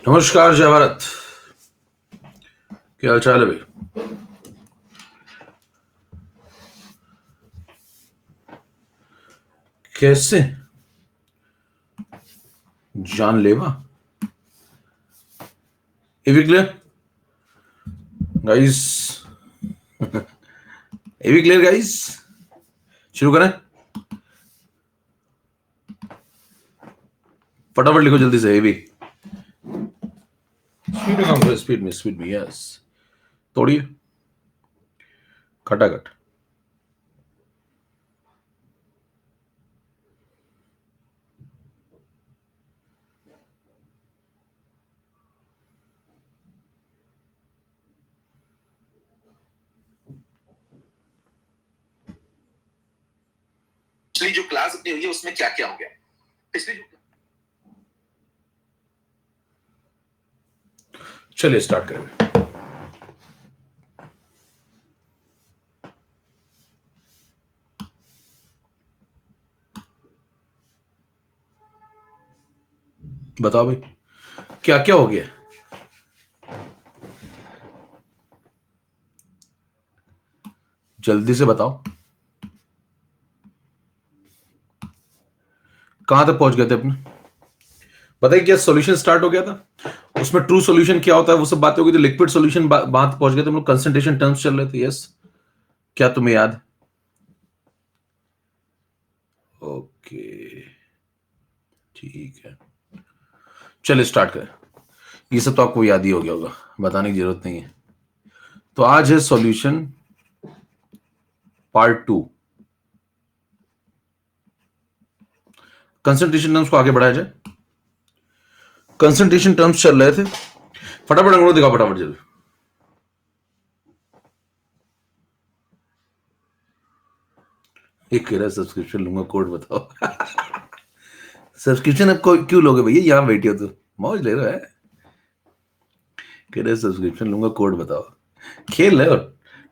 नमस्कार जय भारत। क्या हाल चाल है भाई? कैसे? जानलेवा? एवी क्लियर गाइस? एवी क्लियर गाइस? शुरू करें? फटाफट लिखो जल्दी से। एवी स्पीड में काम करो। स्पीड में यस। तोड़िए खटाखट। पिछली जो क्लास अपनी हुई है उसमें क्या क्या हो गया? चलिए स्टार्ट करें। बताओ भाई क्या क्या हो गया? जल्दी से बताओ। कहां तक पहुंच गए थे अपने? बताइए क्या सॉल्यूशन स्टार्ट हो गया था? उसमें ट्रू सॉल्यूशन क्या होता है वो सब बातें हो गई थी। लिक्विड सॉल्यूशन बात पहुंच गए थे हम लोग। कंसंट्रेशन टर्म्स चल रहे थे। यस, क्या तुम्हें याद? ओके ठीक है, चलिए स्टार्ट करें। ये सब तो आपको याद ही हो गया होगा, बताने की जरूरत नहीं है। तो आज है सॉल्यूशन पार्ट 2। कंसंट्रेशन टर्म्स को आगे बढ़ाया जाए। कंसंट्रेशन टर्म्स चल रहे थे। फटाफट अंग्रेजी दिखाओ, फटाफट जल्दी। एक कह रहा है सब्सक्रिप्शन लूंगा, कोड बताओ। सब्सक्रिप्शन अब क्यों लोगे भैया? यहां बैठे हो तो मौज ले रहे हो। कह रहे सब्सक्रिप्शन लूंगा, कोड बताओ। खेल रहे हो?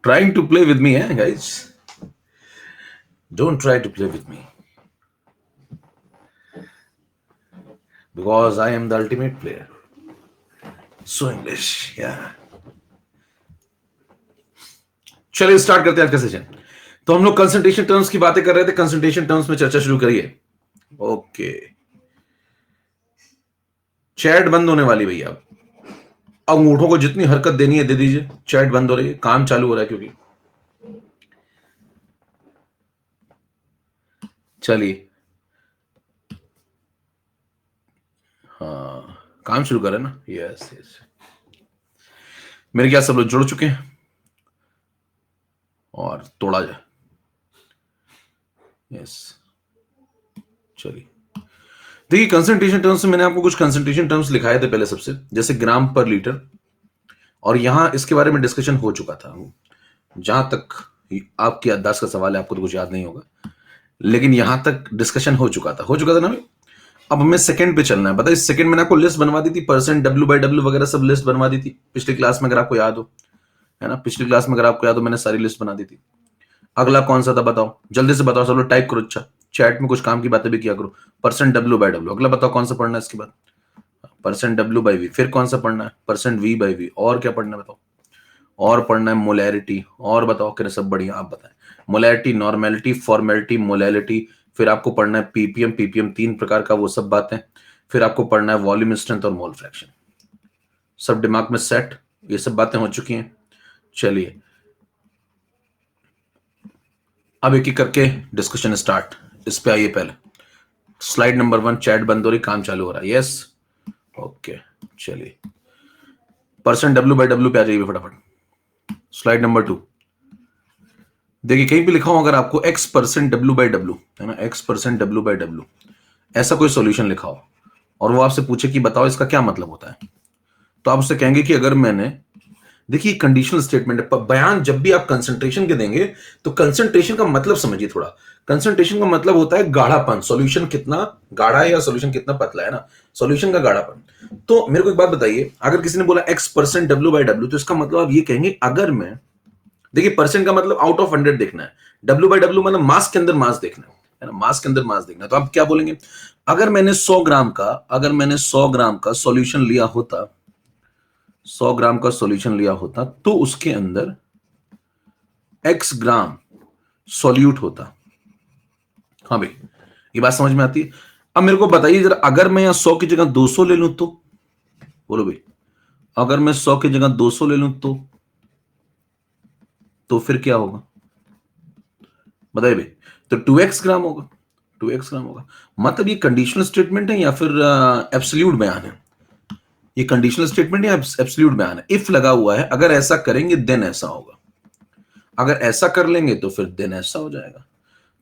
Trying to play with me है guys. Don't try to play with me because I am the ultimate player. So English yeah. चलिए स्टार्ट करते हैं आज का सेशन। तो हम लोग कंसंट्रेशन टर्म्स की बातें कर रहे थे। कंसंट्रेशन टर्म्स में चर्चा शुरू करिए। ओके, चैट बंद होने वाली भैया। अब अंगूठों को जितनी हरकत देनी है दे दीजिए। चैट बंद हो रही है, काम चालू हो रहा है क्योंकि। चलिए हाँ, काम शुरू करें ना। यस यस, मेरे क्या सब लोग जुड़ चुके हैं और तोड़ा जाए। यस चलिए, देखिए कंसंट्रेशन टर्म्स में मैंने आपको कुछ कंसंट्रेशन टर्म्स लिखाए थे पहले सबसे, जैसे ग्राम पर लीटर। और यहां इसके बारे में डिस्कशन हो चुका था। जहां तक आपकी याददाश्त का सवाल है, आपको तो कुछ याद नहीं होगा, लेकिन यहां तक डिस्कशन हो चुका था ना। अब हमें सेकंड पे चलना है। बताइए सेकंड मैंने आपको लिस्ट बनवा दी थी, परसेंट डब्ल्यू बाई डब्ल्यू वगैरह सब लिस्ट बनवा दी थी पिछली क्लास में, अगर आपको याद हो। है ना, पिछली क्लास में अगर आपको याद हो मैंने सारी लिस्ट बना दी थी। अगला कौन सा था बताओ, जल्दी से बताओ। सब लोग टाइप करो, अच्छा चैट में कुछ काम की बातें भी किया करो। परसेंट डब्ल्यू बाई डब्ल्यू, अगला बताओ कौन सा पढ़ना है इसके बाद। परसेंट डब्ल्यू बाई वी, फिर कौन सा पढ़ना है? Percent v by v. और क्या पढ़ना है बताओ? और पढ़ना है मोलैरिटी। और बताओ, क्या सब बढ़िया, आप बताएं। Molarity, normality, formality, molality. फिर आपको पढ़ना है पीपीएम। पीपीएम 3 प्रकार का, वो सब बातें। फिर आपको पढ़ना है वॉल्यूम स्ट्रेंथ और मोल फ्रैक्शन। सब दिमाग में सेट? ये सब बातें हो चुकी हैं। चलिए अब एक एक करके डिस्कशन स्टार्ट। इस पे आइए। पहले स्लाइड नंबर 1, चैट बंद हो रही, काम चालू हो रहा है। यस ओके, चलिए परसेंट डब्ल्यू बाई डब्ल्यू पे आ जाइए फटाफट। स्लाइड नंबर 2 देखिए, कहीं पे लिखा हो अगर आपको x percent W by W, है ना, x percent W by W, ऐसा कोई सॉल्यूशन लिखा हो और वो आपसे पूछे कि बताओ इसका क्या मतलब होता है, तो आप उससे कहेंगे कि अगर मैंने, देखिए कंडीशनल स्टेटमेंट है। बयान जब भी आप कंसंट्रेशन के देंगे तो कंसंट्रेशन का मतलब समझिए थोड़ा। कंसंट्रेशन का मतलब होता है गाढ़ापन, सॉल्यूशन कितना गाढ़ा है या सॉल्यूशन कितना पतला है ना, सॉल्यूशन का गाढ़ापन। तो मेरे को एक बात बताइए, अगर किसी ने बोला x percent W by W, तो इसका मतलब आप ये कहेंगे, अगर मैं, देखिए परसेंट का मतलब आउट ऑफ 100 देखना है, डब्ल्यू बाई डब्ल्यू मतलब मास के अंदर मास देखना है है ना, मास के अंदर मास देखना। तो आप क्या बोलेंगे, अगर मैंने 100 ग्राम का सॉल्यूशन लिया होता, 100 ग्राम का सॉल्यूशन लिया होता, तो उसके अंदर x ग्राम सॉल्यूट होता। हाँ भाई, ये बात समझ में आती है। अब मेरे को बताइए जरा, अगर मैं यहां 100 की जगह 200 ले लूं तो, बोलो भाई, अगर मैं 100 की जगह 200 ले लूं तो फिर क्या होगा, बताइए भाई। तो 2x ग्राम होगा, 2x ग्राम होगा। मतलब ये कंडीशनल स्टेटमेंट है या फिर एब्सोल्यूट बयान है? ये कंडीशनल स्टेटमेंट या एब्सोल्यूट बयान है? इफ लगा हुआ है, अगर ऐसा करेंगे देन ऐसा होगा, अगर ऐसा कर लेंगे तो फिर देन ऐसा हो जाएगा।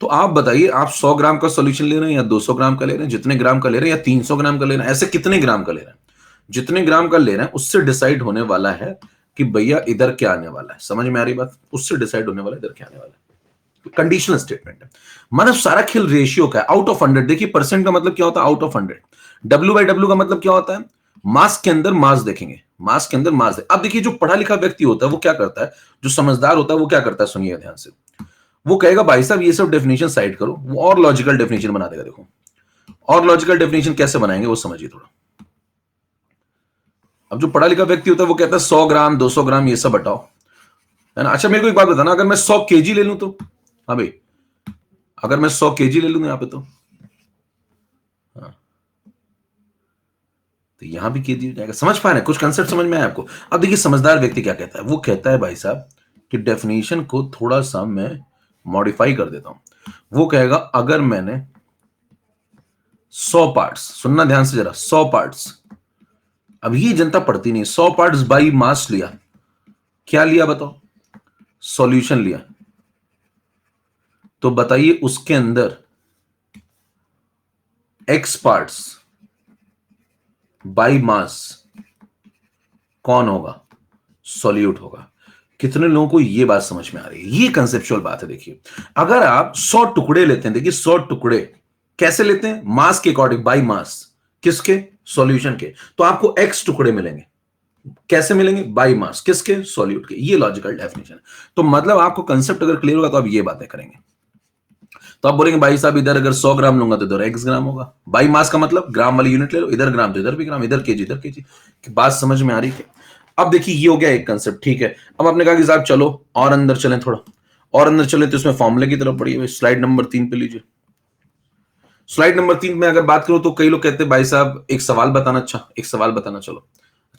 तो आप बताइए, आप 100 ग्राम का सॉल्यूशन ले रहे हैं या 200 ग्राम का ले रहे हैं, जितने ग्राम का ले रहे हैं, या 300 ग्राम का ले रहे हैं, ऐसे कितने ग्राम का ले रहे हैं? जितने ग्राम का ले रहे हैं उससे डिसाइड होने वाला है कि भैया इधर क्या आने वाला है। समझ में आ रही बात? उससे डिसाइड होने वाला है इधर क्या आने वाला है। कंडीशनल स्टेटमेंट है, मतलब सारा खेल रेशियो का है, आउट ऑफ 100। देखिए परसेंट का मतलब क्या होता है, आउट ऑफ 100। डब्ल्यू बाई डब्ल्यू का मतलब क्या होता है, मास के अंदर मास देखेंगे, मास के अंदर मास अब देखिए, जो पढ़ा लिखा व्यक्ति होता है वो क्या करता है, जो समझदार होता है वो क्या करता है, सुनिए ध्यान से। वो कहेगा भाई साहब ये सब डेफिनेशन साइड करो, वो और लॉजिकल डेफिनेशन बना देगा। देखो और लॉजिकल डेफिनेशन कैसे बनाएंगे वो समझिए थोड़ा। अब जो पढ़ा लिखा व्यक्ति होता है वो कहता है 100 ग्राम 200 ग्राम ये सब हटाओ, है ना। अच्छा मेरे को एक बात बताना, अगर मैं 100 केजी ले लूं तो, हाँ भाई, अगर मैं 100 केजी ले लूं यहां पे तो, हाँ, तो यहां भी केजी हो जाएगा। समझ पा रहे हैं, कुछ कंसेप्ट समझ में आया आपको? अब देखिए समझदार व्यक्ति क्या कहता है, वो कहता है भाई साहब कि डेफिनेशन को थोड़ा सा मैं मॉडिफाई कर देता हूं। वो कहेगा अगर मैंने 100 पार्ट्स, सुनना ध्यान से जरा, 100 पार्ट्स, अब ये जनता पढ़ती नहीं, 100 पार्ट्स बाई मास लिया, क्या लिया बताओ, सॉल्यूशन लिया, तो बताइए उसके अंदर x पार्ट्स बाई मास कौन होगा, सॉल्यूट होगा। कितने लोगों को ये बात समझ में आ रही है? ये कंसेप्चुअल बात है। देखिए अगर आप 100 टुकड़े लेते हैं, देखिए 100 टुकड़े कैसे लेते हैं, मास के अकॉर्डिंग, बाई मास, किसके, सॉल्यूशन के, तो आपको x टुकड़े मिलेंगे। कैसे मिलेंगे, बाई मास, किसके, सॉल्यूट के। ये लॉजिकल डेफिनेशन है। तो मतलब आपको कंसेप्ट अगर क्लियर होगा तो आप ये बातें करेंगे। तो आप बोलेंगे भाई साहब इधर अगर 100 ग्राम लूंगा तो इधर x ग्राम होगा, बाई मास का मतलब ग्राम वाली यूनिट ले लो, इधर ग्राम तो इधर भी ग्राम, इधर केजी इधर केजी। बात समझ में आ रही है? अब देखिए ये हो गया एक कंसेप्ट, ठीक है। अब आपने कहा कि साहब चलो और अंदर चलें, थोड़ा और अंदर चलें, तो इसमें फॉर्मूले की तरफ पढ़िए। स्लाइड नंबर 3 पे लीजिए। स्लाइड नंबर 3 में अगर बात करूं तो कई लोग कहते हैं भाई साहब एक सवाल बताना। अच्छा एक सवाल बताना, चलो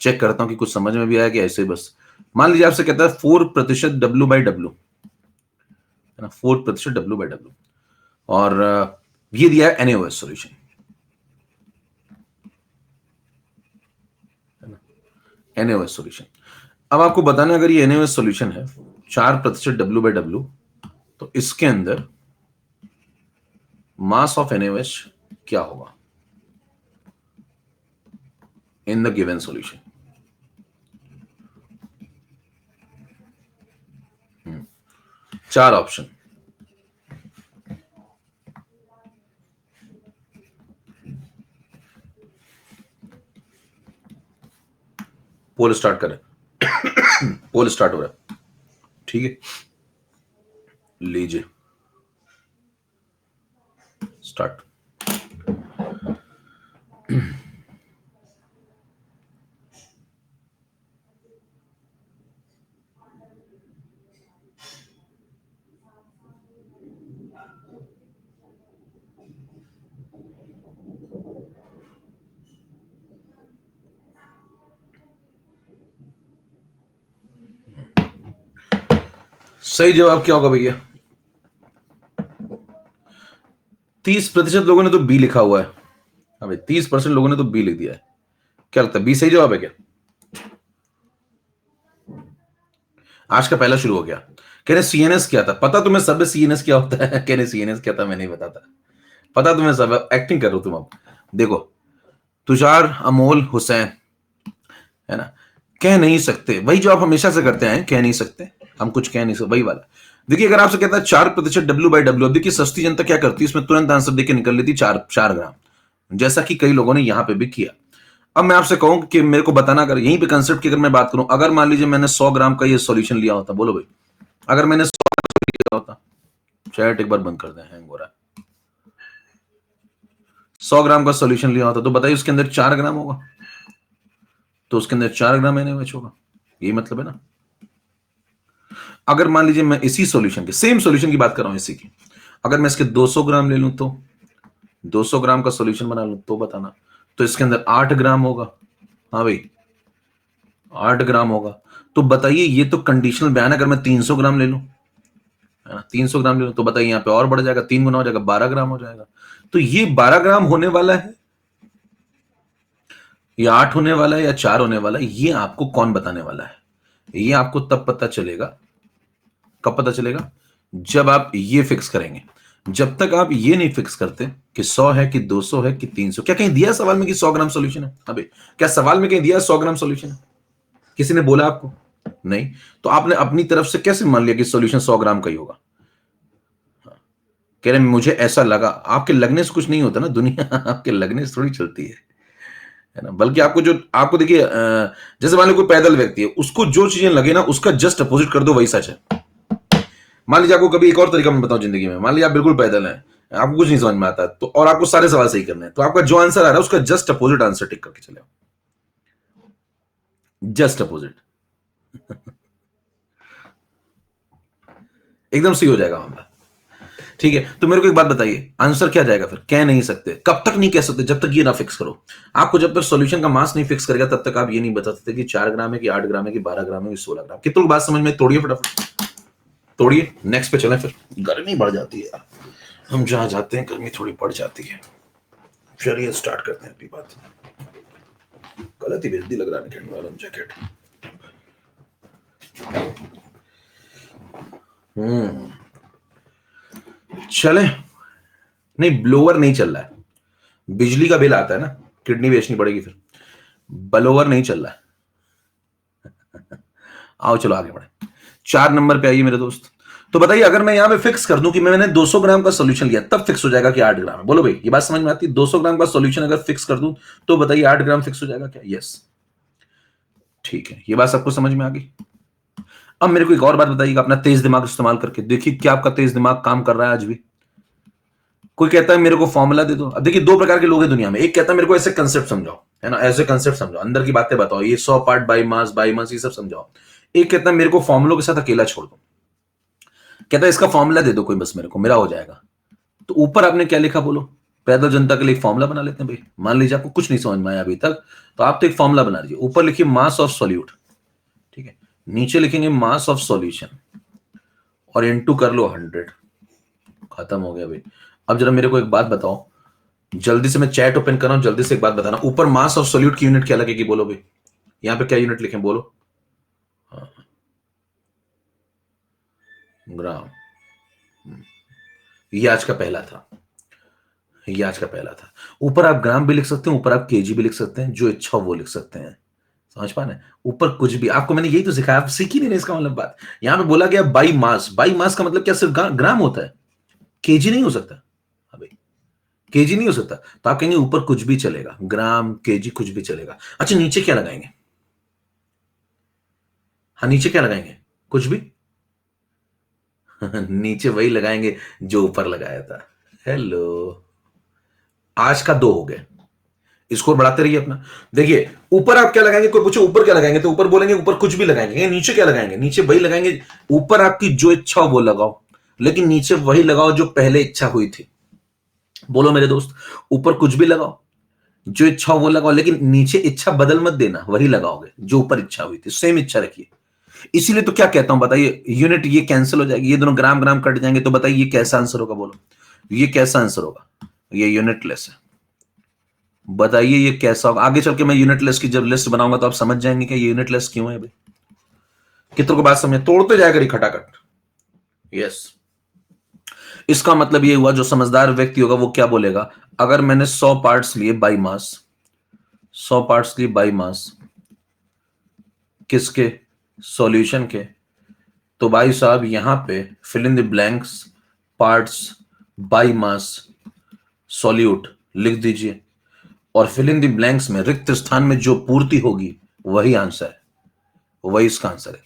चेक करता हूं कि कुछ समझ में भी आया कि ऐसे ही बस। मान लीजिए आपसे कहता है 4% डब्ल्यू बाई डब्ल्यू, है ना, 4% डब्ल्यू बाई डब्ल्यू, और ये दिया है एनएओएस सॉल्यूशन, एनएओएस सॉल्यूशन। अब आपको बताना अगर ये एनएओएस सॉल्यूशन है 4% डब्ल्यू बाई डब्ल्यू, तो इसके अंदर मास ऑफ NaOH क्या होगा इन द गिवन सॉल्यूशन। चार ऑप्शन, पोल स्टार्ट करें। पोल स्टार्ट हो रहा है, ठीक है, लीजिए स्टार्ट। सही जवाब क्या होगा भैया? 30% लोगों ने तो बी लिखा हुआ है। अबे 30% लोगों ने तो बी लिख दिया है। क्या लगता है बी सही जवाब है क्या? आज का पहला शुरू हो गया। कह रहे सीएनएस क्या था, पता तुम्हें सब सीएनएस क्या होता है? कह रहे सीएनएस क्या था मैं नहीं बताता, पता तुम्हें सब, एक्टिंग कर रहे हो तुम। अब देखो तुषार, अमोल, हुसैन, है ना, कह नहीं सकते, वही जो आप हमेशा से करते हैं, कह नहीं सकते, हम कुछ कह नहीं सकते, वही वाला। देखिए अगर आपसे कहता है 4% डब्ल्यू बाई डब्ल्यू, अब देखिए सस्ती जनता क्या करती है, इसमें तुरंत आंसर देके निकल लेती 4 ग्राम, जैसा कि कई लोगों ने यहां पे भी किया। अब मैं आपसे कहूं कि मेरे को बताना, अगर यहीं पे कंसेप्ट की अगर मैं बात करूं, अगर मान लीजिए मैंने 100 ग्राम का ये सॉल्यूशन लिया होता, बोलो भाई, अगर मैंने 100 लिया होता, चैट एक बार बंद कर दें, हैंग हो रहा है, 100 ग्राम का सॉल्यूशन लिया होता तो बताइए उसके अंदर 4 ग्राम होगा, तो उसके अंदर 4 ग्राम NaOH होगा। यही मतलब है ना। अगर मान लीजिए मैं इसी सॉल्यूशन के, सेम सॉल्यूशन की बात कर रहा हूं इसी की, अगर मैं इसके 200 ग्राम ले लूं तो 200 ग्राम का सॉल्यूशन बना लूं तो बताना, तो इसके अंदर 8 ग्राम होगा। हाँ भाई 8 ग्राम होगा। तो बताइए ये तो कंडीशनल बयान है। अगर मैं 300 ग्राम ले लूं, है ना, 300 ग्राम ले लूं तो बताइए यहां पे और बढ़ जाएगा, 3 गुना हो जाएगा, 12 ग्राम हो जाएगा। तो ये 12 ग्राम होने वाला है या 8 होने वाला है या 4 होने वाला है, ये आपको कौन बताने वाला है? ये आपको तब पता चलेगा, कब पता चलेगा? जब आप ये फिक्स करेंगे। जब तक आप ये नहीं फिक्स करते कि 100 है कि 200 है कि 300, क्या कहीं दिया सवाल में कि 100 ग्राम सॉल्यूशन है? अबे क्या सवाल में कहीं दिया 100 ग्राम सॉल्यूशन है? किसी ने बोला आपको? नहीं। तो आपने अपनी तरफ से कैसे मान लिया कि सॉल्यूशन 100 ग्राम का ही होगा? कह रहे मुझे ऐसा लगा। आपके लगने से कुछ नहीं होता ना, दुनिया आपके लगने से थोड़ी चलती है ना। बल्कि आपको जो, आपको देखिए जैसे मान लो कोई पैदल व्यक्ति है, उसको जो चीजें लगे ना उसका जस्ट अपोजिट कर दो, वही सच है। मान लीजिए आपको कभी एक और तरीका मैं बताऊं जिंदगी में, मान लीजिए आप बिल्कुल पैदल हैं, आपको कुछ नहीं समझ में आता तो, और आपको सारे सवाल सही करने हैं, तो आपका जो आंसर आ रहा है उसका जस्ट अपोजिट आंसर टिक करके चले, जस्ट अपोजिट एकदम सही हो जाएगा मामला। ठीक है, तो मेरे को एक बात बताइए, आंसर क्या जाएगा फिर? कह नहीं सकते। कब तक नहीं कह सकते? जब तक ये ना फिक्स करो। आपको जब तक सॉल्यूशन का मास नहीं फिक्स करेगा तब तक आप ये नहीं बता सकते कि 4 ग्राम है कि 8 ग्राम है कि 12 ग्राम है कि 16 ग्राम। कितने बात समझ में? तोड़िए फटाफट, तोड़िए, नेक्स्ट पे चलें। फिर गर्मी बढ़ जाती है यार, हम जहां जाते हैं गर्मी थोड़ी बढ़ जाती है। चलिए स्टार्ट करते हैं अपनी बात। गलत ही बेइज्जती लग रहा है निकलने वाला जैकेट। चले। नहीं, ब्लोअर नहीं चल रहा है, बिजली का बिल आता है ना, किडनी बेचनी पड़ेगी फिर। ब्लोअर नहीं चल रहा है। आओ चलो आगे बढ़े। 4 नंबर पे आइए मेरे दोस्त। तो बताइए अगर मैं यहां पे फिक्स कर दूं कि मैंने 200 ग्राम का सॉल्यूशन लिया, तब फिक्स हो जाएगा कि 8 ग्राम है? बोलो भाई, ये बात समझ में आती है? 200 ग्राम का सॉल्यूशन अगर फिक्स कर दूं तो बताइए 8 ग्राम फिक्स हो जाएगा क्या? यस। ठीक है, ये बात सबको समझ में आ गई। अब मेरे को एक और बात बताइएगा अपना तेज दिमाग इस्तेमाल करके, देखिए क्या आपका तेज दिमाग काम कर रहा है आज भी। कोई कहता है मेरे को फॉर्मूला दे दो। अब देखिए 2 प्रकार के लोग हैं दुनिया में। एक कहता है मेरे को ऐसे कंसेप्ट समझाओ, है ना, ऐसे कंसेप्ट समझाओ, अंदर की बातें बताओ, ये 100 पार्ट बाई मास ये सब समझाओ। एक कहता है मेरे को फॉर्मूलों के साथ अकेला छोड़ दो, कहता है इसका फॉर्मूला दे दो कोई, बस मेरे को, मेरा हो जाएगा। तो ऊपर आपने क्या लिखा बोलो? पैदल जनता के लिए एक फॉर्मूला बना लेते हैं भाई। मान लीजिए आपको कुछ नहीं समझ में आया अभी तक, तो आप तो एक फॉर्मूला बना लीजिए। ऊपर लिखिए मास ऑफ सॉल्यूट, ठीक है, नीचे लिखेंगे मास ऑफ सॉल्यूशन और इनटू कर लो 100। खत्म हो गया भाई। अब जरा मेरे को एक बात बताओ, जल्दी से, मैं चैट ओपन कर रहा हूं, जल्दी से एक बात बताना, ऊपर मास ऑफ सॉल्यूट की यूनिट क्या लगेगी? बोलो भाई, यहां पे क्या यूनिट लिखें? बोलो। हाँ, ग्राम। ये आज का पहला था, ये आज का पहला था। ऊपर आप ग्राम भी लिख सकते हैं, ऊपर आप केजी भी लिख सकते हैं, जो इच्छा हो वो लिख सकते हैं। समझ पा रहे हैं? ऊपर कुछ भी आपको, मैंने यही तो सिखाया, आप सीख ही नहीं रहे। इसका मतलब बात, यहां पे बोला गया बाई मास। बाई मास का मतलब क्या? सिर्फ ग्राम होता है, केजी नहीं हो सकता। हाँ भाई, केजी नहीं हो सकता। तो आप कहेंगे ऊपर कुछ भी चलेगा, ग्राम केजी कुछ भी चलेगा। अच्छा नीचे क्या लगाएंगे? हाँ नीचे क्या लगाएंगे? कुछ भी नीचे वही लगाएंगे जो ऊपर लगाया था। हेलो, आज का 2 हो गए, स्कोर बढ़ाते रहिए अपना। देखिए ऊपर आप क्या लगाएंगे? कोई पूछे ऊपर क्या लगाएंगे तो ऊपर बोलेंगे ऊपर कुछ भी लगाएंगे। नीचे क्या लगाएंगे? नीचे वही लगाएंगे। ऊपर आपकी जो इच्छा हो वो लगाओ, लेकिन नीचे वही लगाओ जो पहले इच्छा हुई थी। बोलो मेरे दोस्त, ऊपर कुछ भी लगाओ, जो इच्छा हो वो लगाओ, लेकिन नीचे इच्छा बदल मत देना, वही लगाओगे जो ऊपर इच्छा हुई थी, सेम इच्छा रखिए। इसीलिए तो क्या कहता हूं बताइए, यूनिट ये कैंसिल हो जाएगी, ये दोनों ग्राम ग्राम कट जाएंगे। तो बताइए ये कैसा आंसर होगा? बोलो ये कैसा आंसर होगा? ये यूनिटलेस है। बताइए ये कैसा होगा? आगे चल के मैं यूनिटलेस की जब लिस्ट बनाऊंगा तो आप समझ जाएंगे कि यूनिटलेस क्यों है भाई। कितनों को बात समझ? तोड़ते जाएगा री खटाखट। यस, इसका मतलब ये हुआ, जो समझदार व्यक्ति होगा वो क्या बोलेगा? अगर मैंने 100 पार्ट्स लिए बाई मास, 100 पार्ट्स लिए बाई मास, किसके? सॉल्यूशन के। तो भाई साहब यहां पे fill in the blanks, parts by mass solute लिख दीजिए, और फिल इन द ब्लैंक्स में रिक्त स्थान में जो पूर्ति होगी वही आंसर है, वही इसका आंसर है।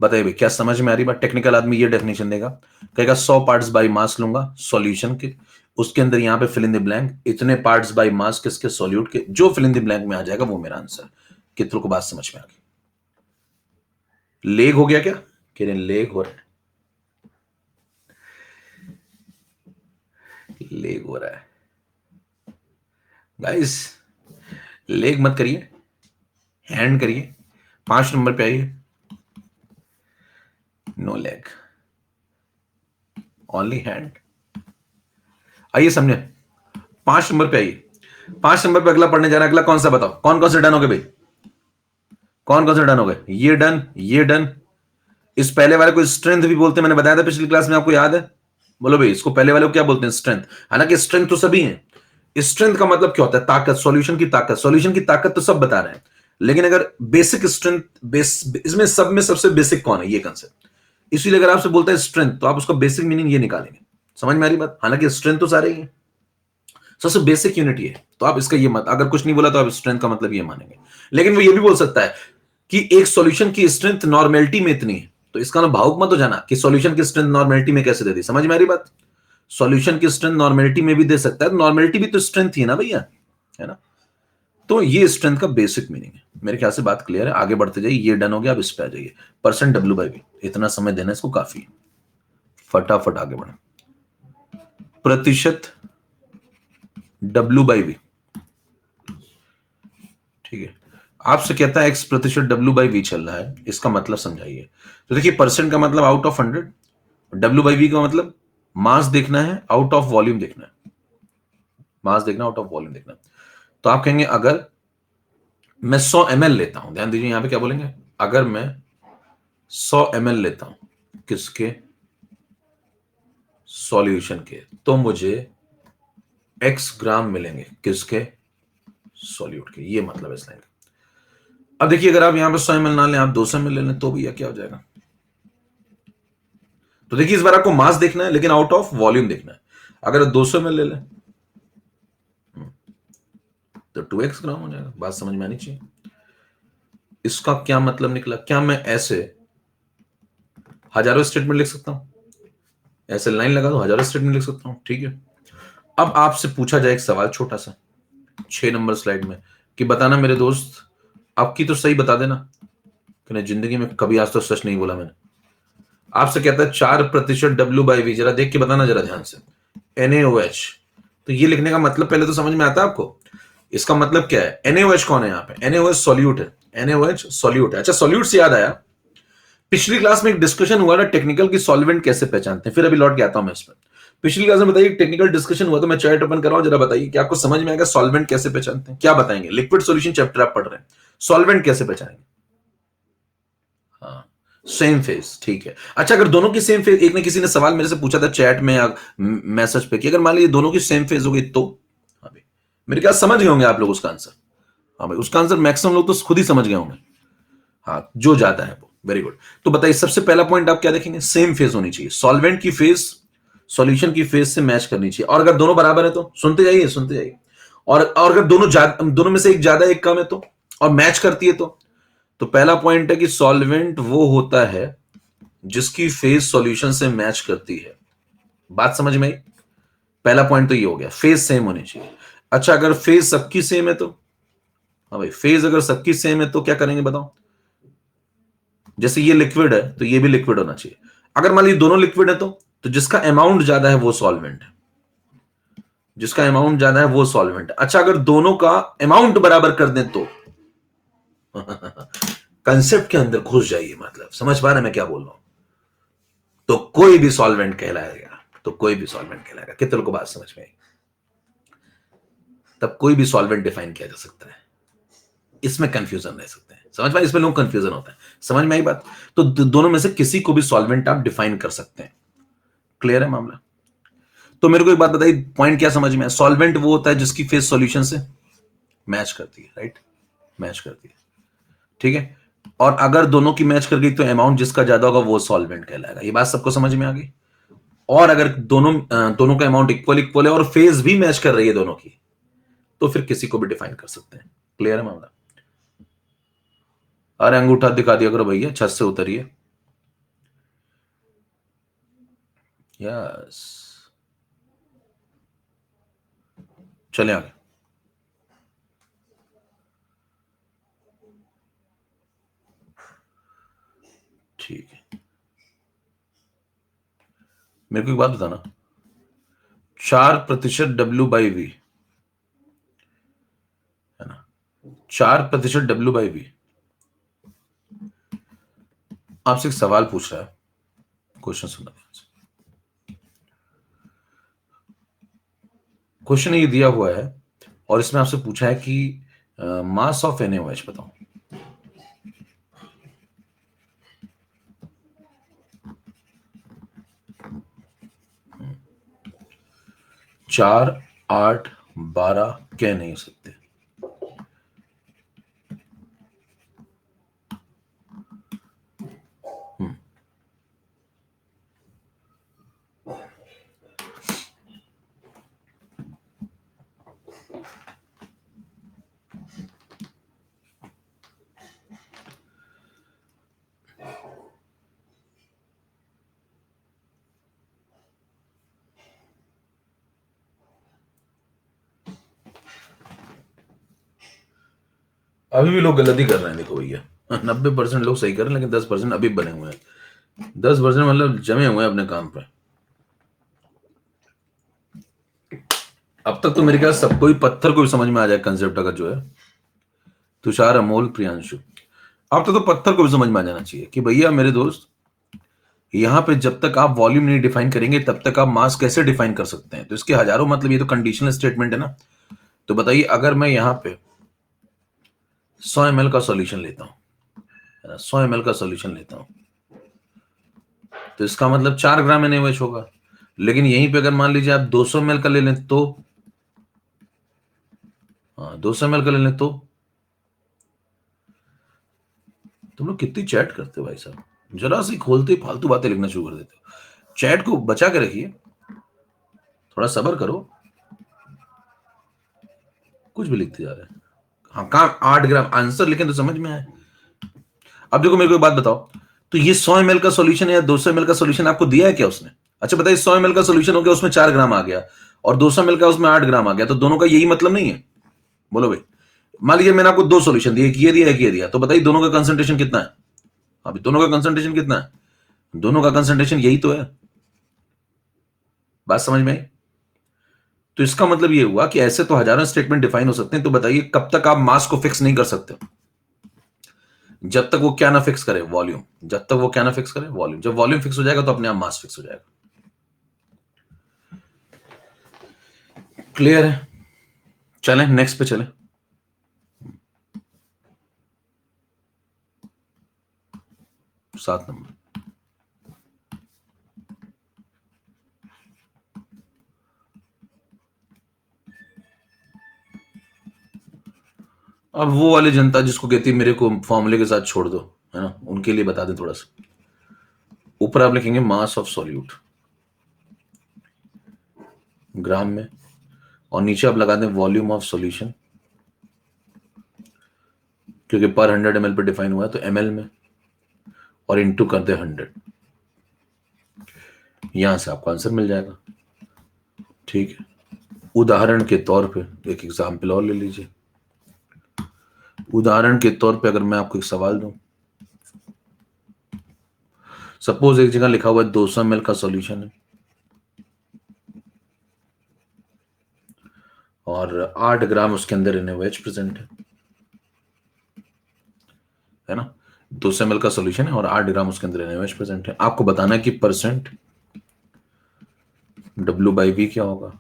बताइए भाई क्या समझ में आ रही बात? टेक्निकल आदमी ये डेफिनेशन देगा, कहेगा 100 पार्ट्स बाई मास लूंगा सॉल्यूशन के, उसके अंदर यहां पे फिल इन द ब्लैंक, इतने पार्ट्स बाय मास किसके, सॉल्यूट के, जो फिल इन द ब्लैंक में आ जाएगा वो मेरा आंसर। कितनों को बात समझ में आ गई? लेग हो गया क्या? कह रहे लेग हो रहा है, लेग हो रहा है गाइस। लेग मत करिए, हैंड करिए। 5 नंबर पे आइए, नो लेग, ओनली हैंड। आइए समझे, 5 नंबर पे आइए। 5 नंबर पे अगला पढ़ने जा रहा है। अगला कौन सा बताओ, कौन कौन से डन हो गए भाई? कौन कौन से डन हो गए? ये डन, ये डन। इस पहले वाले को स्ट्रेंथ भी बोलते हैं, मैंने बताया था पिछली क्लास में, आपको याद है? बोलो भाई, इसको पहले वाले को क्या बोलते हैं? स्ट्रेंथ। हालांकि स्ट्रेंथ तो सभी है। स्ट्रेंथ का मतलब क्या होता है? ताकत, सॉल्यूशन की ताकत। सॉल्यूशन की ताकत तो सब बता रहे हैं, लेकिन अगर बेसिक स्ट्रेंथ, इसमें सब में सबसे बेसिक कौन है, ये कंसेप्ट। इसलिए अगर आपसे बोलता है स्ट्रेंथ, तो आप उसका बेसिक मीनिंग ये निकालेंगे। समझ में आ रही बात? हालांकि स्ट्रेंथ तो सारे ही है, सबसे बेसिक यूनिट ये है। तो आप इसका ये मत, अगर कुछ नहीं बोला तो आप स्ट्रेंथ का मतलब ये मानेंगे। लेकिन वो ये भी बोल सकता है कि एक सॉल्यूशन की स्ट्रेंथ नॉर्मेलिटी में इतनी है, तो इसका ना भावुक मत हो जाना कि सॉल्यूशन की स्ट्रेंथ नॉर्मेलिटी में कैसे दे दी। समझ में आ रही बात? सॉल्यूशन की स्ट्रेंथ नॉर्मेलिटी में भी दे सकता है, नॉर्मेलिटी भी तो स्ट्रेंथ ही है ना भैया, है ना? तो ये स्ट्रेंथ का बेसिक मीनिंग है। मेरे ख्याल से बात क्लियर है, आगे बढ़ते जाइए। ये डन हो गया, अब इस पे आ जाइए। परसेंट डब्ल्यू बाई वी, इतना समय देना इसको काफी है। फटाफट आगे बढ़े। प्रतिशत डब्ल्यू बाई वी, ठीक है। आपसे कहता है एक्स प्रतिशत डब्ल्यू बाई वी चल रहा है, इसका मतलब समझाइए। तो देखिए, परसेंट का मतलब आउट ऑफ 100, डब्ल्यू बाई वी का मतलब मास देखना है, आउट ऑफ वॉल्यूम देखना है। मास देखना, आउट ऑफ वॉल्यूम देखना। तो आप कहेंगे अगर मैं 100 ml लेता हूं, ध्यान दीजिए यहां पे क्या बोलेंगे, अगर मैं 100 ml लेता हूं किसके, सॉल्यूशन के, तो मुझे x ग्राम मिलेंगे किसके, सॉल्यूट के। ये मतलब है इस लाइन का। अब देखिए, अगर आप यहां पे 100 ml ना लें, आप 200 ml ले लें, तो भैया क्या हो जाएगा? तो देखिए, इस बार आपको मास देखना है, लेकिन आउट ऑफ वॉल्यूम देखना है। अगर 200 ml ले लें तो 2x ग्राम हो जाएगा। बात समझ में आनी चाहिए। इसका क्या मतलब निकला? क्या मैं ऐसे हजारों स्टेटमेंट लिख सकता हूं? ऐसे लाइन लगा दो, हजारों स्टेटमेंट लिख सकता हूं, ठीक है। अब आपसे पूछा जाए एक सवाल छोटा सा, 6 नंबर स्लाइड में, कि बताना मेरे दोस्त, आपकी तो सही बता देना कि नहीं, जिंदगी में कभी आज तो सच नहीं बोला मैंने। आपसे कहता है 4% डब्ल्यू बाई वी, जरा देख के बताना जरा ध्यान से। NaOH, तो ये लिखने का मतलब पहले तो समझ में आता है आपको? इसका मतलब क्या है? NaOH कौन है यहाँ पे? NaOH सॉल्यूट है। NaOH सॉल्यूट है। अच्छा, सॉल्यूट से याद आया, पिछली क्लास में एक डिस्कशन हुआ ना टेक्निकल की, सॉल्वेंट कैसे पहचानते हैं। फिर अभी लौट के आता हूं मैं इस पर। पिछली क्लास में बताइए, टेक्निकल डिस्कशन हुआ, तो मैं चैट ओपन कर रहा हूं, जरा बताइए कि आपको समझ में आएगा सॉल्वेंट कैसे पहचानते हैं। क्या बताएंगे? लिक्विड सॉल्यूशन चैप्टर आप पढ़ रहे हैं, सॉल्वेंट कैसे पहचानेंगे? हाँ, सेम फेज, ठीक है। अच्छा, अगर दोनों की सेम फेज, एक ने किसी ने सवाल मेरे से पूछा था चैट में या मैसेज पे कि अगर मान लीजिए दोनों की सेम फेज हो गई तो? हाँ भाई, मेरे ख्याल समझ गए होंगे आप लोग उसका आंसर। हाँ भाई, उसका आंसर मैक्सिमम लोग तो खुद ही समझ गए होंगे। हाँ, जो जाता है वो, वेरी गुड। तो बताइए, सबसे पहला पॉइंट आप क्या देखेंगे? सेम फेज होनी चाहिए। सॉल्वेंट की फेज सॉल्यूशन की फेज से मैच करनी चाहिए, और अगर दोनों बराबर है तो, सुनते जाइए सुनते जाइए, और अगर दोनों में से एक ज्यादा एक कम है तो, और मैच करती है तो पहला पॉइंट है कि सॉल्वेंट वो होता है जिसकी फेज सॉल्यूशन से मैच करती है। बात समझ में आई? पहला पॉइंट तो ये हो गया, फेज सेम होनी चाहिए। अच्छा, अगर फेज सबकी सेम है तो? हाँ भाई, फेज अगर सबकी सेम है तो क्या करेंगे बताओ? जैसे ये लिक्विड है तो ये भी लिक्विड होना चाहिए। अगर मान लीजिए दोनों लिक्विड है तो जिसका अमाउंट ज्यादा है वो सॉल्वेंट है, जिसका अमाउंट ज्यादा है वो सॉल्वेंट है। अच्छा, अगर दोनों का अमाउंट बराबर कर दें तो? कंसेप्ट के अंदर घुस जाइए, मतलब समझ पा रहे हैं मैं क्या बोल रहा हूं? तो कोई भी सॉल्वेंट कहलाएगा, तो कोई भी सॉल्वेंट कहलाएगा। कितने लोगों को बात समझ में आई? तब कोई भी सॉल्वेंट डिफाइन किया जा सकता है, इसमें कंफ्यूजन रह सकते हैं। समझ पाए? इसमें लोग कंफ्यूजन होता है। समझ में आई बात? तो दोनों में से किसी को भी सॉल्वेंट आप डिफाइन कर सकते हैं। क्लियर है मामला? तो मेरे को एक बात बताइए, पॉइंट क्या समझ में है? सॉल्वेंट वो होता है जिसकी फेज सॉल्यूशन से मैच करती है, राइट? मैच करती है, ठीक है। और अगर दोनों की मैच कर गई तो अमाउंट जिसका ज्यादा होगा वो सॉल्वेंट कहलाएगा। ये बात सबको समझ में आ गई? और अगर दोनों का अमाउंट इक्वल इक्वल है और फेज भी मैच कर रही है दोनों की, तो फिर किसी को भी डिफाइन कर सकते हैं। क्लियर है मामला? अरे अंगूठा दिखा दिया करो भैया, छत से उतरिए। यस, चले आगे। ठीक है, मेरे को एक बात बताना, 4% W/V है ना, 4% W/V आपसे एक सवाल पूछ रहा है, क्वेश्चन सुना ध्यान से। क्वेश्चन ये दिया हुआ है और इसमें आपसे पूछा है कि मास ऑफ NaOH बताओ। चार, 8, 12 कह नहीं सकते। अभी भी लोग गलती कर रहे हैं, देखो भैया, 90% लोग सही कर रहे हैं, लेकिन 10% अभी बने हुए हैं। 10% मतलब जमे हुए हैं अपने काम पे। अब तक तो मेरे ख्याल सबको ही, पत्थर को भी समझ में आ जाए कंसेप्ट अगर जो है, तुषार, अमोल, प्रियांशु, अब तक तो पत्थर को भी समझ में आ जाना चाहिए कि भैया मेरे दोस्त, यहां पे जब तक आप वॉल्यूम नहीं डिफाइन करेंगे तब तक आप मास कैसे डिफाइन कर सकते हैं। तो इसके हजारों मतलब, ये तो कंडीशनल स्टेटमेंट है ना। तो बताइए, अगर मैं यहां पे 100 ml का सॉल्यूशन लेता हूं, 100 ml का सॉल्यूशन लेता हूं, तो इसका मतलब 4 ग्राम NaOH होगा। लेकिन यहीं पे अगर मान लीजिए आप 200 ml का ले लें तो, 200 ml का ले लें तो, तुम लोग कितनी चैट करते हो भाई साहब, जरा सी खोलते ही फालतू बातें लिखना शुरू कर देते हो। चैट को बचा के रखिए, थोड़ा सब्र करो, कुछ भी लिखते जा रहे हैं। हाँ, कहाँ 8 ग्राम आंसर लिखें तो समझ में आए। अब देखो, मेरे को एक बात बताओ, तो ये 100 ml का सॉल्यूशन या 200 ml का सॉल्यूशन आपको दिया है क्या उसने? अच्छा बताइए, 100 ml का सॉल्यूशन हो गया, उसमें 4 ग्राम आ गया, और 200 ml का उसमें 8 ग्राम आ गया, तो दोनों का यही मतलब नहीं है? बोलो भाई। मान लीजिए मैंने आपको 2 सॉल्यूशन दिए, एक ये दिया, एक ये दिया, तो बताइए दोनों का कंसंट्रेशन कितना है? अभी दोनों का कंसंट्रेशन कितना है? दोनों का कंसंट्रेशन यही तो है। बात समझ में आई? तो इसका मतलब ये हुआ कि ऐसे तो हजारों स्टेटमेंट डिफाइन हो सकते हैं, तो बताइए कब तक आप मास को फिक्स नहीं कर सकते? जब तक वो क्या ना फिक्स करे, वॉल्यूम। जब तक वो क्या ना फिक्स करे, वॉल्यूम। जब वॉल्यूम फिक्स हो जाएगा तो अपने आप मास फिक्स हो जाएगा। क्लियर है? चलें नेक्स्ट पे चलें। सात नंबर। अब वो वाली जनता जिसको कहती है मेरे को फॉर्मूले के साथ छोड़ दो, है ना, उनके लिए बता दें थोड़ा सा। ऊपर आप लिखेंगे मास ऑफ सॉल्यूट ग्राम में, और नीचे आप लगा दें वॉल्यूम ऑफ सॉल्यूशन, क्योंकि पर 100 ml पे डिफाइन हुआ है तो ml में, और इनटू कर दे 100। यहां से आपको आंसर मिल जाएगा। ठीक है, उदाहरण के तौर पे एक एग्जाम्पल और ले लीजिए। उदाहरण के तौर पे अगर मैं आपको एक सवाल दूं, सपोज एक जगह लिखा हुआ है 200 ml का सॉल्यूशन है और 8 ग्राम उसके अंदर NaOH प्रेजेंट है ना। 200 ml का सॉल्यूशन है और 8 ग्राम उसके अंदर NaOH प्रेजेंट है। आपको बताना है कि परसेंट W/V क्या होगा।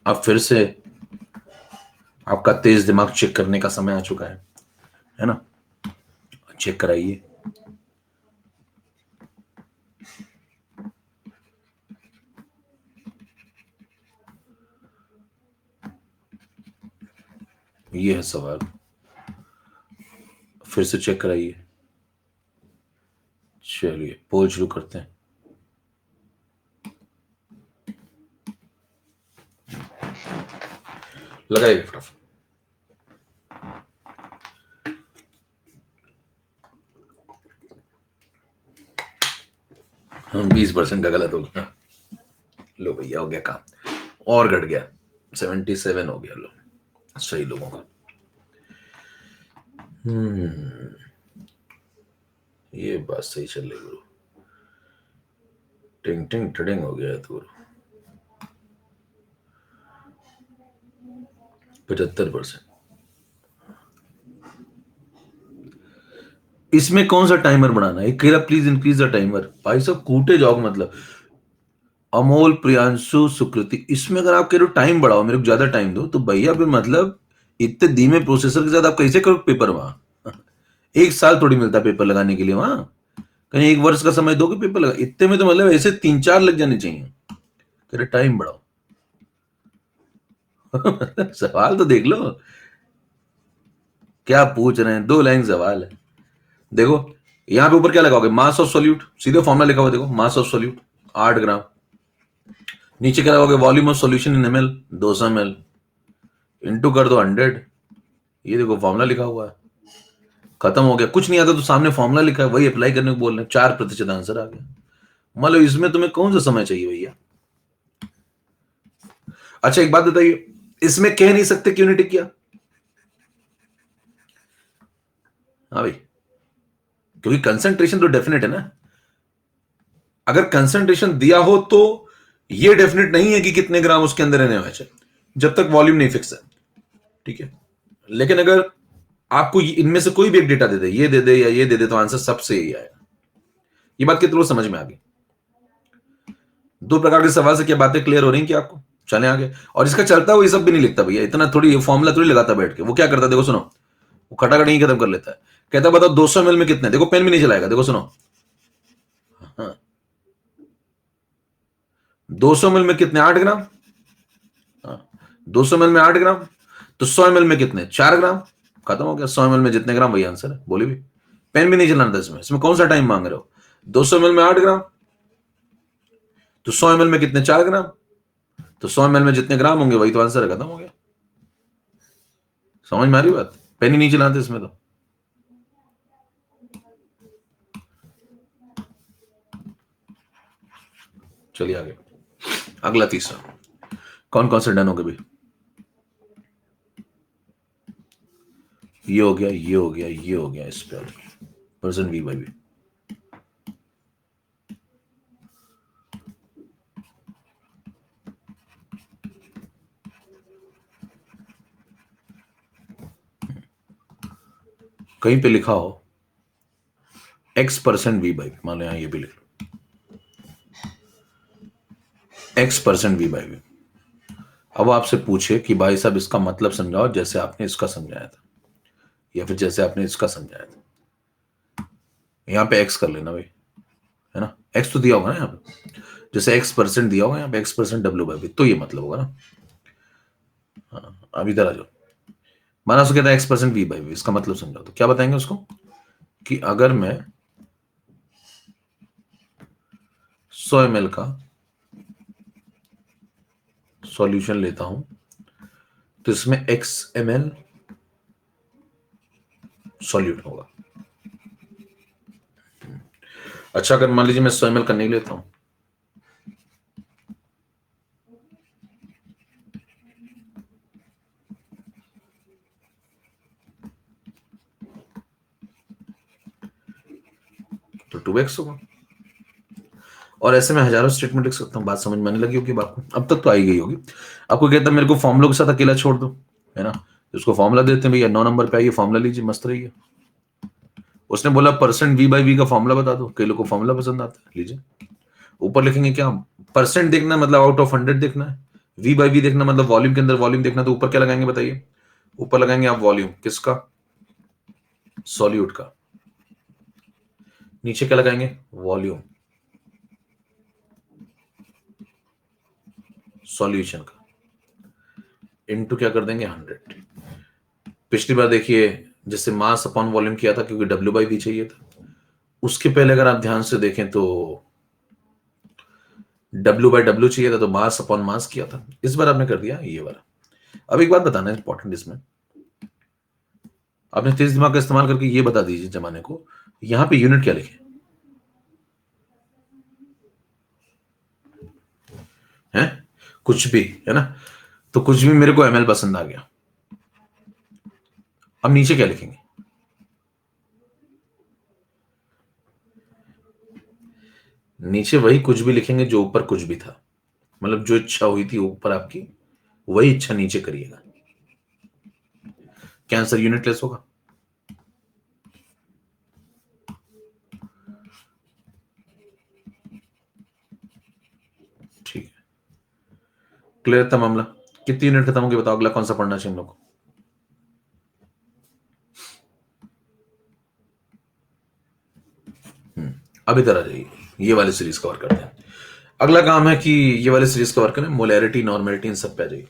अब फिर से आपका तेज दिमाग चेक करने का समय आ चुका है ना। चेक कराइए। ये है सवाल, फिर से चेक कराइए। चलिए पोल शुरू करते हैं। लगाइए फटाफट। हम 20% का गलत हो गया। लो भैया, हो गया काम, और घट गया। 77 हो गया, लो सही लोगों का। ये बात सही चल रही गुरु, टिंग टिंग टडिंग हो गया तो 75%। इसमें कौन सा टाइमर बढ़ाना है? कह रहा प्लीज इंक्रीज द टाइमर। भाई साहब कूटे जाओ, मतलब अमोल, प्रियांशु, सुकृति, इसमें अगर आप कह रहे हो टाइम बढ़ाओ, मेरे को ज्यादा टाइम दो, तो भैया फिर मतलब इतने धीमे प्रोसेसर के साथ आप कैसे करो पेपर वहां? एक साल थोड़ी मिलता है पेपर लगाने के लिए वहां, कहीं 1 वर्ष का समय दोगे पेपर लगा, इतने में तो मतलब ऐसे 3-4 लग जाने चाहिए। कह रहे टाइम बढ़ाओ। सवाल तो देख लो क्या पूछ रहे हैं, 2 लाइन सवाल है। देखो यहां पे ऊपर क्या लगाओगे, मास ऑफ सॉल्यूट, सीधे फॉर्मूला लिखा हुआ देखो, मास ऑफ सॉल्यूट 8 ग्राम। नीचे क्या लगाओगे, volume of solution in ml 200 ml, into कर दो 100। ये देखो फॉर्मूला लिखा हुआ है, खत्म हो गया। कुछ नहीं आता तो सामने फॉर्मूला लिखा है, वही अप्लाई करने को बोल रहे हैं, 4% आंसर आ गया। मतलब इसमें तुम्हें कौन सा समय चाहिए भैया? अच्छा एक बात बताइए, इसमें कह नहीं सकते क्यों नहीं टिक किया? हाँ भाई, क्योंकि कंसंट्रेशन तो डेफिनेट है ना। अगर कंसंट्रेशन दिया हो तो ये डेफिनेट नहीं है कि कितने ग्राम उसके अंदर रहने वाले, जब तक वॉल्यूम नहीं फिक्स है, ठीक है। लेकिन अगर आपको इनमें से कोई भी एक डेटा दे दे, ये दे दे या ये दे दे, तो आंसर सबसे यही आएगा। ये बात कितने लोग समझ में आ गई? 2 प्रकार के सवाल से क्या बातें क्लियर हो रही हैं कि आपको? चले आगे। और इसका चलता हुआ ये सब भी नहीं लिखता भैया, इतना थोड़ी फॉर्मूला थोड़ी लगाता बैठ के। वो क्या करता है देखो सुनो, वो खटाखट नहीं खत्म कर लेता है, कहता बताओ 200 ml में कितने, देखो पेन भी नहीं चलाएगा, देखो सुनो। हाँ, 200 ml में कितने, 8 ग्राम। हाँ, 200 ml में 8 ग्राम, तो 100 ml में कितने, 4 ग्राम। खत्म हो गया, 100 ml में जितने ग्राम वही आंसर है, बोली भी। पेन भी नहीं चलाना था इसमें, इसमें कौन सा टाइम मांग रहे हो? 200 ml में 8 ग्राम, तो 100 ml में कितने, 4 ग्राम, तो 100 ml में जितने ग्राम होंगे वही तो आंसर है, खत्म हो गया। समझ में आ रही बात? पेन ही नहीं चलाते इसमें तो। चलिए आगे, अगला तीसरा। कौन कौन से डन हो गए भाई? ये हो गया, ये हो गया, ये हो गया, इस पे परसेंट वी बाई वी। कहीं पे लिखा हो x% वी बाई, मान लो यहां ये भी लिख लो x% वी बाई वी। अब आपसे पूछे कि भाई साहब इसका मतलब समझाओ जैसे आपने इसका समझाया था, या फिर जैसे आपने इसका समझाया था। यहां पे x कर लेना भाई, है ना, x तो दिया होगा ना यहाँ पे, जैसे x% दिया होगा यहाँ पे x% w बाई वी, तो ये मतलब होगा ना। हाँ, अब इधर आ जाओ। माना उसको कहता है x% वी बाई वी, इसका मतलब समझाओ, तो क्या बताएंगे उसको कि अगर मैं 100 ml का सॉल्यूशन लेता हूं तो इसमें x ml सॉल्यूट होगा। अच्छा अगर मान लीजिए मैं 100 ml का नहीं लेता हूं, तो 2x होगा। और ऐसे में हजारों स्टेटमेंट लिख सकता हूं। बात समझ में आने लगी होगी आपको, अब तक तो आई गई होगी। आपको कहता है मेरे को फॉर्मूला के साथ अकेला छोड़ दो, है ना, उसको फॉर्मूला देते हैं भैया, 9 नंबर पे आइए फॉर्मूला लीजिए, मस्त रहिए। उसने बोला परसेंट वी बाई वी का फॉर्मूला बता दो, कई लोग को फॉर्मूला पसंद आता है, लीजिए। ऊपर लिखेंगे क्या, परसेंट देखना मतलब आउट ऑफ 100 देखना है, वी बाई वी देखना मतलब वॉल्यूम के अंदर वॉल्यूम देखना, तो ऊपर क्या लगाएंगे बताइए? ऊपर लगाएंगे आप वॉल्यूम किसका, सॉल्यूट का। नीचे क्या लगाएंगे, वॉल्यूम सॉल्यूशन का, इनटू क्या कर देंगे 100। पिछली बार देखिए जैसे मास अपॉन वॉल्यूम किया था, क्योंकि डब्ल्यू बाई वी चाहिए था। उसके पहले अगर आप ध्यान से देखें तो डब्ल्यू बाई डब्ल्यू चाहिए था, तो मास अपॉन मास किया था। इस बार आपने कर दिया ये वाला। अब एक बात बताना है इंपॉर्टेंट, इसमें आपने तेज दिमाग का इस्तेमाल करके ये बता दीजिए जमाने को, यहां पे यूनिट क्या लिखे हैं? कुछ भी, है ना। तो कुछ भी मेरे को ml पसंद आ गया। अब नीचे क्या लिखेंगे? नीचे वही कुछ भी लिखेंगे जो ऊपर कुछ भी था, मतलब जो इच्छा हुई थी ऊपर आपकी, वही इच्छा नीचे करिएगा। क्या आंसर यूनिटलेस होगा? ठीक है, क्लियर था मामला? कितनी यूनिट खत्म होगी बताओ, अगला कौन सा पढ़ना चाहिए हम लोग को? अब इधर आ जाइए, ये वाली सीरीज कवर करते हैं। अगला काम है कि ये वाली सीरीज कवर करें, मोलैरिटी, नॉर्मेलिटी, इन सब पे आ जाइए।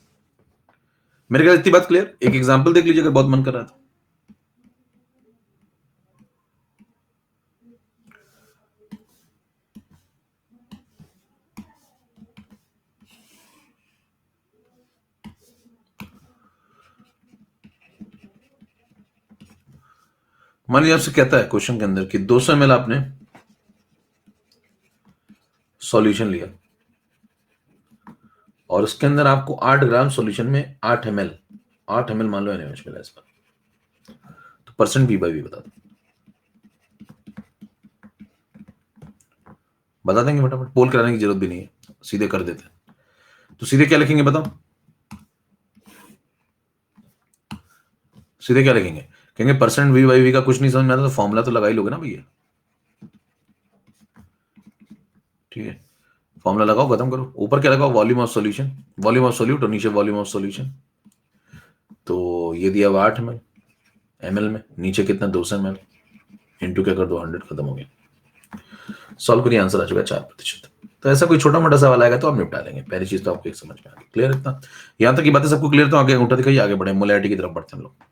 मेरे ख्याल इतनी बात क्लियर। एक एग्जांपल देख लीजिए अगर बहुत मन कर रहा था। मान लीजिए आपसे कहता है क्वेश्चन के अंदर कि 200 ml आपने सॉल्यूशन लिया और उसके अंदर आपको 8 ग्राम सॉल्यूशन में 8 ml मान लो NaOH मिला इस पर, तो परसेंट V by V बता देंगे फटाफट, पोल कराने की जरूरत भी नहीं है, सीधे कर देते हैं। तो सीधे क्या लिखेंगे बताओ? सीधे क्या लिखेंगे? कहेंगे परसेंट V by V का कुछ नहीं समझ में आता तो फॉर्मूला तो लगा ही लोगे ना भैया। ठीक है, फॉर्मूला लगाओ, खत्म करो। ऊपर क्या लगाओ? Volume of solution, volume of solute, और नीचे वॉल्यूम ऑफ सॉल्यूशन। तो ये दिया 8 ml में, नीचे कितना? 200 ml, इंटू क्या कर दो 100, खत्म हो गया। सॉल्व करिए, आंसर आ चुका है 4%। तो ऐसा कोई छोटा मोटा सवाल आएगा तो आप निपटा लेंगे। पहली चीज तो आपको एक समझ में आ गई, क्लियर इतना? यहां तक की बातें सबको क्लियर? तो आगे अंगूठा दिखाइए, आगे बढ़े, मोलैरिटी की तरफ बढ़ते हैं हम लोग।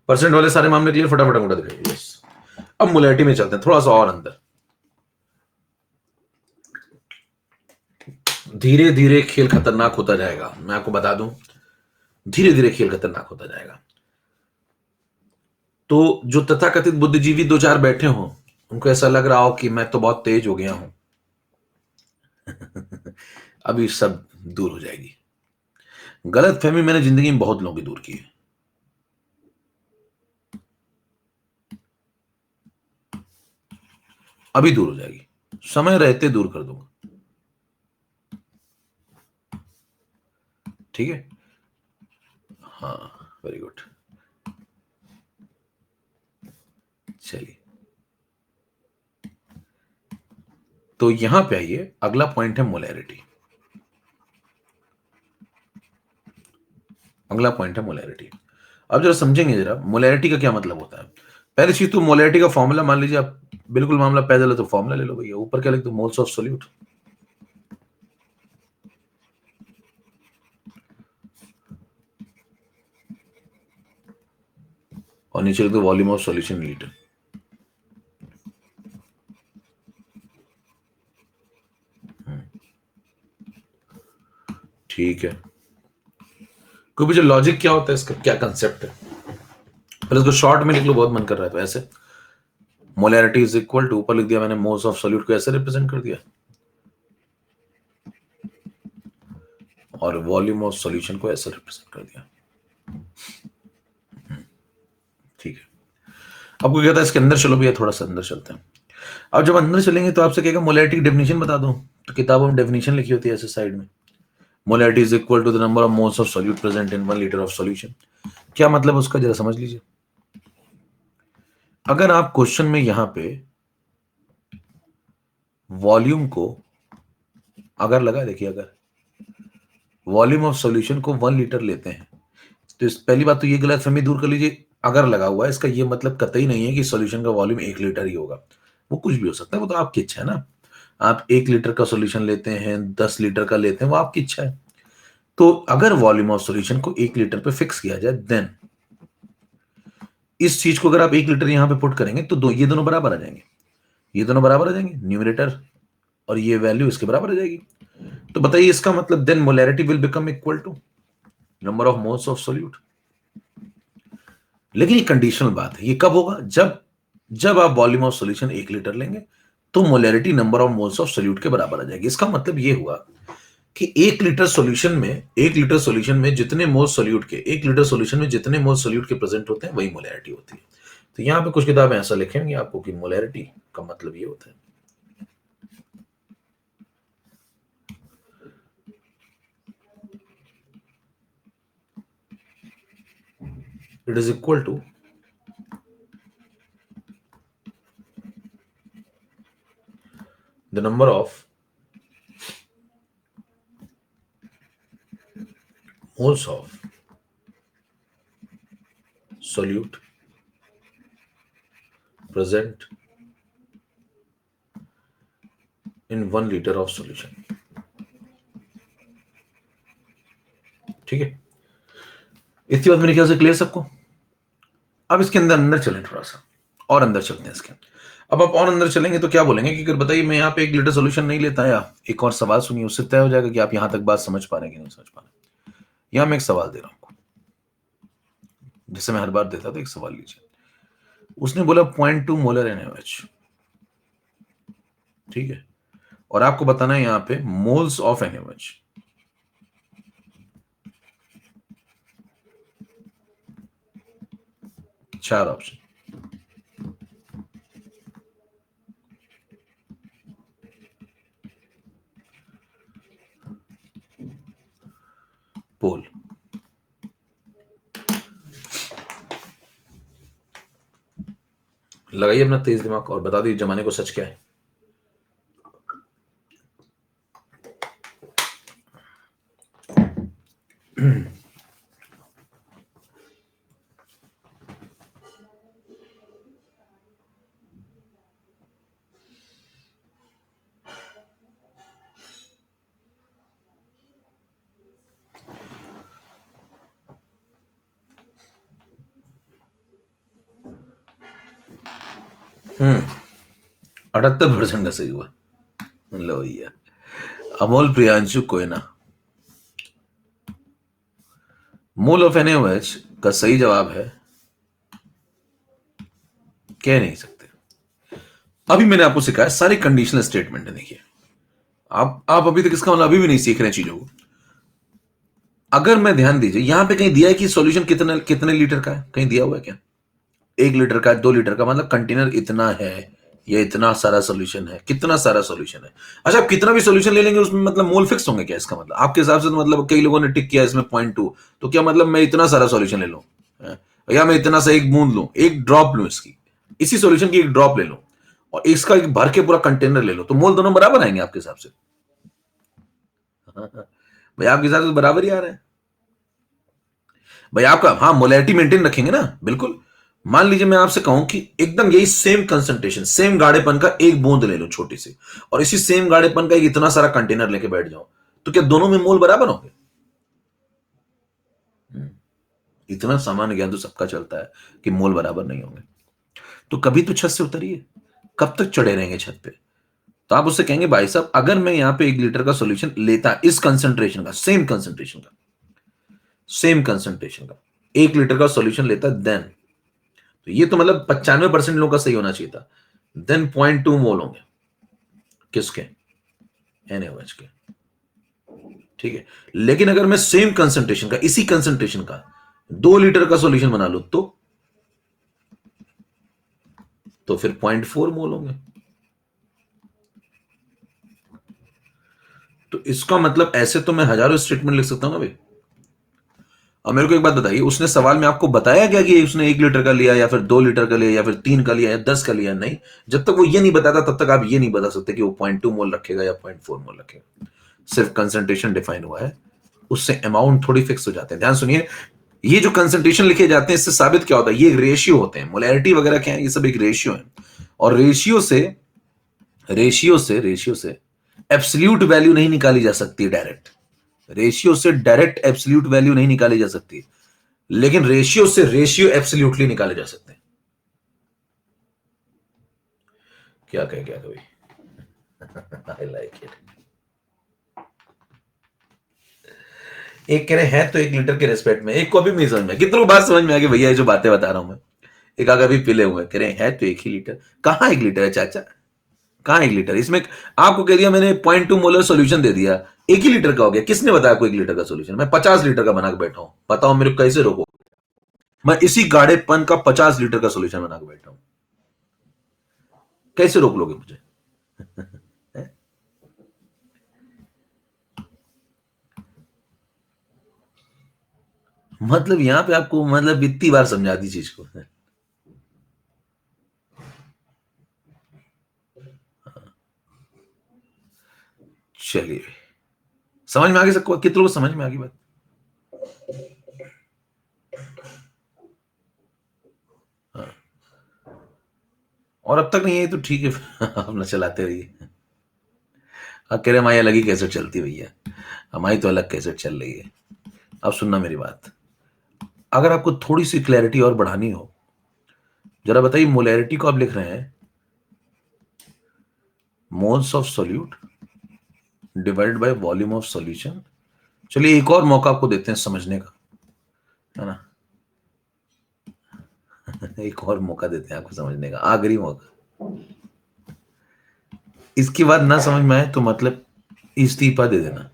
परसेंट वाले सारे मामले क्लियर? फटाफट अंगूठा दिखाइए। यस, अब मोलैरिटी में चलते हैं, थोड़ा सा और अंदर। धीरे धीरे खेल खतरनाक होता जाएगा, मैं आपको बता दूं, धीरे धीरे खेल खतरनाक होता जाएगा। तो जो तथाकथित बुद्धिजीवी दो चार बैठे हों, उनको ऐसा लग रहा हो कि मैं तो बहुत तेज हो गया हूं अभी सब दूर हो जाएगी। गलत फहमी मैंने जिंदगी में बहुत लोगों की दूर की है। अभी दूर हो जाएगी, समय रहते दूर कर दूंगा। ठीक है, हाँ, वेरी गुड। चलिए, तो यहां पे आइए, अगला पॉइंट है मोलैरिटी। अगला पॉइंट है मोलैरिटी। अब जरा समझेंगे जरा मोलैरिटी का क्या मतलब होता है। पहली चीज तो मोलैरिटी का फॉर्मूला, मान लीजिए आप बिल्कुल मामला पैदल है तो फॉर्मूला ले लो भैया। ऊपर क्या लिख दो? मोल्स ऑफ सोल्यूट, और नीचे लिख दो वॉल्यूम ऑफ सॉल्यूशन लीटर। ठीक है, कोई मुझे लॉजिक क्या होता है इसका, क्या कंसेप्ट है? पहले इसको शॉर्ट में लिख लो, बहुत मन कर रहा है तो ऐसे। मोलैरिटी इज इक्वल टू, ऊपर लिख दिया मैंने मोल्स ऑफ सॉल्यूट को ऐसे रिप्रेजेंट कर दिया, और वॉल्यूम ऑफ सॉल्यूशन को ऐसे रिप्रेजेंट कर दिया। ठीक है, आपको क्या था इसके अंदर? चलो भैया थोड़ा सा अंदर चलते हैं। अब जब अंदर चलेंगे तो आपसे कहेगा मोलैरिटी की डेफिनेशन बता दो, तो किताबों में डेफिनेशन लिखी होती है ऐसे साइड में, molarity is equal to the number of moles of solute present in 1 litre of solution. क्या मतलब उसका जरा समझ लीजिए। अगर आप क्वेश्चन में यहां पे वॉल्यूम को अगर लगा, देखिए अगर वॉल्यूम ऑफ सॉल्यूशन को 1 लीटर लेते हैं, तो इस पहली बात तो ये गलतफहमी दूर कर लीजिए, अगर लगा हुआ है इसका ये मतलब कतई नहीं है कि सॉल्यूशन का वॉल्यूम 1 लीटर ही होगा। वो कुछ भी हो सकता है, वो तो आपकी इच्छा है ना। आप 1 लीटर का सॉल्यूशन लेते हैं, 10 लीटर का लेते हैं, वो आपकी इच्छा है। तो अगर वॉल्यूम ऑफ सॉल्यूशन को 1 लीटर पे फिक्स किया जाए, देन इस चीज को अगर आप 1 लीटर यहां पे पुट करेंगे तो ये दोनों बराबर आ जाएंगे, ये दोनों बराबर आ जाएंगे, न्यूमरेटर और ये वैल्यू इसके बराबर आ जाएगी। तो बताइए इसका मतलब then molarity will become equal to number of moles of solute. लेकिन ये कंडीशनल बात है, ये कब होगा? जब आप वॉल्यूम ऑफ सॉल्यूशन 1 लीटर लेंगे तो molarity number of moles of solute के बराबर आ जाएगी। इसका मतलब ये हुआ कि 1 लीटर सॉल्यूशन में जितने मोल सोल्यूट के 1 लीटर सॉल्यूशन में जितने मोल सोल्यूट के प्रेजेंट होते हैं वही मोलैरिटी होती है। तो यहां पे कुछ किताबें ऐसा लिखेंगे आपको कि मोलैरिटी का मतलब ये होता है it is equal to the number of moles of solute present in 1 liter of solution। ठीक है, इतनी बात मेरे ख्याल से क्लियर सबको। अब इसके अंदर अंदर चलें, थोड़ा सा और अंदर चलते हैं इसके। अब आप और अंदर चलेंगे तो क्या बोलेंगे कि अगर बताइए मैं यहाँ पे 1 लीटर सोल्यूशन नहीं लेता, या एक और सवाल सुनिए, उससे तय हो जाएगा कि आप यहां तक बात समझ पा रहे हैं कि नहीं समझ पा रहे। यहां मैं एक सवाल दे रहा हूं आपको, जैसे मैं हर बार देता था, एक सवाल लीजिए। उसने बोला 0.2 मोलर NaOH, ठीक है, और आपको बताना है यहां पे मोल्स ऑफ NaOH। चार ऑप्शन, पोल। लगाइए अपना तेज दिमाग और बता दीजिए जमाने को सच क्या है। हम्म 78% का सही हुआ। लो भैया, Amol Priyanshu Koyna. Mole of NaOH का सही जवाब है, कह नहीं सकते। अभी मैंने आपको सिखाया सारी कंडीशनल स्टेटमेंट है। देखिए, आप अभी तक इसका मतलब अभी भी नहीं सीख रहे चीजों को। अगर मैं ध्यान दीजिए, यहां पे कहीं दिया है कि सॉल्यूशन कितने कितने लीटर का है, कहीं दिया हुआ है क्या? 1 लीटर का, 2 लीटर का, मतलब कंटेनर इतना है, ये इतना सारा सॉल्यूशन है, कितना सारा सॉल्यूशन है। अच्छा, आप कितना भी सॉल्यूशन ले लेंगे उसमें मतलब मोल फिक्स होंगे क्या? इसका मतलब आपके हिसाब से तो मतलब कई लोगों ने टिक किया इसमें 0.2, तो क्या मतलब मैं इतना सारा सॉल्यूशन ले लूं, या मैं इतना सा एक बूंद लूं, एक ड्रॉप लूं इसकी, इसी सॉल्यूशन की एक ड्रॉप ले लूं और इसका एक भर के पूरा कंटेनर ले लो, तो मोल दोनों बराबर आएंगे आपके हिसाब से? भाई आपके हिसाब से तो बराबर ही आ रहा है भाई आपका। हाँ, मोलैरिटी मेंटेन रखेंगे ना, बिल्कुल। मान लीजिए मैं आपसे कहूं कि एकदम यही सेम कंसंट्रेशन, सेम गाढ़ेपन का एक बूंद ले लो छोटी सी, और इसी सेम गाढ़ेपन का एक इतना सारा कंटेनर लेके बैठ जाओ, तो क्या दोनों में मोल बराबर होंगे? इतना सामान्य ज्ञान तो सबका चलता है कि मोल बराबर नहीं होंगे। तो कभी तो छत से उतरिए, कब तक चढ़े रहेंगे छत पे? तो आप उससे कहेंगे भाई साहब, अगर मैं यहां पे 1 लीटर का सॉल्यूशन लेता इस कंसंट्रेशन का, सेम कंसंट्रेशन का 1 लीटर का सॉल्यूशन लेता, देन तो ये तो मतलब 95% लोगों का सही होना चाहिए था, देन 0.2 मोल होंगे किसके? NaOH के। ठीक है, लेकिन अगर मैं सेम कंसंट्रेशन का, इसी कंसंट्रेशन का 2 लीटर का सॉल्यूशन बना लूं, तो फिर 0.4 मोल होंगे। तो इसका मतलब ऐसे तो मैं हजारों स्टेटमेंट लिख सकता हूं ना भाई। अब मेरे को एक बात बताइए, उसने सवाल में आपको बताया क्या कि उसने 1 लीटर का लिया, या फिर 2 लीटर का लिया, या फिर 3 का लिया, या 10 का लिया? नहीं। जब तक वो ये नहीं बताता तब तक आप ये नहीं बता सकते कि वो 0.2 मोल रखेगा या 0.4 मोल रखेगा। सिर्फ कंसंट्रेशन डिफाइन हुआ है, उससे अमाउंट थोड़ी फिक्स हो जाते हैं। ध्यान सुनिए, ये जो कंसंट्रेशन लिखे जाते हैं इससे साबित क्या होता है? ये रेशियो होते हैं। मोलैरिटी वगैरह क्या है? ये सब एक रेशियो है, और रेशियो से एब्सोल्यूट वैल्यू नहीं निकाली जा सकती डायरेक्ट। रेशियो से डायरेक्ट एब्सोल्यूट वैल्यू नहीं निकाली जा सकती, लेकिन रेशियो से रेशियो एब्सोल्यूटली निकाले जा सकते हैं। क्या कभी आई लाइक इट। एक कह रहे हैं तो 1 लीटर के रेस्पेक्ट में, एक को अभी नहीं समझ में, कितनों बात समझ में आ गई भैया ये जो बातें बता रहा हूं मैं। एक आगे अभी पिले हुए कह रहे हैं तो 1 ही लीटर। कहां 1 लीटर है चाचा, कहां 1 लीटर? इसमें आपको कह दिया मैंने 0.2 मोलर सॉल्यूशन दे दिया, 1 ही लीटर का हो गया। किसने बताया कोई 1 लीटर का सोल्यूशन? मैं 50 लीटर का बना के बैठा हूं, बताओ मेरे को कैसे रोको? मैं इसी गाढ़ेपन का 50 लीटर का सोल्यूशन बना के बैठा हूं, कैसे रोक लोगे मुझे? मतलब यहां पे आपको मतलब इतनी बार समझा दी चीज को। चलिए, समझ में आ गई सबको? कितने लोग समझ में आ गई बात? हाँ। और अब तक नहीं है तो ठीक है, अपना चलाते रहिए। कह रहे हमारी अलग ही कैसेट चलती है भैया, हमारी तो अलग कैसेट चल रही है। अब सुनना मेरी बात, अगर आपको थोड़ी सी क्लैरिटी और बढ़ानी हो, जरा बताइए, मोलैरिटी को आप लिख रहे हैं moles of solute divided by volume of solution. चलिए एक और मौका आपको देते हैं समझने का, है ना? एक और मौका देते हैं आपको समझने का, आखिरी मौका। इसके बाद ना समझ में आए तो मतलब इस्तीफा दे देना।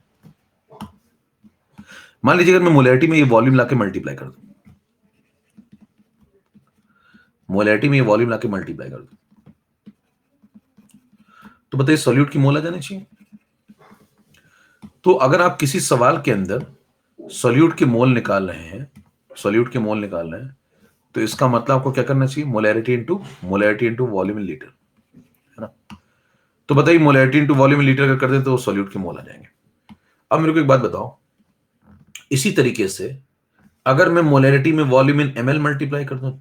मान लीजिए अगर मैं मोलैरिटी में ये वॉल्यूम लाके मल्टीप्लाई कर दूं, मोलैरिटी में ये वॉल्यूम लाके मल्टीप्लाई कर दूं, तो बताइए सॉल्यूट की मोल आ जानी चाहिए। तो अगर आप किसी सवाल के अंदर सॉल्यूट के मोल निकाल रहे हैं, सॉल्यूट के मोल निकाल रहे हैं, तो इसका मतलब आपको क्या करना चाहिए? Molarity into volume in litre, है ना? तो बताइए molarity into volume in litre अगर कर दे तो सॉल्यूट के मोल आ जाएंगे। अब मेरे को एक बात बताओ, इसी तरीके से अगर मैं मोलैरिटी में वॉल्यूम इन ml मल्टीप्लाई कर दूं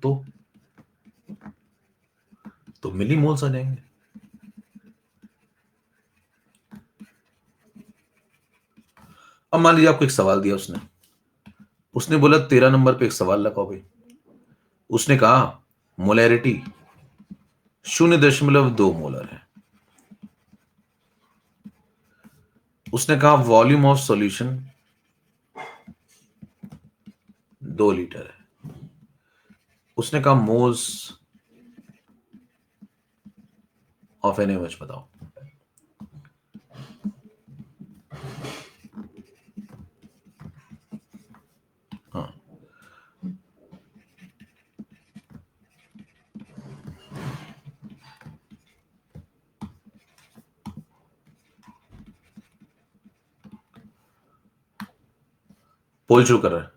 तो मिली मोल्स आ जाएंगे। अब मान लीजिए आपको एक सवाल दिया उसने, उसने बोला 13 नंबर पे एक सवाल लगाओ भाई। उसने कहा मोलैरिटी 0.2 मोलर है। उसने कहा वॉल्यूम ऑफ सॉल्यूशन 2 लीटर है। उसने कहा मोल्स ऑफ NaOH बताओ। हाँ, पोल शुरू कर रहा है।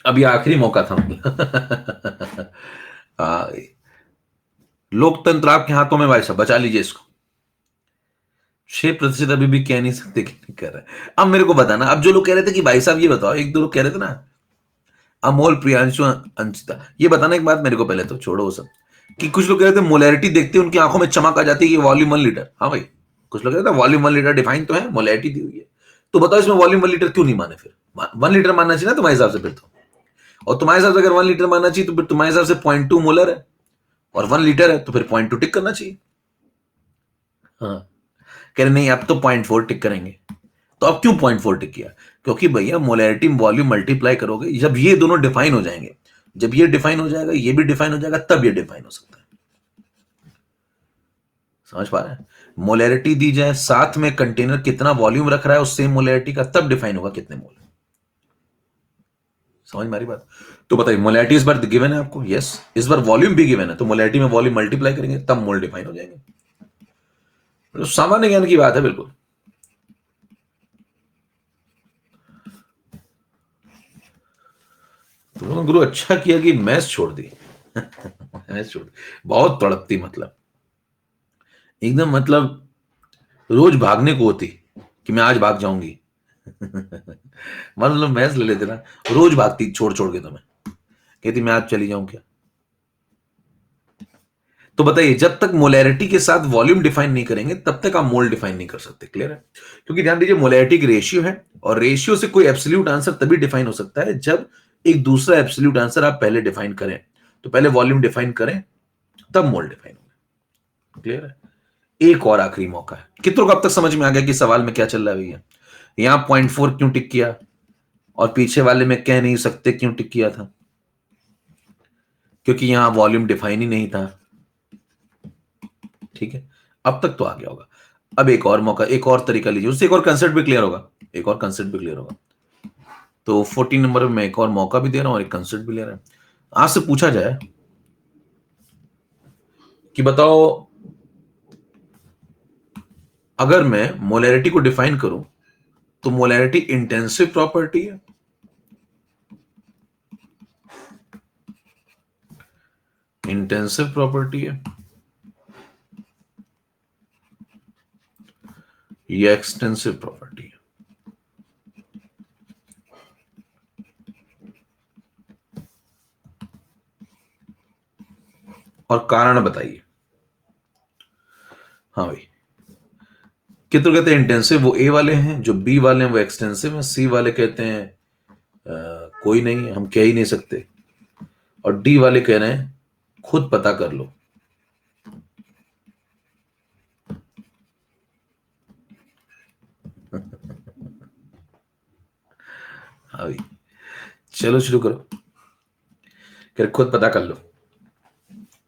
अभी आखिरी मौका था। लोकतंत्र आपके हाथों में भाई साहब, बचा लीजिए इसको। 6% अभी भी कह नहीं सकते कि नहीं कर रहे। अब मेरे को बताना, अब जो लोग कह रहे थे कि भाई साहब ये बताओ, एक दो लोग कह रहे थे ना, अमोल, प्रियांशु, अंशिता, ये बताना एक बात मेरे को पहले तो, छोड़ो वो सब, कि कुछ लोग कह रहे थे मोलैरिटी देखते उनकी आंखों में चमक आ जाती है कि वॉल्यूम 1 लीटर। हाँ भाई, कुछ लोग कह रहे थे वॉल्यूम 1 लीटर डिफाइन तो है, मोलैरिटी दी हुई है, तो बताओ इसमें वॉल्यूम 1 लीटर क्यों नहीं माने? फिर 1 लीटर मानना चाहिए ना तुम्हारे हिसाब से फिर तो। और तुम्हारे हिसाब से अगर 1 लीटर मानना चाहिए तो फिर तुम्हारे हिसाब से 0.2 मोलर है और 1 लीटर है, तो फिर 0.2 टिक करना चाहिए। हाँ, कह रहे नहीं अब तो 0.4 टिक करेंगे। तो अब क्यों 0.4 टिक किया? क्योंकि भैया मोलैरिटी वॉल्यूम मल्टीप्लाई करोगे, जब ये दोनों डिफाइन हो जाएंगे, जब ये डिफाइन हो जाएगा, ये भी डिफाइन हो जाएगा, तब ये डिफाइन हो सकता है। समझ पा रहे हैं? मोलैरिटी दी जाए, साथ में कंटेनर कितना वॉल्यूम रख रहा है उस सेम मोलैरिटी का, तब डिफाइन होगा कितने मोल। समझ में आ रही बात? तो बताइए मोलैरिटी इस बार गिवन है आपको, यस, इस बार वॉल्यूम भी गिवन है, तो मोलैरिटी में वॉल्यूम मल्टीप्लाई करेंगे तब मोल डिफाइन हो जाएंगे। तो सामान्य ज्ञान की बात है बिल्कुल। तो गुरु अच्छा किया कि मैथ्स छोड़ दी। मैथ्स छोड़ दी, बहुत तड़पती, मतलब एकदम, मतलब रोज भागने को होती कि मैं आज भाग जाऊंगी। मतलब मैथ्स ले लेते ना, रोज भागती छोड़ छोड़ के, तुम्हें कहती मैं आज चली जाऊं क्या? तो बताइए, जब तक मोलैरिटी के साथ वॉल्यूम डिफाइन नहीं करेंगे तब तक आप मोल डिफाइन नहीं कर सकते। क्लियर है? क्योंकि ध्यान दीजिए मोलैरिटी की रेशियो है, और रेशियो से कोई एब्सोल्यूट आंसर तभी डिफाइन हो सकता है जब एक दूसरा एब्सोल्यूट आंसर आप पहले डिफाइन करें। तो पहले वॉल्यूम डिफाइन करें, तब मोल डिफाइन होगा। क्लियर है? एक और आखिरी मौका है। कितनों को अब तक समझ में आ गया कि सवाल में क्या चल रहा है भैया? यहां 0.4 क्यों टिक किया और पीछे वाले में कह नहीं सकते क्यों टिक किया था? क्योंकि यहां वॉल्यूम डिफाइन ही नहीं था। ठीक है, अब तक तो आ गया होगा। अब एक और मौका, एक और तरीका लीजिए, उससे एक और कंसेप्ट भी क्लियर होगा, एक और कंसेप्ट भी क्लियर होगा। तो 14 नंबर में मैं एक और मौका भी दे रहा हूं और एक कंसेप्ट भी ले रहा हूं। आपसे पूछा जाए कि बताओ, अगर मैं मोलैरिटी को डिफाइन करूं तो मोलैरिटी इंटेंसिव प्रॉपर्टी है, इंटेंसिव प्रॉपर्टी है या एक्सटेंसिव प्रॉपर्टी है? और कारण बताइए। हाँ भाई, कितने कहते हैं इंटेंसिव वो ए वाले हैं, जो बी वाले हैं वो एक्सटेंसिव हैं, सी वाले कहते हैं कोई नहीं, हम कह ही नहीं सकते, और डी वाले कह रहे हैं खुद पता कर लो। हाँ भाई, चलो शुरू करो, फिर खुद पता कर लो।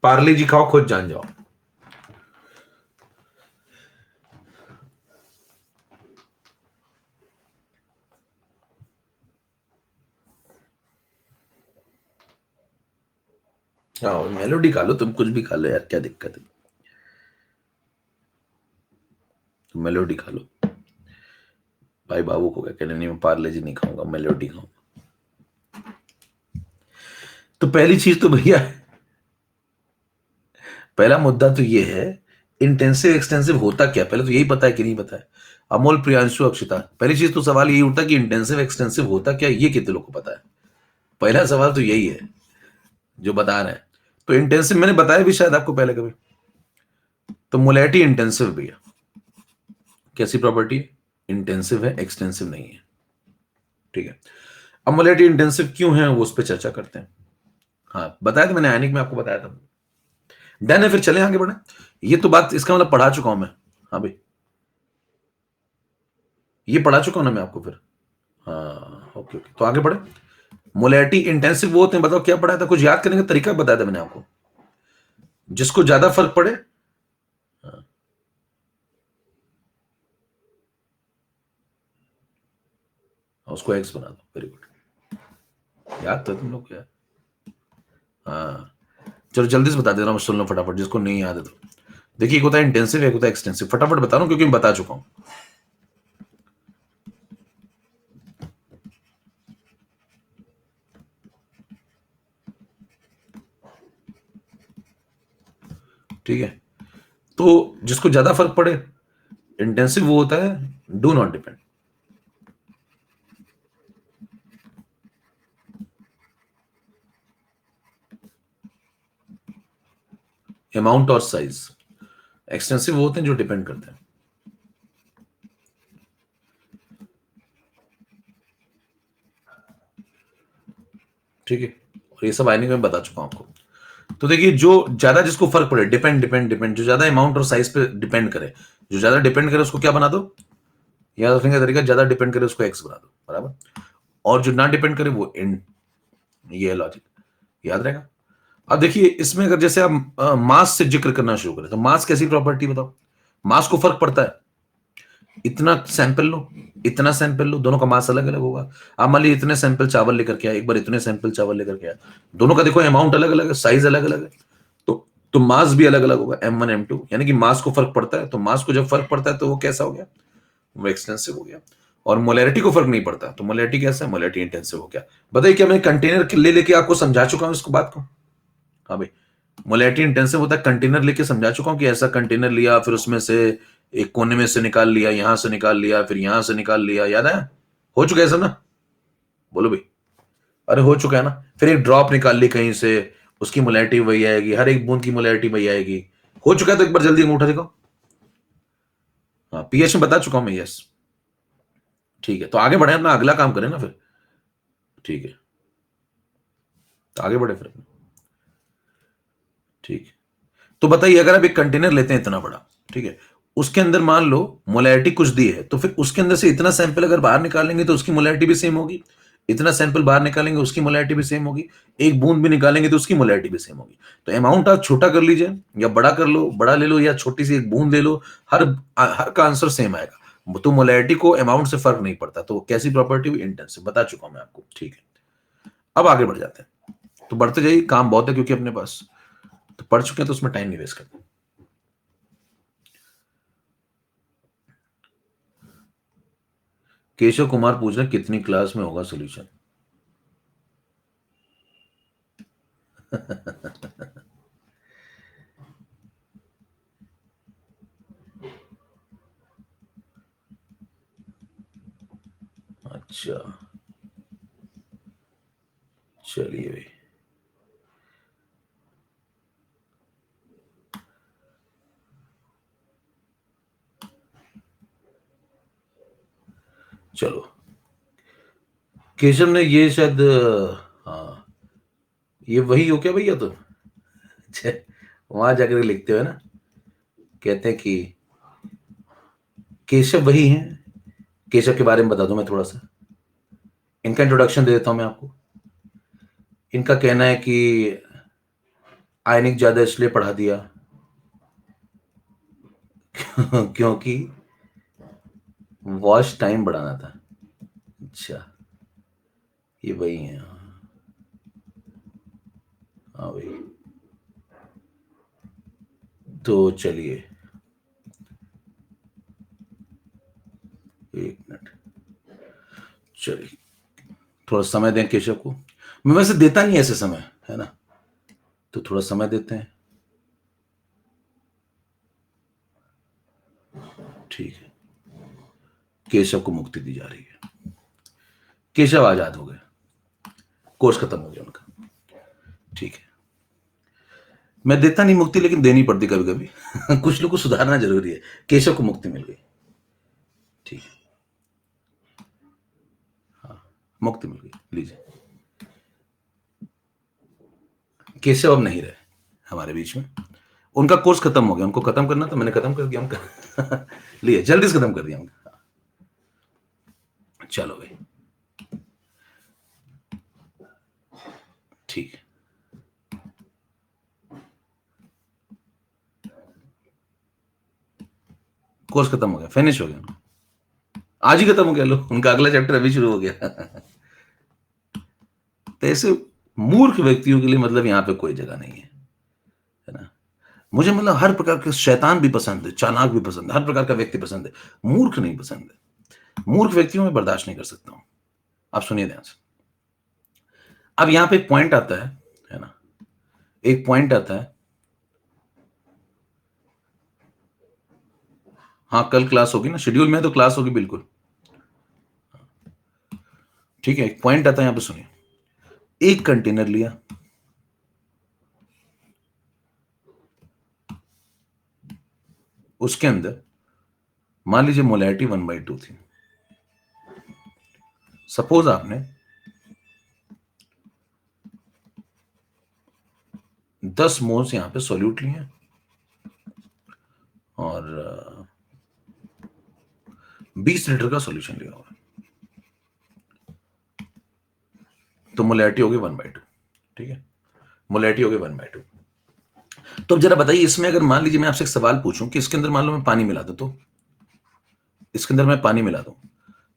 पार्ले जी खाओ, खुद जान जाओ। हाँ, मेलोडी खा लो, तुम कुछ भी खा लो यार, क्या दिक्कत है? तुम मेलोडी खा लो। भाई बाबू को क्या कहने, नहीं मैं पार्ले जी नहीं खाऊंगा, मेलोडी खाऊंगा। तो पहली चीज तो भैया, पहला मुद्दा तो ये है, इंटेंसिव एक्सटेंसिव होता क्या, पहले तो यही पता है कि नहीं पता है? अमोल, प्रियांशु, अक्षिता, पहली चीज तो सवाल यही उठता कि इंटेंसिव एक्सटेंसिव होता क्या, ये कितने लोग को पता है? पहला सवाल तो यही है जो बता रहे हैं। तो इंटेंसिव मैंने बताया भी शायद आपको पहले कभी। तो मोलैरिटी इंटेंसिव भैया कैसी प्रॉपर्टी है? इंटेंसिव है, एक्सटेंसिव नहीं है। ठीक है, अब मोलैरिटी इंटेंसिव क्यों है वो उस पर चर्चा करते हैं। हाँ बताया था मैंने, आयनिक में आपको बताया था। डन है, फिर चले आगे बढ़े। ये तो बात इसका मतलब पढ़ा चुका हूं मैं। हाँ भाई, ये पढ़ा चुका हूं ना मैं आपको फिर। हाँ ओके ओके, तो आगे बढ़े। मोलैरिटी इंटेंसिव वो होते हैं, बताओ क्या पढ़ाया था? कुछ याद करने का तरीका बताया था मैंने आपको, जिसको ज्यादा फर्क पड़े। हाँ, उसको एक्स बना दो, वेरी गुड, याद तो तुम लोग को यार। हाँ चलो जल्दी से बता दे रहा हूँ, सुन लो फटाफट जिसको नहीं याद है तो। देखिए, एक होता है इंटेंसिव, एक होता है एक्सटेंसिव। फटाफट बता रहा हूँ क्योंकि मैं बता चुका हूं। ठीक है, तो जिसको ज्यादा फर्क पड़े, इंटेंसिव वो होता है डू नॉट डिपेंड, अमाउंट और साइज। एक्सटेंसिव वो होते हैं जो डिपेंड करते हैं। ठीक है, और ये सब आईने में बता चुका हूं आपको। तो देखिए, जो ज्यादा जिसको फर्क पड़े, डिपेंड डिपेंड डिपेंड, जो ज्यादा अमाउंट और साइज पे डिपेंड करे, जो ज्यादा डिपेंड करे उसको क्या बना दो, याद रखने का तरीका, ज्यादा डिपेंड करे उसको एक्स बना दो, बराबर। और जो ना डिपेंड करे वो इन, ये लॉजिक याद रहेगा। अब देखिए, इसमें अगर जैसे आप मास से जिक्र करना शुरू करें, तो मास कैसी प्रॉपर्टी बताओ? मास को फर्क पड़ता है, इतना सैंपल लो, इतना सैंपल लो, दोनों का मास अलग अलग होगा। आप मान लीजिए इतने सैंपल चावल लेकर के आए, एक बार इतने सैंपल चावल लेकर के आए, दोनों का देखो अमाउंट अलग अलग है, साइज अलग अलग है, तो मास भी अलग अलग होगा, M1 M2, यानी कि मास को फर्क पड़ता है। तो मास को जब फर्क पड़ता है तो वो कैसा हो गया, वो एक्सटेंसिव हो गया। और मोलैरिटी को फर्क नहीं पड़ता, तो मोलैरिटी कैसा है, मोलैरिटी इंटेंसिव हो गया। बताइए, क्या मैं कंटेनर ले लेके आपको समझा चुका हूं इसको बात को? हाँ भाई, मोलैरिटी इंटेंसिव होता है, कंटेनर लेके समझा चुका हूं कि ऐसा कंटेनर लिया, फिर उसमें से एक कोने में से निकाल लिया, यहां से निकाल लिया, फिर यहां से निकाल लिया, याद है? हो चुका है सब ना? बोलो भाई। अरे हो चुका है ना? फिर एक ड्रॉप निकाल ली कहीं से, उसकी मोलैरिटी वही आएगी, हर एक बूंद की मोलैरिटी वही आएगी। हो चुका है तो एक बार जल्दी अंगूठा दिखाओ। हाँ, पीएच में बता चुका हूं मैं, यस। ठीक है, तो आगे बढ़े अपना अगला काम करें ना फिर। ठीक है, तो आगे बढ़े फिर। ठीक है, तो बताइए, अगर आप एक कंटेनर लेते हैं इतना बड़ा, ठीक है, उसके अंदर मान लो मोलैरिटी कुछ दी है, तो फिर उसके अंदर से इतना सैंपल अगर बाहर निकालेंगे तो उसकी मोलैरिटी भी सेम होगी, इतना सैंपल बाहर निकालेंगे उसकी मोलैरिटी भी सेम होगी, एक बूंद भी निकालेंगे तो उसकी मोलैरिटी भी सेम होगी। तो अमाउंट आप छोटा कर लीजिए या बड़ा कर लो, बड़ा ले लो या छोटी सी एक बूंद ले लो, हर हर का आंसर सेम आएगा। तो मोलैरिटी को अमाउंट से फर्क नहीं पड़ता। तो कैसी प्रॉपर्टी हुई? इंटेंसिव। बता चुका हूं मैं आपको, ठीक है। अब आगे बढ़ जाते हैं, तो बढ़ते जाइए, काम बहुत है क्योंकि अपने पास तो पढ़ चुके हैं, तो उसमें टाइम नहीं वेस्ट करते। केशव कुमार पूछ रहे कितनी क्लास में होगा सॉल्यूशन? अच्छा, चलिए भाई, चलो। केशव ने ये शायद, हाँ, ये वही हो क्या भैया? तो वहां जाकर लिखते हो ना, कहते हैं कि केशव वही हैं। केशव के बारे में बता दूं मैं थोड़ा सा, इनका इंट्रोडक्शन दे देता हूं मैं आपको। इनका कहना है कि आयनिक ज्यादा इसलिए पढ़ा दिया क्योंकि वॉच टाइम बढ़ाना था। अच्छा, ये वही है। हाँ भाई, तो चलिए, एक मिनट, चलिए, थोड़ा समय दें केशव को। मैं वैसे देता नहीं ऐसे समय, है ना, तो थोड़ा समय देते हैं। ठीक है, केशव को मुक्ति दी जा रही है। केशव आजाद हो गए, कोर्स खत्म हो गया उनका। ठीक है, मैं देता नहीं मुक्ति, लेकिन देनी पड़ती कभी कभी कुछ लोग को सुधारना जरूरी है। केशव को मुक्ति मिल गई, ठीक है, हाँ, मुक्ति मिल गई, लीजिए। केशव अब नहीं रहे हमारे बीच में, उनका कोर्स खत्म हो गया, उनको खत्म करना तो मैंने खत्म कर दिया उनका लिए जल्दी से खत्म कर दिया उनका। चलो भाई, ठीक है, कोर्स खत्म हो गया, फिनिश हो गया, आज ही खत्म हो गया। लो, उनका अगला चैप्टर अभी शुरू हो गया तो ऐसे मूर्ख व्यक्तियों के लिए मतलब यहाँ पे कोई जगह नहीं है ना। मुझे मतलब हर प्रकार के शैतान भी पसंद है, चालाक भी पसंद है, हर प्रकार का व्यक्ति पसंद है, मूर्ख नहीं पसंद है। मूर्ख व्यक्तियों में बर्दाश्त नहीं कर सकता हूं। आप सुनिए ध्यान से। अब यहां पे एक पॉइंट आता है ना, एक पॉइंट आता है। हाँ, कल क्लास होगी ना, शेड्यूल में तो क्लास होगी बिल्कुल, ठीक है। एक पॉइंट आता है यहां पे, सुनिए। एक कंटेनर लिया, उसके अंदर मान लीजिए मोलैरिटी 1/2 थी। सपोज आपने 10 मोल्स यहां पे सॉल्यूट लिए और 20 लीटर का सॉल्यूशन लिया हुआ, तो मोलैरिटी होगी 1/2, ठीक है, मोलैरिटी होगी 1/2। तो अब जरा बताइए, इसमें अगर मान लीजिए मैं आपसे एक सवाल पूछूं कि इसके अंदर मान लो मैं पानी मिला दूं, तो इसके अंदर मैं पानी मिला दूं,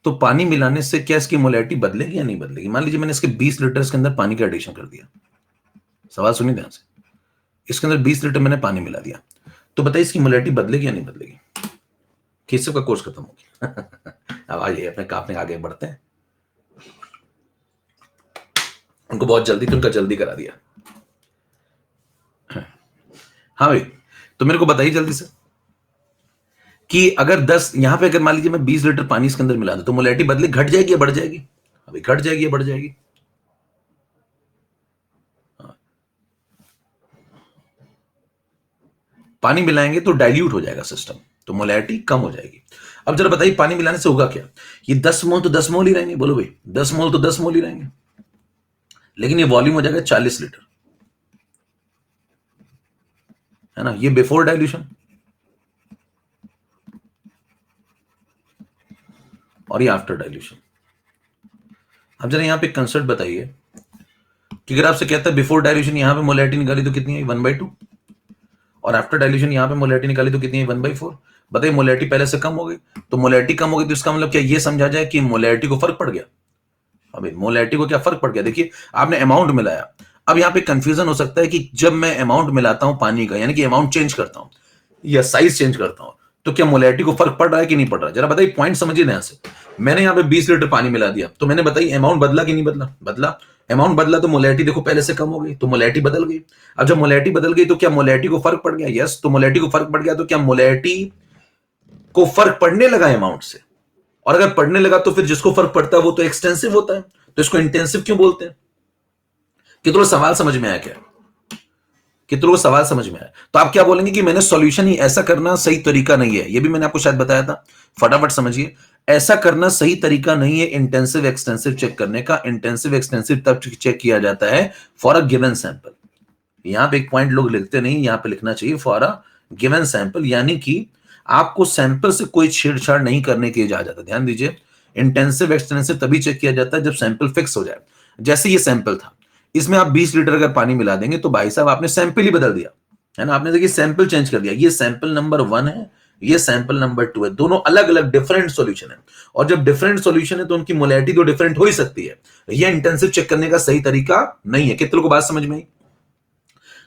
तो पानी मिलाने से क्या इसकी मोलैरिटी बदलेगी या नहीं बदलेगी? मान लीजिए मैंने इसके 20 लीटर इसके अंदर पानी का एडिशन कर दिया। सवाल सुनिए ध्यान से, इसके अंदर 20 लीटर मैंने पानी मिला दिया, तो बताइए इसकी मोलैरिटी बदलेगी या नहीं बदलेगी? केशव का कोर्स खत्म हो गया अब आइए अपने आगे बढ़ते हैं। उनको बहुत जल्दी थी, उनका जल्दी करा दिया। हाँ भाई, तो मेरे को बताइए जल्दी से कि अगर 10 यहां पे अगर मान लीजिए मैं 20 लीटर पानी इसके अंदर मिला दूं, तो मोलैरिटी बदले घट जाएगी या बढ़ जाएगी? अभी घट जाएगी या बढ़ जाएगी? पानी मिलाएंगे तो डाइल्यूट हो जाएगा सिस्टम, तो मोलैरिटी कम हो जाएगी। अब जरा बताइए पानी मिलाने से होगा क्या? ये 10 मोल तो 10 मोल ही रहेंगे, बोलो भाई, 10 मोल तो 10 मोल ही रहेंगे, लेकिन ये वॉल्यूम हो जाएगा 40 लीटर, है ना, ये बिफोर डाइल्यूशन और ये आफ्टर डाइल्यूशन। अब जरा यहां पे कंसेप्ट बताइए कि अगर आपसे कहता है बिफोर डाइल्यूशन यहां पे मोलैरिटी निकाली तो कितनी है, 1/2, और आफ्टर डाइल्यूशन यहां पे मोलैरिटी निकाली तो कितनी है, 1/4। बताइए मोलैरिटी पहले से कम हो गई, तो मोलैरिटी कम हो गई तो इसका मतलब क्या ये समझा जाए कि मोलैरिटी को फर्क पड़ गया। अभी मोलैरिटी को क्या फर्क पड़ गया, देखिए आपने अमाउंट मिलाया। अब यहां पे कंफ्यूजन हो सकता है कि जब मैं अमाउंट मिलाता हूं पानी का, यानी कि अमाउंट चेंज करता हूं या साइज चेंज करता हूं, तो क्या मोलैरिटी को फर्क पड़ रहा है कि नहीं पड़ रहा है, जरा बताइए, पॉइंट समझिए ध्यान से। मैंने यहां पे 20 लीटर पानी मिला दिया, तो मैंने बताइए अमाउंट बदला कि नहीं बदला, बदला। अमाउंट बदला तो मोलैरिटी देखो पहले से कम हो गई, तो मोलैरिटी बदल गई। अब जब मोलैरिटी बदल गई तो क्या मोलैरिटी को फर्क पड़ गया, यस, तो मोलैरिटी को फर्क पड़ गया, तो क्या मोलैरिटी को फर्क पड़ने लगा अमाउंट से, और अगर पढ़ने लगा तो फिर जिसको फर्क पड़ता है वो तो एक्सटेंसिव होता है, तो इसको इंटेंसिव क्यों बोलते हैं। कितनों सवाल समझ में आया क्या, कितनों सवाल समझ में आया। तो आप क्या बोलेंगे कि मैंने सॉल्यूशन ही ऐसा करना सही तरीका नहीं है, ये भी मैंने आपको शायद बताया था, फटाफट समझिए। ऐसा करना सही तरीका नहीं है इंटेंसिव एक्सटेंसिव चेक करने का। इंटेंसिव एक्सटेंसिव तब चेक किया जाता है फॉर अ गिवन सैंपल। यहां पे एक पॉइंट लोग लिखते नहीं, यहां पे लिखना चाहिए फॉर अ गिवन सैंपल, यानी कि आपको सैंपल से कोई छेड़छाड़ नहीं करने की इजाजत है। ध्यान दीजिए, इंटेंसिव एक्सटेंसिव तभी चेक किया जाता है जब सैंपल फिक्स हो जाए। जैसे ये सैंपल था, इसमें आप 20 लीटर अगर पानी मिला देंगे तो भाई साहब आपने सैंपल ही बदल दिया, है ना, आपने देखिए सैंपल चेंज कर दिया। ये सैंपल नंबर 1 है, ये सैंपल नंबर 2 है, दोनों अलग अलग डिफरेंट सॉल्यूशन है। और जब डिफरेंट सॉल्यूशन है तो उनकी मोलैरिटी तो डिफरेंट हो ही सकती है। ये इंटेंसिव चेक करने का सही तरीका नहीं है। कितने को बात समझ में आई।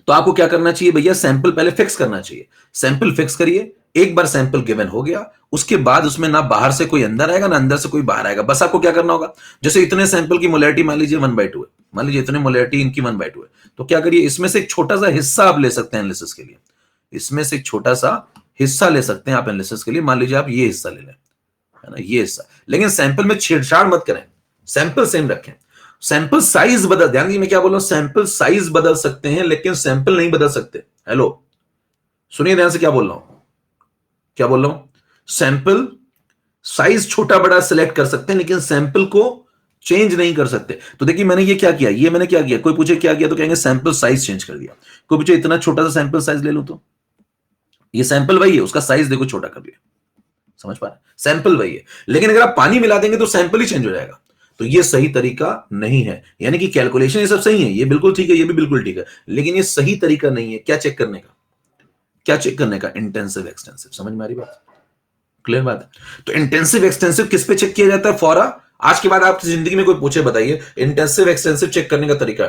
तो आपको क्या करना चाहिए भैया, सैंपल पहले फिक्स करना चाहिए। सैंपल फिक्स करिए, एक बार सैंपल गिवन हो गया, उसके बाद उसमें ना बाहर से कोई अंदर आएगा ना अंदर से कोई बाहर आएगा। बस आपको क्या करना होगा, जैसे इतने सैंपल की मोलैरिटी मान लीजिए 1/2 है, मान लीजिए इतने मोलैरिटी इनकी 1/2 है, तो क्या करिए, इसमें से एक छोटा सा हिस्सा आप ले सकते हैं एनालिसिस के लिए। इसमें से एक छोटा सा हिस्सा ले सकते हैं आप एनालिसिस के लिए। मान लीजिए आप ये हिस्सा ले लें, है ना, ये हिस्सा। लेकिन सैंपल में छेड़छाड़ मत करें, सैंपल सेम रखें। सैंपल साइज बदल, ध्यान दीजिए मैं क्या बोल रहा हूं, सैंपल साइज बदल सकते हैं लेकिन सैंपल नहीं बदल सकते। हेलो, सुनिए ध्यान से क्या बोल रहा हूं, क्या बोल रहा हूं। सैंपल साइज छोटा बड़ा सिलेक्ट कर सकते हैं लेकिन सैंपल को चेंज नहीं कर सकते। तो देखिए मैंने ये क्या किया, ये मैंने क्या किया, कोई पूछे क्या किया तो कहेंगे सैंपल साइज चेंज कर दिया। कोई पूछे इतना छोटा सा सैंपल साइज ले लूं, तो ये सैंपल वही है, उसका साइज देखो छोटा कर दिया। समझ पा रहे हैं, सैंपल वही है, लेकिन अगर आप पानी मिला देंगे तो सैंपल ही चेंज हो जाएगा। तो ये सही तरीका नहीं है। यानी कि कैलकुलेशन ये सब सही है, ये बिल्कुल ठीक है, ये भी बिल्कुल ठीक है, लेकिन ये सही तरीका नहीं है। क्या चेक करने का, क्या चेक करने का, इंटेंसिव एक्सटेंसिव। समझ में आ रही बात, क्लियर बात है। तो इंटेंसिव एक्सटेंसिव किस पे चेक किया जाता है, फॉर आज के बाद आपकी जिंदगी में कोई पूछे बताइए इंटेंसिव एक्सटेंसिव चेक करने का तरीका,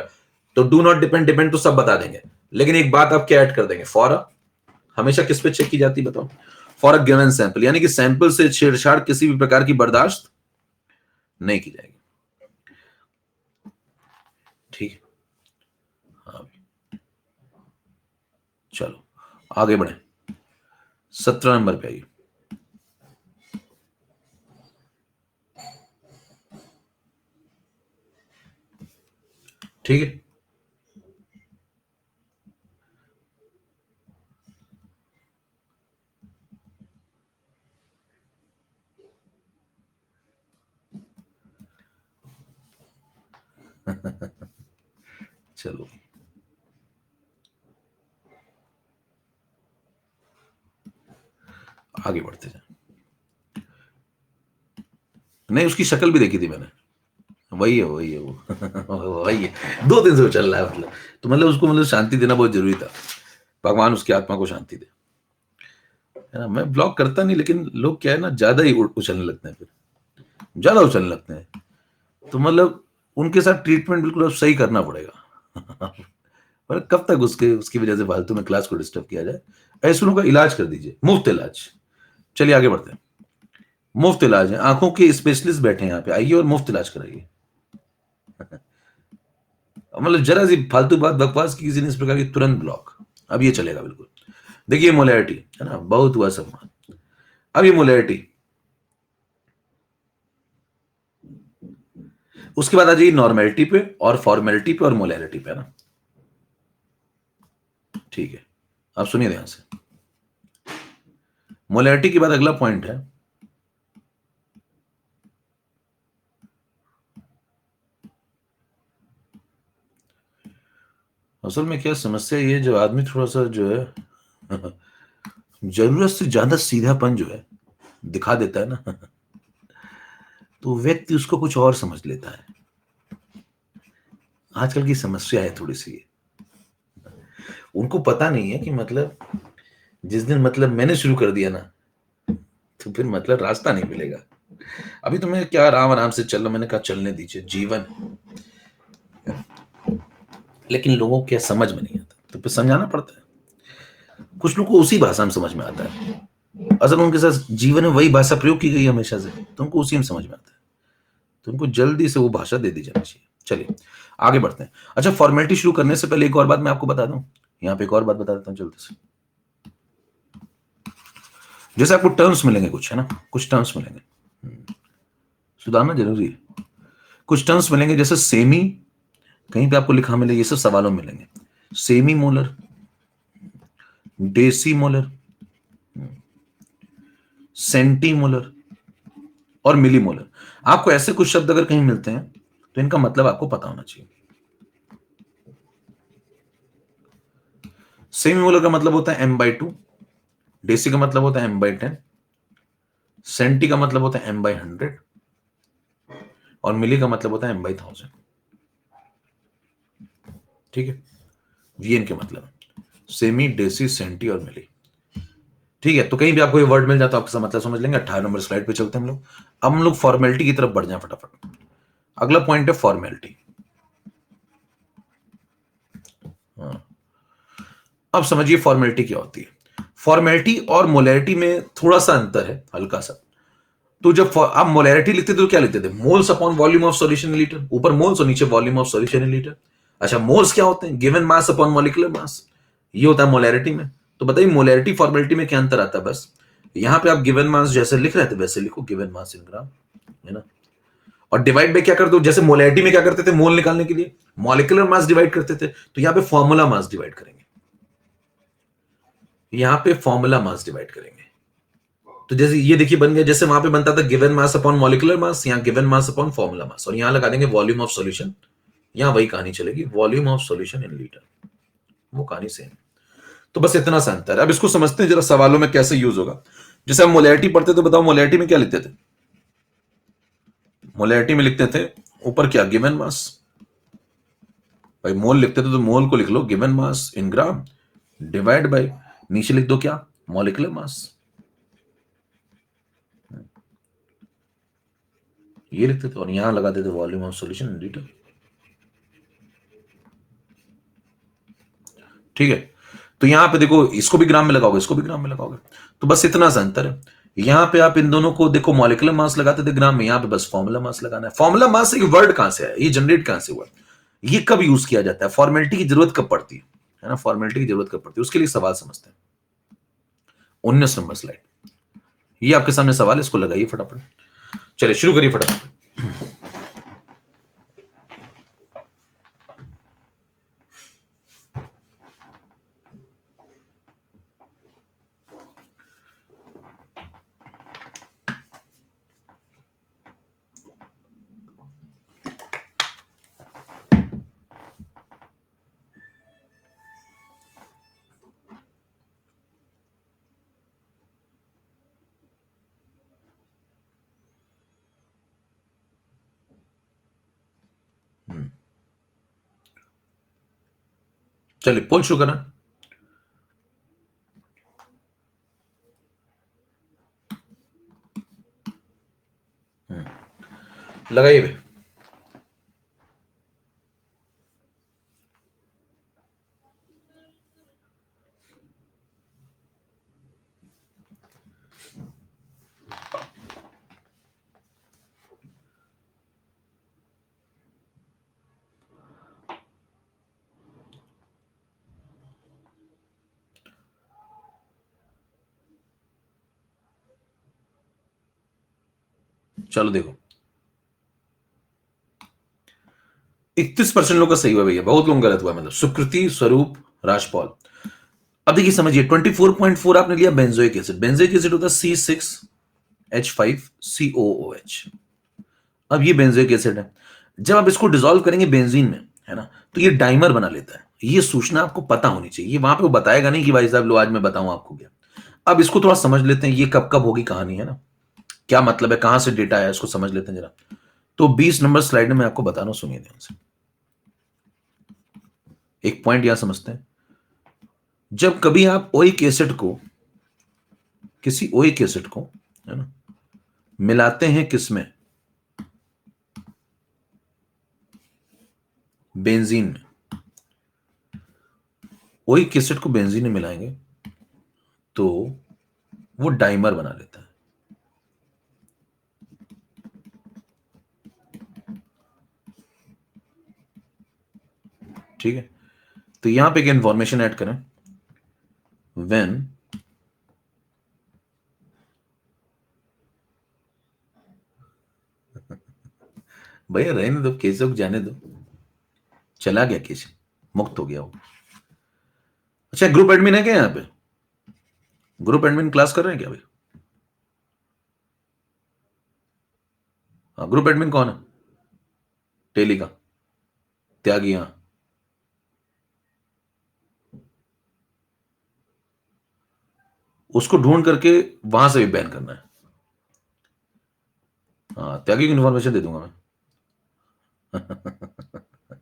तो डू नॉट डिपेंड, डिपेंड तो सब बता देंगे, लेकिन एक बात आप क्या ऐड कर देंगे, फॉर हमेशा किस पे चेक की जाती है बताओ, फॉर अ गिवन सैंपल, यानी कि सैंपल से छेड़छाड़ किसी भी प्रकार की बर्दाश्त नहीं की जाएगी। ठीक है, हाँ, चलो आगे बढ़े, 17 नंबर पे आइए। ठीक है, चलो आगे बढ़ते जाए। नहीं, उसकी शक्ल भी देखी थी मैंने, वही है, वही है वो वही है, 2 दिन से वो चल रहा है, मतलब तो मतलब उसको मतलब शांति देना बहुत जरूरी था। भगवान उसकी आत्मा को शांति दे, है ना। मैं ब्लॉक करता नहीं, लेकिन लोग क्या है ना, ज्यादा ही उछलने लगते हैं, फिर ज्यादा उछलने लगते हैं, तो मतलब उनके साथ ट्रीटमेंट बिल्कुल अब सही करना पड़ेगा। पर कब तक उसके उसकी वजह से फालतू में क्लास को डिस्टर्ब किया जाए। ऐसों का इलाज कर दीजिए, मुफ्त इलाज। चलिए आगे बढ़ते हैं। मुफ्त इलाज है, आंखों के स्पेशलिस्ट बैठे हैं यहाँ पे, आइए और मुफ्त इलाज कराइए। मतलब जरा सी फालतू बात बकवास की किसी ने इस प्रकार की, तुरंत ब्लॉक। अब ये चलेगा बिल्कुल। देखिए मोलैरिटी, है ना, बहुत हुआ सम्मान। अब ये मोलैरिटी, उसके बाद आ जाइए नॉर्मेलिटी पे और फॉर्मेलिटी पे और मोलैरिटी पे, है ना। ठीक है, आप सुनिए ध्यान से। मोलैरिटी के बाद अगला पॉइंट है असल में क्या समस्या, ये जो आदमी थोड़ा सा जो है जरूरत से ज्यादा सीधापन जो है दिखा देता है ना, तो व्यक्ति उसको कुछ और समझ लेता है। आजकल की समस्या है थोड़ी सी, उनको पता नहीं है कि मतलब जिस दिन मतलब मैंने शुरू कर दिया ना, तो फिर मतलब रास्ता नहीं मिलेगा। अभी तो मैं क्या आराम आराम से चल रहा, मैंने कहा चलने दीजिए, जीवन। लेकिन लोगों को क्या समझ में नहीं आता, तो फिर समझाना पड़ता है। कुछ लोगों को उसी भाषा में समझ में आता है, असल उनके साथ जीवन में वही भाषा प्रयोग की गई हमेशा से, तो उनको उसी में समझ में आता है, तो उनको जल्दी से वो भाषा दे दी जानी चाहिए। चलिए आगे बढ़ते हैं। अच्छा, फॉर्मेलिटी शुरू करने से पहले एक और बात मैं आपको बता दूं, यहाँ पे एक और बात बता देता हूँ जल्दी से। जैसे आपको टर्म्स मिलेंगे कुछ, है ना, कुछ टर्म्स मिलेंगे, सुधारना जरूरी है। कुछ टर्म्स मिलेंगे जैसे सेमी, कहीं पे आपको लिखा मिले, ये सब सवालों में मिलेंगे। Semi molar, deci molar, centi molar और मिली मोलर। आपको ऐसे कुछ शब्द अगर कहीं मिलते हैं तो इनका मतलब आपको पता होना चाहिए। सेमी मोलर का मतलब होता है m/2, डेसी का मतलब होता है m/10, सेंटी का मतलब होता है m/100 और मिली का मतलब होता है m/1000। ठीक है, ये इनके मतलब है, सेमी, डेसी, सेंटी और मिली। ठीक है, तो कहीं भी आपको ये वर्ड मिल जाता है, आपका मतलब समझ लेंगे। 18 नंबर स्लाइड पे चलते हैं हम लोग। अब हम लोग फॉर्मेलिटी की तरफ बढ़ जाए फटाफट। अगला पॉइंट है फॉर्मेलिटी। अब समझिए फॉर्मेलिटी क्या होती है। फॉर्मेलिटी और मोलैरिटी में थोड़ा सा अंतर है, हल्का सा। तो जब आप मोलैरिटी लिखते थे तो क्या लिखते थे, moles upon volume of solution in litre, ऊपर मोल्स और नीचे volume of solution in litre. अच्छा, मोल्स क्या होते हैं, गिवन मास अपॉन मॉलिक्यूलर मास, ये होता है मोलैरिटी में। तो बताइए मोलैरिटी फॉर्मेलिटी में क्या अंतर आता है। बस यहां पे आप गिवन मास जैसे लिख रहे थे वैसे लिखो, गिवन मास इन ग्राम, है ना। और डिवाइड बाय क्या कर दो, जैसे मोलैरिटी में क्या करते थे, मोल निकालने के लिए मॉलिक्यूलर मास डिवाइड करते थे, तो यहां पे फॉर्मूला मास डिवाइड करेंगे, यहां पे फॉर्मूला मास डिवाइड करेंगे। तो जैसे ये देखिए बन गया, जैसे वहां पे बनता था given mass upon molecular mass, यहां given mass upon formula mass, और यहां लगा देंगे वॉल्यूम ऑफ सॉल्यूशन। यहां वही कहानी चलेगी, volume of solution in litre, वो कहानी सेम। तो बस इतना सा अंतर है। अब इसको समझते हैं जरा सवालों में कैसे यूज होगा। जैसे हम मोलैरिटी पढ़ते थे, बताओ मोलैरिटी में क्या लिखते थे, मोलैरिटी में लिखते थे ऊपर क्या, गिवन मास। भाई मोल लिखते थे तो मोल को लिख लो given mass in gram, divide by नीचे लिख दो क्या, मॉलिक्यूलर मास, ये लिखते थे, और यहां लगा देते volume of solution in litre. ठीक है, तो यहां पे देखो इसको भी ग्राम में लगाओगे, इसको भी ग्राम में लगाओगे, तो बस इतना सा अंतर है। यहां पे आप इन दोनों को देखो, मॉलिक्यूलर मास लगाते थे ग्राम में, यहां पे बस फॉर्मूला मास लगाना है। फॉर्मूला मास एक वर्ड कहां से है, ये जनरेट कहां से हुआ, ये कब यूज किया जाता है, फॉर्मेलिटी की जरूरत कब पड़ती है ना, फॉर्मेलिटी की जरूरत कब पड़ती है, उसके लिए सवाल समझते हैं। 19 नंबर स्लाइड, ये आपके सामने सवाल है, इसको लगाइए फटाफट। चलिए शुरू करिए फटाफट। चलिए पोल शुरू करना। लगाइए भाई। चलो देखो 31% लोग का सही हुआ भैया, बहुत लोग गलत हुआ, मतलब सुकृति, स्वरूप, राजपाल। अब देखिए समझिए 24.4 आपने लिया बेंजोइक एसिड, बेंजोइक एसिड होता है C6H5COOH। अब ये बेंजोइक एसिड है, जब आप इसको डिसॉल्व करेंगे बेंजीन में, है ना, तो ये डाइमर बना लेता है। ये सूचना आपको पता होनी चाहिए, वहां पे वो बताएगा नहीं कि भाई साहब लो आज मैं बताऊं आपको क्या। अब इसको थोड़ा समझ लेते हैं, ये कब कब होगी कहानी, है ना, क्या मतलब है, कहां से डेटा है, इसको समझ लेते हैं जरा। तो 20 नंबर स्लाइड में मैं आपको बता रहा हूं, सुनिए ध्यान से। एक पॉइंट यहां समझते हैं, जब कभी आप ओइक एसिड को, किसी ओइक एसिड को, है ना, मिलाते हैं किसमें, बेंजीन में, ओइक एसिड को बेंजीन में मिलाएंगे तो वो डाइमर बना लेता है। ठीक है, तो यहां पे एक इंफॉर्मेशन ऐड करें, व्हेन भैया रहने दो, केशव को जाने दो, चला गया केशव, मुक्त हो गया वो। अच्छा, ग्रुप एडमिन है क्या यहाँ पे, ग्रुप एडमिन क्लास कर रहे हैं क्या भाई? हाँ, ग्रुप एडमिन कौन है, टेली का त्यागी, हाँ, उसको ढूंढ करके वहां से भी बैन करना है। हाँ, त्यागी की इन्फॉर्मेशन दे दूंगा मैं।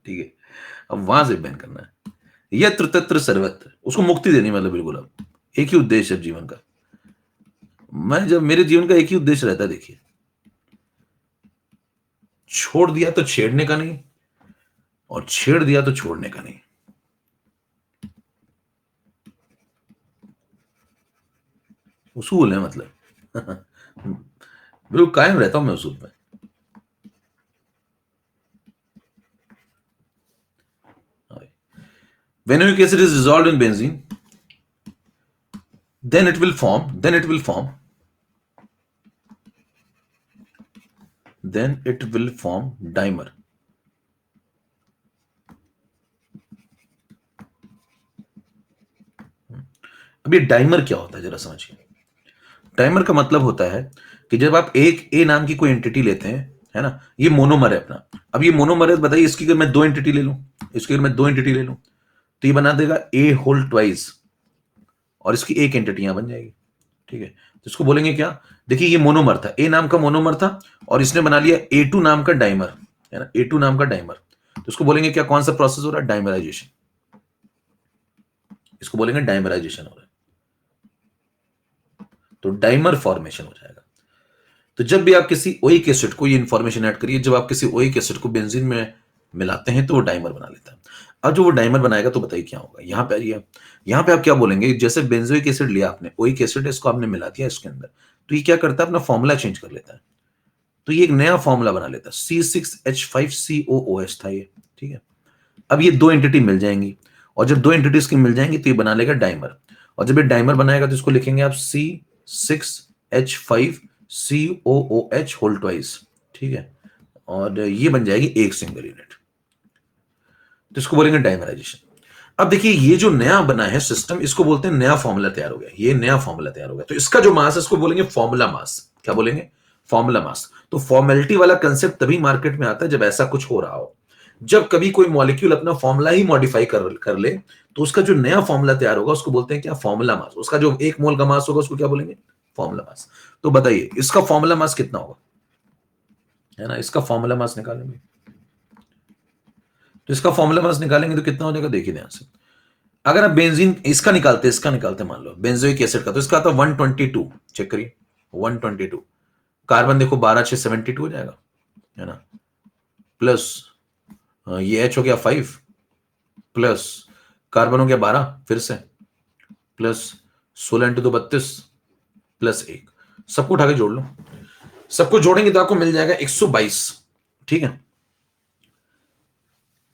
ठीक है, अब वहां से बैन करना है, यत्र तत्र सर्वत्र, उसको मुक्ति देनी, मतलब बिल्कुल। अब एक ही उद्देश्य है जीवन का, मैं जब मेरे जीवन का एक ही उद्देश्य रहता है, देखिए, छोड़ दिया तो छेड़ने का नहीं, और छेड़ दिया तो छोड़ने का नहीं। उसूल है मतलब। बिल्कुल कायम रहता हूं मैं उसूल में। When uric acid is dissolved in benzene, then it will form dimer. अब ये डाइमर क्या होता है जरा समझिए। डाइमर का मतलब होता है कि जब आप एक ए नाम की कोई एंटिटी लेते हैं, है ना, ये मोनोमर है अपना। अब ये मोनोमर है, बताइए इसकी अगर मैं दो एंटिटी ले लूं, इसकी अगर मैं दो एंटिटी ले लूं, तो ये बना देगा ए होल ट्वाइस, और इसकी एक एंटिटी यहां बन जाएगी। ठीक है, तो इसको बोलेंगे क्या, देखिए ये मोनोमर था, ए नाम का मोनोमर था, और इसने बना लिया A2 नाम का डाइमर, है ना, A2 नाम का डाइमर। तो इसको बोलेंगे क्या, कौन सा प्रोसेस हो रहा है, डाइमराइजेशन। इसको बोलेंगे डाइमराइजेशन हो रहा है, तो डाइमर फॉर्मेशन हो जाएगा। तो जब भी आप किसी ओइक एसिड को, ये इंफॉर्मेशन ऐड करिए, जब आप किसी ओइक एसिड को बेंजीन में मिलाते हैं तो वो डाइमर बना लेता है। अब जो वो डाइमर बनाएगा तो बताइए क्या होगा, यहां पे आइए, यहां पे आप क्या बोलेंगे, जैसे बेंजोइक एसिड लिया आपने, ओइक एसिड इसको आपने मिला दिया इसके अंदर, तो ये क्या करता है, अपना फॉर्मूला चेंज कर लेता है। तो ये एक नया फॉर्मूला बना लेता है, C6H5COOH था ये। ठीक है, अब ये दो एंटिटी मिल जाएंगी, और जब दो एंटिटीज की मिल जाएंगी तो ये बना लेगा डाइमर, और जब ये डाइमर बनाएगा तो इसको लिखेंगे आप C6H5COOH होल ट्वाइस। ठीक है, और ये बन जाएगी एक सिंगल यूनिट, तो इसको बोलेंगे डाइमराइजेशन। अब देखिए ये जो नया बना है सिस्टम, इसको बोलते हैं नया फॉर्मूला तैयार हो गया, ये नया फॉर्मूला तैयार हो गया, तो इसका जो मास है इसको बोलेंगे फॉर्मूला मास। क्या बोलेंगे, फॉर्मूला मास। तो फॉर्मेलिटी वाला कंसेप्ट तभी मार्केट में आता है जब ऐसा कुछ हो रहा हो, जब कभी कोई मॉलिक्यूल अपना फॉर्मूला ही मॉडिफाई कर ले, तो उसका जो नया फॉर्मूला तैयार होगा उसको बोलते हैं क्या, फॉर्मूला मास। उसका जो एक मोल का मास होगा उसको क्या बोलेंगे, फॉर्मूला मास। तो बताइए इसका फॉर्मूला मास कितना होगा, है ना, इसका फॉर्मूला मास निकालेंगे, तो इसका फॉर्मूला मास निकालेंगे तो कितना हो जाएगा, देखिए ध्यान से। अगर आप बेंजीन इसका निकालते मान लो बेंजोइक एसिड का, तो इसका आता 122, चेक करिए 122, कार्बन देखो 12 6 72 हो जाएगा, है ना, प्लस ये H हो गया 5, प्लस कार्बन हो गया 12 फिर से, प्लस 16 × 2 = 32, प्लस 1, सबको उठा के जोड़ लो, सबको जोड़ेंगे तो आपको मिल जाएगा 122। ठीक है,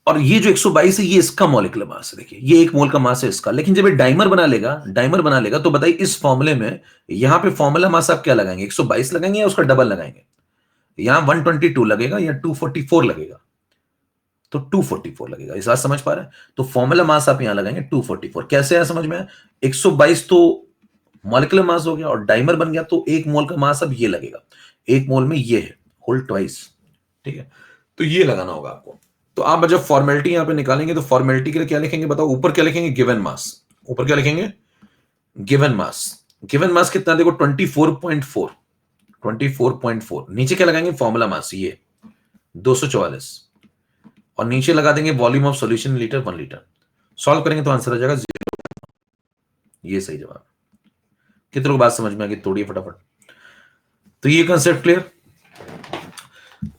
और ये जो 122 है ये इसका मॉलिक्यूलर मास है, देखिए ये एक मोल का मास है इसका। लेकिन जब ये डाइमर बना लेगा तो बताइए इस फॉर्मूले में यहां पे फॉर्मूला मास आप क्या लगाएंगे, 122 लगाएंगे या उसका डबल लगाएंगे, यहां 122 लगेगा या 244 लगेगा, तो 244 लगेगा, इस बात समझ पा रहे हैं। तो फॉर्मूला मास आप यहां लगाएंगे 244, कैसे है समझ में, 122 तो मॉलिक्यूलर मास हो गया और डाइमर बन गया, तो एक मोल का मास अब ये लगेगा, एक मोल में ये है होल ट्वाइस। ठीक है, तो ये लगाना होगा आपको, तो आप जब फॉर्मेलिटी यहां पे निकालेंगे तो फॉर्मेलिटी के लिए क्या लिखेंगे बताओ? ऊपर क्या लिखेंगे? Given mass. ऊपर क्या लिखेंगे? Given mass. गिवन मास कितना देखो? 24.4। 24.4। नीचे क्या लगाएंगे? फॉर्मूला मास, ये 244, और नीचे लगा देंगे volume of solution litre 1 litre. Solve करेंगे तो आंसर आ जाएगा 0। ये सही जवाब। कितने लोग बात समझ में आ गई? तोड़िए फटाफट। तो ये कंसेप्ट क्लियर,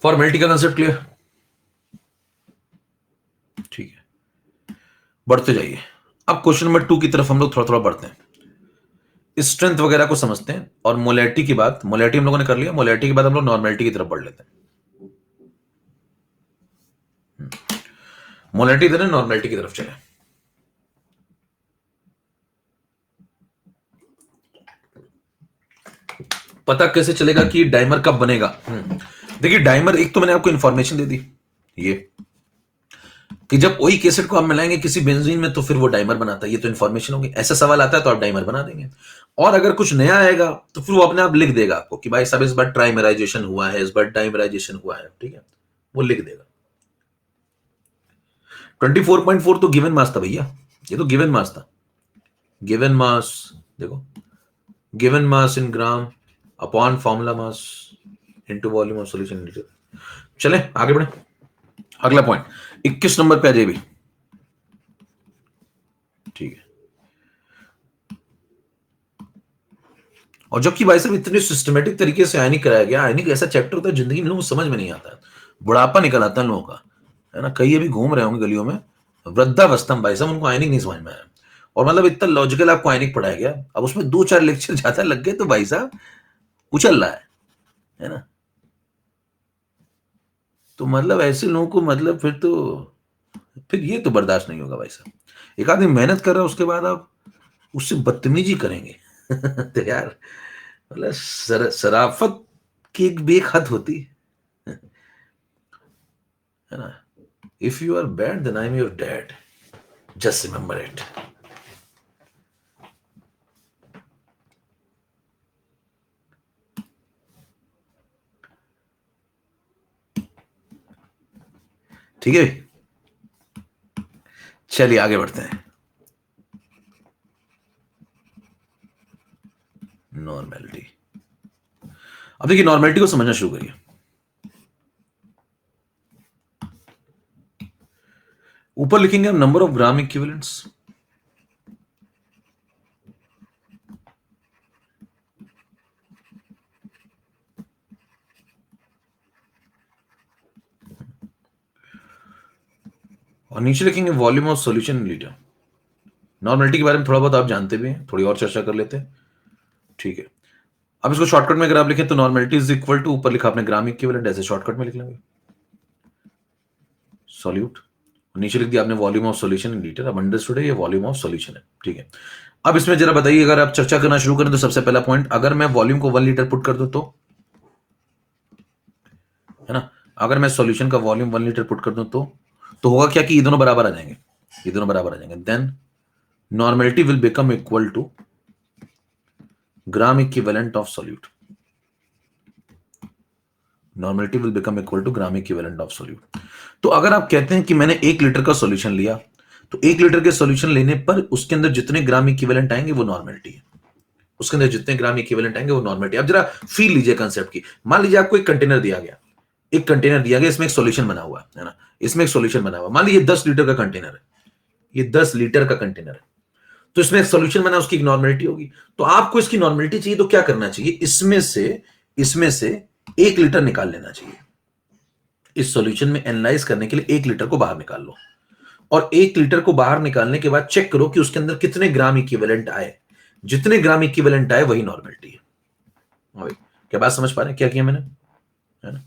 फॉर्मेलिटी का कंसेप्ट क्लियर, ठीक है। बढ़ते जाइए। अब क्वेश्चन नंबर 2 की तरफ हम लोग थोड़ा थोड़ा बढ़ते हैं, स्ट्रेंथ वगैरह को समझते हैं, और मोलैरिटी की बात, मोलैरिटी हम लोगों ने कर लिया, मोलैरिटी के बाद हम लोग नॉर्मेलिटी की तरफ बढ़ लेते हैं। मोलैरिटी देने नॉर्मेलिटी की तरफ चले। पता कैसे चलेगा कि डाइमर कब बनेगा? देखिए डाइमर, एक तो मैंने आपको इंफॉर्मेशन दे दी ये कि जब ओइक एसिड को आप मिलाएंगे किसी बेंजीन में तो फिर वो डाइमर बनाता है, ये तो इंफॉर्मेशन होगी। ऐसा सवाल आता है तो आप डाइमर बना देंगे, और अगर कुछ नया आएगा तो फिर वो अपने आप लिख देगा आपको कि भाई साहब इस बार ट्राइमराइजेशन हुआ है, इस बार डाइमराइजेशन हुआ है, ठीक है, वो लिख देगा। 24.4 तो गिवन मास था भैया, ये तो गिवन मास था। गिवन मास देखो, given mass in gram upon formula mass into volume of solution litre. चले आगे बढ़े। अगला पॉइंट 21 नंबर पे आ जाइए भी, ठीक है। और जबकि भाई साहब इतने सिस्टमेटिक तरीके से आयनिक कराया गया, आयनिक ऐसा चैप्टर होता है जिंदगी में लोगों को समझ में नहीं आता है, बुढ़ापा निकल आता है लोगों का, है ना। कई अभी घूम रहे होंगे गलियों में वृद्धावस्था में, भाई साहब उनको आयनिक नहीं समझ में आया, और मतलब इतना लॉजिकल आपको आयनिक पढ़ाया गया, अब उसमें 2-4 लेक्चर ज्यादा लग गए तो भाई साहब उछल रहा है ना। तो मतलब ऐसे लोगों को मतलब फिर ये तो बर्दाश्त नहीं होगा भाई साहब। एक आदमी मेहनत कर रहा है उसके बाद आप उससे बदतमीजी करेंगे तो यार मतलब शराफत की एक भी एक हद होती है ना। If you are bad then I am your dad, just remember it. ठीक है, चलिए आगे बढ़ते हैं। नॉर्मेलिटी, अब देखिए नॉर्मेलिटी को समझना शुरू करिए। ऊपर लिखेंगे हम नंबर ऑफ ग्राम इक्विवेलेंट्स, और नीचे लिखेंगे volume of solution litre. Normality के बारे में थोड़ा बहुत आप जानते भी हैं, थोड़ी और चर्चा कर लेते हैं, ठीक है। अब इसको शॉर्टकट में अगर आप लिखें तो नॉर्मेलिटी इज इक्वल टू, ऊपर लिखा आपने ग्राम इक्विवेलेंट, ऐसे शॉर्टकट में लिख लेंगे सॉल्यूट, नीचे लिख दिया आपने volume of solution in litre. अब अंडरस्टूड है ये वॉल्यूम ऑफ सॉल्यूशन है, ठीक है। अब इसमें जरा बताइए, अगर आप चर्चा करना शुरू करें तो सबसे पहला पॉइंट, अगर मैं वॉल्यूम को 1 लीटर पुट कर दूं तो, है ना, अगर मैं सॉल्यूशन का वॉल्यूम 1 लीटर पुट कर दूं तो होगा क्या कि ये दोनों बराबर आ जाएंगे, ये दोनों बराबर आ जाएंगे। Then normality will become equal to gram equivalent of solute, normality will become equal to gram equivalent of solute. तो अगर आप कहते हैं कि मैंने 1 लीटर का सॉल्यूशन लिया, तो 1 लीटर के सॉल्यूशन लेने पर उसके अंदर जितने ग्राम इक्विवेलेंट आएंगे वो नॉर्मेलिटी है, उसके अंदर जितने ग्राम इक्विवेलेंट आएंगे वो नॉर्मेलिटी। अब जरा फील लीजिए कंसेप्ट की। मान लीजिए आपको एक कंटेनर दिया गया, एक कंटेनर दिया गया, इसमें एक सॉल्यूशन बना हुआ है ना, इसमें एक सॉल्यूशन बना हुआ, मान लीजिए 10 लीटर का कंटेनर है, ये 10 लीटर का कंटेनर है, तो इसमें एक सॉल्यूशन बना, उसकी एक नॉर्मेलिटी होगी। तो आपको इसकी नॉर्मेलिटी चाहिए तो क्या करना चाहिए, इसमें से 1 लीटर निकाल लेना चाहिए। इस सॉल्यूशन में एनालाइज करने के लिए 1 लीटर को बाहर निकाल लो, और 1 लीटर को बाहर निकालने के बाद चेक करो कि उसके अंदर कितने ग्राम इक्विवेलेंट आए, जितने ग्राम इक्विवेलेंट आए वही नॉर्मेलिटी है। क्या बात समझ पा रहे हैं? क्या किया मैंने, है ना,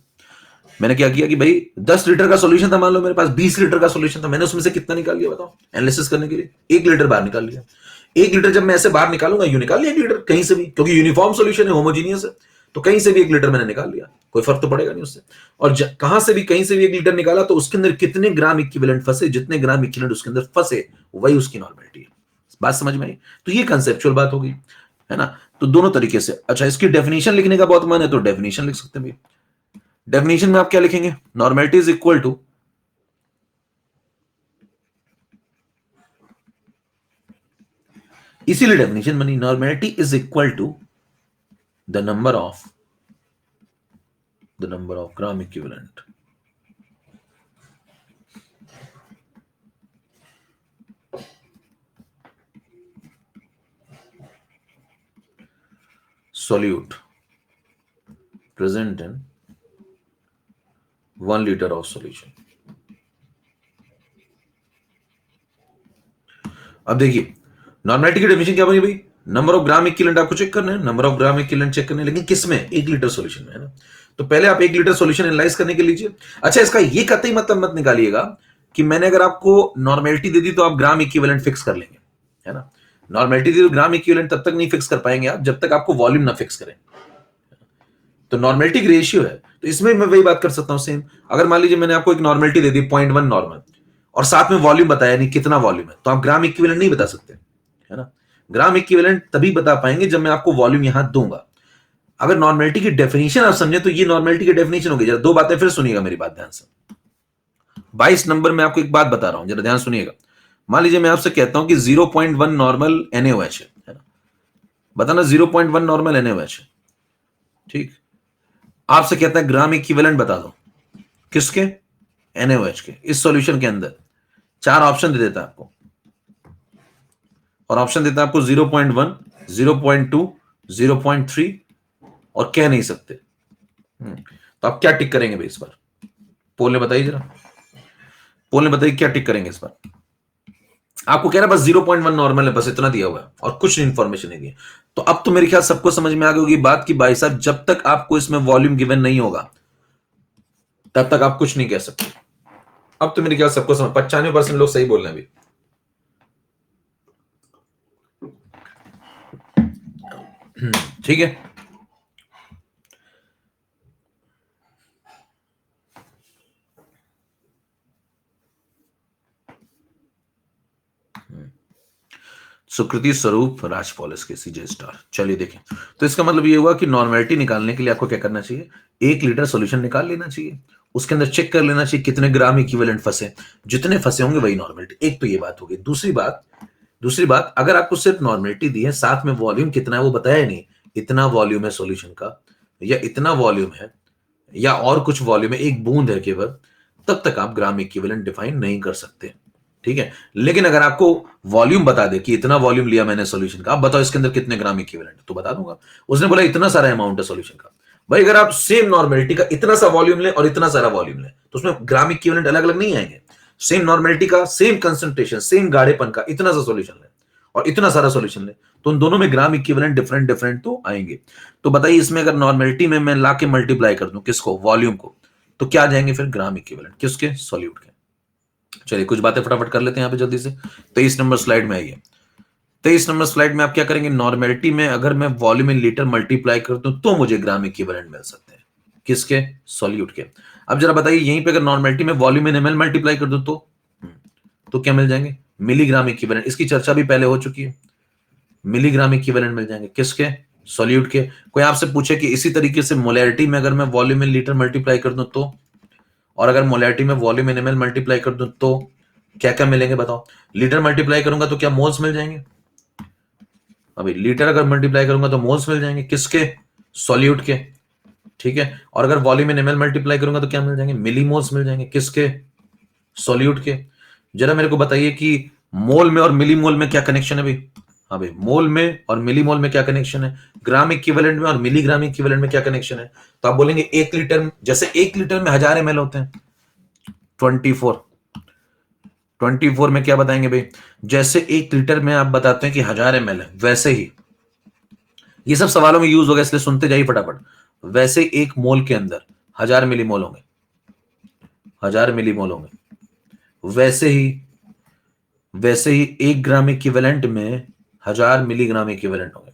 मैंने क्या किया कि भाई 10 लीटर का सॉल्यूशन था, मान लो मेरे पास 20 लीटर का सॉल्यूशन था, मैंने उसमें से कितना निकाल लिया बताओ एनालिसिस करने के लिए? 1 लीटर बाहर निकाल लिया। 1 लीटर जब मैं ऐसे बाहर निकालूंगा, यू निकाल लिया 1 लीटर कहीं से भी, क्योंकि यूनिफॉर्म सॉल्यूशन है, होमोजीनियस है, तो कहीं से भी 1 लीटर मैंने निकाल लिया, कोई फर्क तो पड़ेगा नहीं उससे। और कहां से भी कहीं से भी 1 लीटर निकाला तो उसके अंदर कितने ग्राम इक्विवेलेंट फंसे, जितने ग्राम इक्विवेलेंट उसके अंदर फंसे वही उसकी नॉर्मेलिटी है। बात समझ में आई? तो ये कंसेप्चुअल बात होगी, है ना। तो दोनों तरीके से। अच्छा, इसकी डेफिनेशन लिखने का बहुत मन है तो डेफिनेशन लिख सकते हैं। डेफिनेशन में आप क्या लिखेंगे? नॉर्मेलिटी इज इक्वल टू इसीलिए डेफिनेशन बनी, normality is equal to the number of gram equivalent. solute present in 1 liter of solution। अब देखिए नॉर्मेलिटी की डेफिनेशन क्या बनी भाई, नंबर ऑफ ग्राम इक्विवेलेंट आपको चेक करना है, number of gram equivalent check करना है, लेकिन किस में, 1 लीटर सॉल्यूशन में, है ना। तो पहले आप 1 लीटर सॉल्यूशन एनालाइज करने के लीजिए। अच्छा, इसका ये कतई मतलब मत निकालिएगा कि मैंने अगर आपको नॉर्मेलिटी दे दी तो आप ग्राम इक्विवेलेंट फिक्स कर लेंगे, है ना। नॉर्मेलिटी दी तो ग्राम इक्विवेलेंट तब तक नहीं फिक्स कर पाएंगे आप जब तक आपको वॉल्यूम ना फिक्स करें। तो नॉर्मेलिटी की रेशियो है, तो इसमें मैं वही बात कर सकता हूं सेम। अगर मान लीजिए मैंने आपको एक नॉर्मेलिटी दे दी 0.1 नॉर्मल और साथ में वॉल्यूम बताया नहीं कितना वॉल्यूम है, तो आप ग्राम इक्विवेलेंट नहीं बता सकते, है ना। ग्राम इक्विवेलेंट तभी बता पाएंगे जब मैं आपको वॉल्यूम यहां दूंगा। अगर नॉर्मेलिटी की डेफिनेशन आप समझे तो ये नॉर्मेलिटी की डेफिनेशन होगी। जरा दो बातें फिर सुनिएगा मेरी बात ध्यान से। 22 नंबर में आपको एक बात बता रहा हूं, जरा ध्यान सुनिएगा। मान लीजिए मैं आपसे कहता हूं कि 0.1 नॉर्मल NaOH है ना, बताना 0.1 नॉर्मल NaOH है, ठीक। आपसे कहता है ग्राम इक्विवेलेंट बता दो, किसके, NaOH के। इस सॉल्यूशन के अंदर 4 ऑप्शन दे देता है आपको, और ऑप्शन देता है आपको 0.1, 0.2, 0.3 और कह नहीं सकते। तो आप क्या टिक करेंगे भाई इस बार, पोल ने बताइए जरा, पोल ने बताइए क्या टिक करेंगे इस बार। आपको कह रहा है बस 0.1 नॉर्मल है, बस इतना दिया हुआ है और कुछ इंफॉर्मेशन नहीं दी। तो अब तो मेरे ख्याल सबको समझ में आ गई होगी बात कि भाई साहब जब तक आपको इसमें वॉल्यूम गिवन नहीं होगा तब तक आप कुछ नहीं कह सकते। अब तो मेरे ख्याल सबको समझ, 95% लोग सही बोल रहे हैं अभी, ठीक है। सुकृति स्वरूप राज पॉलिस के CJ स्टार। चलिए देखें, तो इसका मतलब ये हुआ कि नॉर्मेलिटी निकालने के लिए आपको क्या करना चाहिए, 1 लीटर सॉल्यूशन निकाल लेना चाहिए, उसके अंदर चेक कर लेना चाहिए कितने ग्राम इक्विवेलेंट फंसे, जितने फंसे होंगे वही नॉर्मेलिटी। एक तो ये बात होगी। दूसरी बात अगर आपको सिर्फ नॉर्मेलिटी दी है, साथ में वॉल्यूम कितना है वो बताया नहीं, इतना वॉल्यूम है सॉल्यूशन का या इतना वॉल्यूम है या और कुछ वॉल्यूम है, एक बूंद है केवल, तब तक आप ग्राम इक्विवेलेंट डिफाइन नहीं कर सकते, ठीक है। लेकिन अगर आपको वॉल्यूम बता दे कि इतना वॉल्यूम लिया मैंने सॉल्यूशन का, आप बताओ इसके अंदर कितने ग्राम इक्विवेलेंट, तो बता दूंगा। उसने बोला इतना सारा अमाउंट है सॉल्यूशन का। भाई अगर आप सेम नॉर्मेलिटी का इतना सा वॉल्यूम ले और इतना सारा वॉल्यूम ले तो उसमें ग्राम इक्विवेलेंट अलग अलग नहीं आएंगे। सेम नॉर्मेलिटी का, सेम कंसंट्रेशन, सेम गाढ़ेपन का इतना सा सॉल्यूशन ले और इतना सारा सॉल्यूशन ले तो उन दोनों में ग्राम इक्विवेलेंट डिफरेंट डिफरेंट तो आएंगे। तो बताइए इसमें अगर नॉर्मेलिटी में मैं ला के मल्टीप्लाई कर दूं किसको, वॉल्यूम को, तो क्या आ जाएंगे फिर ग्राम इक्विवेलेंट किसके, सॉल्यूट के। चलिए कुछ बातें फटाफट कर लेते हैं यहां पे जल्दी से। 23 नंबर स्लाइड में आइए। 23 नंबर स्लाइड में आप क्या करेंगे, नॉर्मेलिटी में अगर मैं वॉल्यूम इन लीटर मल्टीप्लाई कर दूं तो मुझे ग्राम इक्विवेलेंट मिल सकते हैं, किसके, सॉल्यूट के। अब जरा बताइए यहीं पे अगर नॉर्मेलिटी में वॉल्यूम इन ml मल्टीप्लाई कर दूं तो क्या मिल जाएंगे, मिलीग्राम इक्विवेलेंट। इसकी चर्चा भी पहले हो चुकी है, मिलीग्राम इक्विवेलेंट मिल जाएंगे किसके, सॉल्यूट के। कोई आपसे पूछे कि इसी तरीके से मोलैरिटी में अगर मैं वॉल्यूम इन लीटर मल्टीप्लाई कर दूं तो, और अगर मोलैरिटी में वॉल्यूम इन ml मल्टीप्लाई कर दूं तो क्या क्या मिलेंगे बताओ। लीटर मल्टीप्लाई करूंगा तो क्या मोल्स मिल जाएंगे, अभी लीटर अगर मल्टीप्लाई करूंगा तो मोल्स मिल जाएंगे किसके, सॉल्यूट के, ठीक है। और अगर वॉल्यूम इन ml मल्टीप्लाई करूंगा तो क्या मिल जाएंगे, मिलीमोल्स मिल जाएंगे किसके, सॉल्यूट के। जरा मेरे को बताइए कि मोल में और मिलीमोल में क्या कनेक्शन है भाई। हाँ भाई, मोल में और मिलीमोल में क्या कनेक्शन है, ग्राम इक्विवेलेंट में और मिलीग्राम इक्विवेलेंट में क्या कनेक्शन है। तो आप बोलेंगे 1 लीटर, जैसे 1 लीटर में 1000 ml होते हैं, 24 में क्या बताएंगे भाई, जैसे 1 लीटर में आप बताते हैं कि 1000 ml है, वैसे ही ये सब सवालों में यूज होगा इसलिए सुनते जाइए फटाफट। वैसे 1 मोल के अंदर 1000 मिलीमोल होंगे, 1000 मिलीमोल होंगे। वैसे ही 1 ग्राम इक्विवेलेंट में 1000 मिलीग्राम इक्विवेलेंट होंगे।